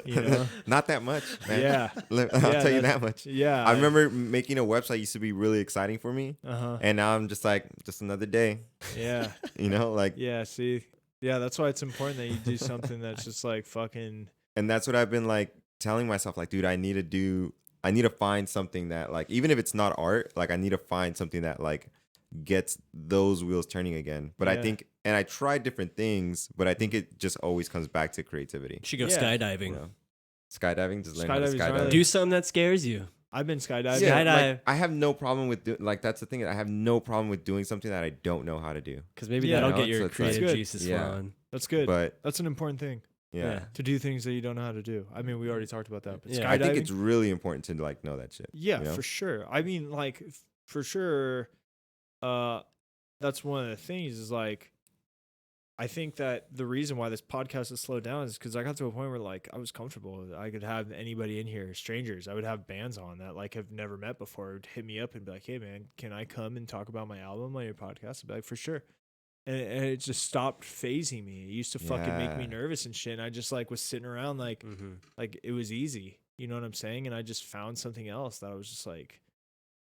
You know? Not that much, man. Yeah. I'll tell you that much. Yeah. I remember making a website used to be really exciting for me. Uh-huh. And now I'm just like, just another day. Yeah. You know, like. Yeah, see. Yeah, that's why it's important that you do something that's just like fucking. And that's what I've been like telling myself, like, dude, I need to find something that like, even if it's not art, like I need to find something that like gets those wheels turning again. But I think, and I tried different things, but I think it just always comes back to creativity. You should go Yeah. skydiving. You know? Skydiving, just learn how to Skydiving's skydive. gnarly. Do something that scares you. I've been skydiving. Yeah. Skydive. Like, I have no problem with like that's the thing. I have no problem with doing something that I don't know how to do. Because maybe Yeah. that'll You know, get your so it's like- creative That's good. juices Yeah. flowing. That's good. But That's an important thing yeah, to do things that you don't know how to do. I mean, we already talked about that. But Yeah. I skydiving, think it's really important to like know that shit. yeah, you know? for sure. I mean, like for sure. That's one of the things is like, I think that the reason why this podcast has slowed down is because I got to a point where like I was comfortable. I could have anybody in here, strangers. I would have bands on that like have never met before would hit me up and be like, "Hey man, can I come and talk about my album on your podcast?" I'd be like, "For sure." And it just stopped phasing me. It used to fucking make me Yeah. nervous and shit. And I just like was sitting around like it was easy. You know what I'm saying? And I just found something else that I was just like,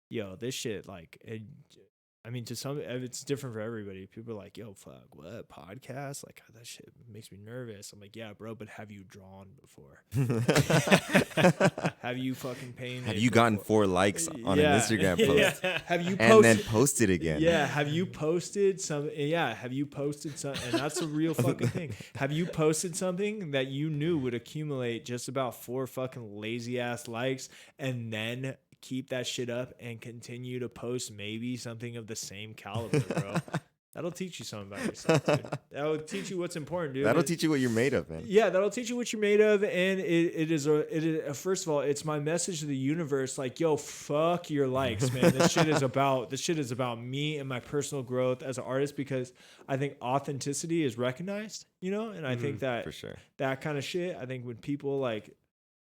yo, this shit like I mean, to some, it's different for everybody. People are like, yo, fuck, what, podcast? Like, that shit makes me nervous. I'm like, yeah, bro, but have you drawn before? Have you fucking painted? Have you gotten before? 4 likes on an Instagram post Yeah. Have you and then posted again? Yeah, have you posted some? Yeah, have you posted some? And that's a real fucking thing. Have you posted something that you knew would accumulate just about 4 fucking lazy ass likes and then keep that shit up and continue to post maybe something of the same caliber, bro? That'll teach you something about yourself, dude. That'll teach you what's important, dude. That'll teach you what you're made of, man. Yeah, that'll teach you what you're made of, and it is first of all, it's my message to the universe, like, yo, fuck your likes, man. This shit is about me and my personal growth as an artist, because I think authenticity is recognized, you know, and I think that For sure. that kind of shit. I think when people like,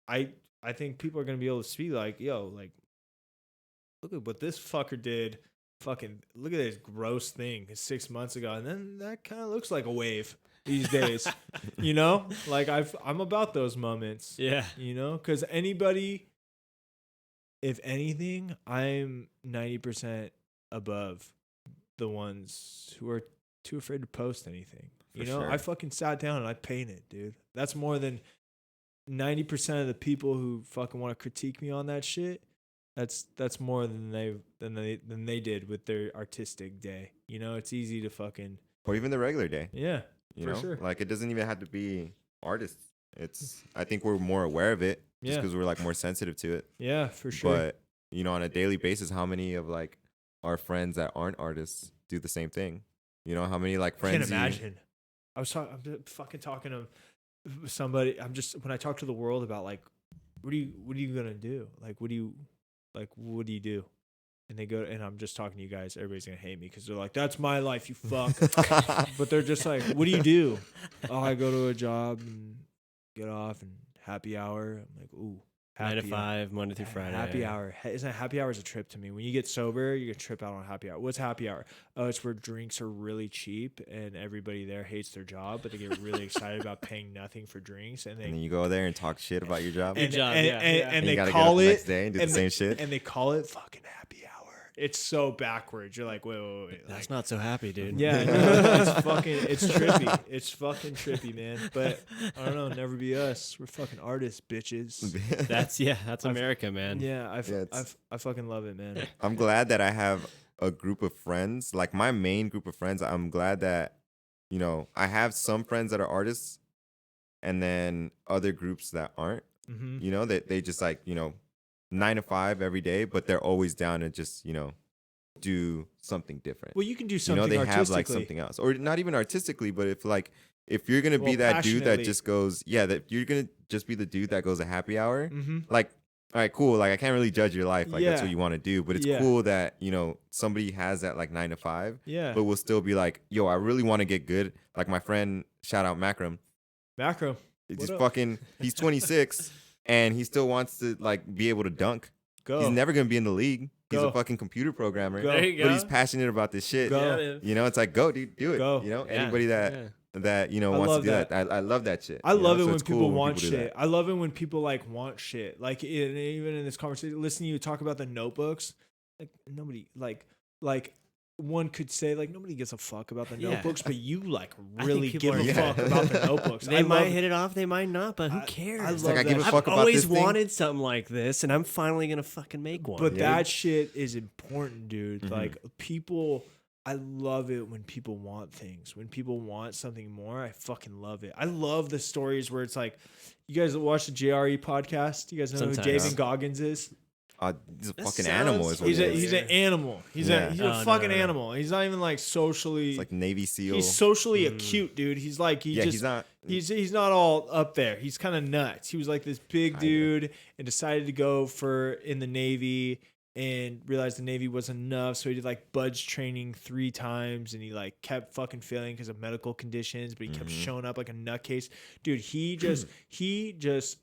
I think people are gonna be able to see like, yo, like, look at what this fucker did. Fucking look at this gross thing 6 months ago, and then that kind of looks like a wave these days. You know, like I'm about those moments. Yeah. You know, because anybody, if anything, I'm 90% above the ones who are too afraid to post anything. You For know, sure. I fucking sat down and I painted, dude. That's more than 90% of the people who fucking want to critique me on that shit. That's more than they did with their artistic day. You know, it's easy to fucking Or even the regular day. yeah, You for know, sure. like it doesn't even have to be artists. I think we're more aware of it just Yeah. because we're like more sensitive to it. Yeah, for sure. But you know, on a daily basis, how many of like our friends that aren't artists do the same thing? You know, how many like I friends? can't imagine. I'm fucking talking to somebody. When I talk to the world about like, what are you gonna do? Like, what do you do? And they go, and I'm just talking to you guys. Everybody's gonna hate me because they're like, that's my life, you fuck. But they're just like, what do you do? Oh, I go to a job and get off and happy hour. I'm like, ooh, 9 to 5, Monday through Friday. Happy hour. Isn't happy hour is a trip to me? When you get sober, you get trip out on happy hour. What's happy hour? Oh, it's where drinks are really cheap and everybody there hates their job, but they get really excited about paying nothing for drinks. And then you go there and talk shit about your job. And And they you gotta call get up the it next day and do the same shit. And they call it fucking happy hour. It's so backwards. You're like, wait. That's not so happy, dude. Yeah, it's trippy. It's fucking trippy, man. But I don't know, never be us. We're fucking artists, bitches. That's America, man. Yeah, I fucking love it, man. I'm glad that I have a group of friends, like my main group of friends. I'm glad that, you know, I have some friends that are artists and then other groups that aren't, you know, that they just like, you know, 9 to 5 every day, but they're always down to just, you know, do something different. Well, you can do something, you know, they have like artistically. something else, or not even artistically, but if you're gonna be that dude that just goes, that you're gonna just be the dude that goes a happy hour, like, all right, cool. Like, I can't really judge your life. Like, that's what you want to do, but it's cool that, you know, somebody has that like 9 to 5, but will still be like, yo, I really want to get good. Like my friend, shout out Macram. He's fucking, he's 26 and he still wants to like be able to dunk. He's never gonna be in the league. He's a fucking computer programmer, There you but go. he's passionate about this shit. Go. You know, it's like, go, dude, do it. Go. You know, anybody that you know I wants love to do that. that. I love that shit. I love know? it So when it's people cool when want people do shit. that. I love it when people like want shit. Like even in this conversation, listening to you talk about the notebooks, like nobody like one could say like nobody gives a fuck about the notebooks, but you like really give a fuck about the notebooks. They might hit it off, they might not, but who cares? I love like, I that give a shit. fuck I've about always this thing. wanted something like this, and I'm finally gonna fucking make one. But that shit is important, dude. Mm-hmm. Like people, I love it when people want things. When people want something more, I fucking love it. I love the stories where it's like, you guys watch the JRE podcast? You guys know Sometimes. who David Goggins is? He's a fucking animal. Is what He's he a is. he's an animal. He's a fucking animal. He's not even like socially. It's like Navy SEAL. He's socially acute, dude. He's like he's not. He's not all up there. He's kind of nuts. He was like this big dude and decided to go in the Navy and realized the Navy wasn't enough. So he did like budge training 3 times and he like kept fucking failing because of medical conditions, but he kept showing up like a nutcase. Dude, he just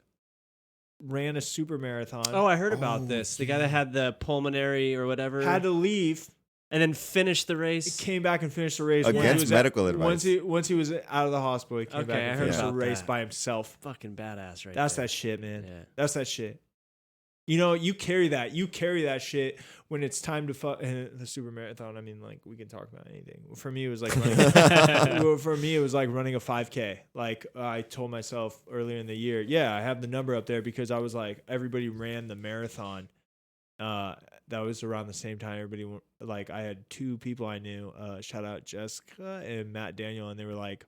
ran a super marathon. Oh, I heard about this. The guy that had the pulmonary or whatever Had to leave. and then finished the race. He came back and finished the race Against medical advice. Once he was out of the hospital, he came back and finished the about race that. by himself. Fucking badass, right? That's there. that shit, man. Yeah. That's that shit. You know, you carry that. You carry that shit when it's time to the super marathon. I mean, like, we can talk about anything. For me, it was like running, running a 5K. Like, I told myself earlier in the year, I have the number up there because I was like, everybody ran the marathon. That was around the same time. Everybody, like, I had 2 people I knew. Shout out Jessica and Matt Daniel, and they were like,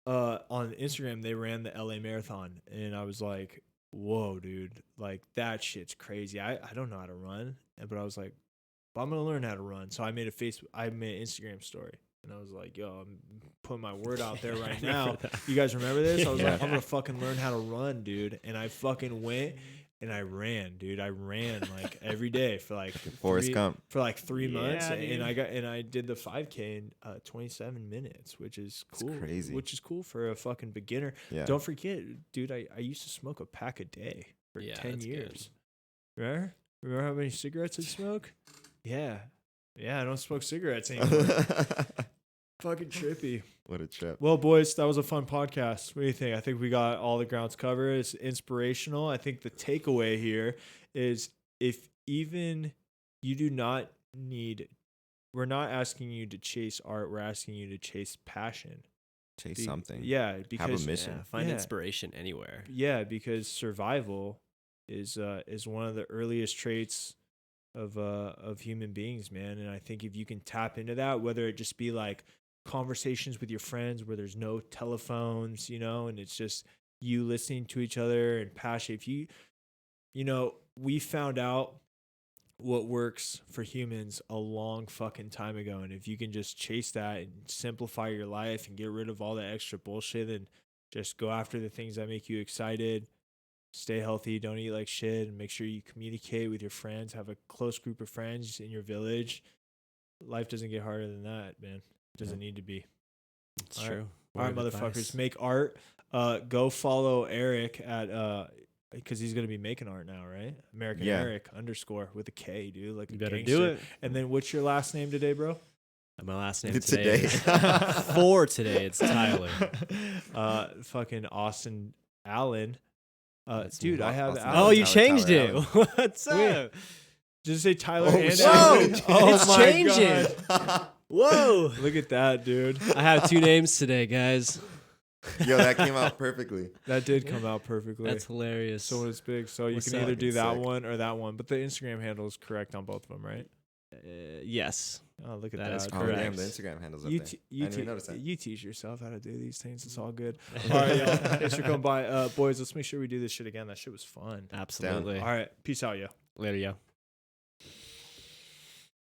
on Instagram, they ran the LA Marathon, and I was like, whoa, dude, like that shit's crazy. I don't know how to run, but I was like, but I'm gonna learn how to run. So I made an Instagram story, and I was like, yo, I'm putting my word out there right now. You guys remember this? I was like, I'm gonna fucking learn how to run, dude. And I fucking went and I ran, dude. I ran like every day for like Forrest Gump. for like 3 months, dude. and I did the 5K in 27 minutes, which is cool. That's crazy. Which is cool for a fucking beginner. Yeah. Don't forget, dude, I used to smoke a pack a day for 10 that's years. Remember how many cigarettes I smoke? Yeah, I don't smoke cigarettes anymore. Fucking trippy. What a trip. Well, boys, that was a fun podcast. What do you think? I think we got all the grounds covered. It's inspirational. I think the takeaway here is if even you do not need, we're not asking you to chase art. We're asking you to chase passion. Chase something. Yeah, because have a mission. Find inspiration anywhere. Yeah, because survival is one of the earliest traits of human beings, man. And I think if you can tap into that, whether it just be like conversations with your friends where there's no telephones, you know, and it's just you listening to each other and passion. If you know, we found out what works for humans a long fucking time ago. And if you can just chase that and simplify your life and get rid of all the extra bullshit and just go after the things that make you excited, stay healthy, don't eat like shit, and make sure you communicate with your friends, have a close group of friends in your village. Life doesn't get harder than that, man. It doesn't need to be. It's true. All right, motherfuckers, make art. Go follow Eric at because he's gonna be making art now, right? American Yeah. Eric _ with a K, dude. Like You a better gangster. do it. And then what's your last name today, bro? My last name Today. For today, it's Tyler. Fucking Austin Allen. That's Dude, me. I have Austin Allen. Oh, you Tyler changed it. Allen. What's Wait. up? Did it say Tyler Oh, and shit. Allen? Whoa, Oh it's my changing. God. Whoa. Look at that, dude. I have 2 names today, guys. Yo, that came out perfectly. That did come out perfectly. That's hilarious. So it's big. So you What's can up? either do that Sick. one or that one, but the Instagram handle is correct on both of them, right? Yes. Oh, look at That that. is Oh, correct. damn, the Instagram handle's up You, there. you, I didn't even notice that. you teach yourself how to do these things. It's all good. All right, y'all. Thanks for coming by. Boys, let's make sure we do this shit again. That shit was fun. Absolutely. All right. Peace out, yo. Later, yo.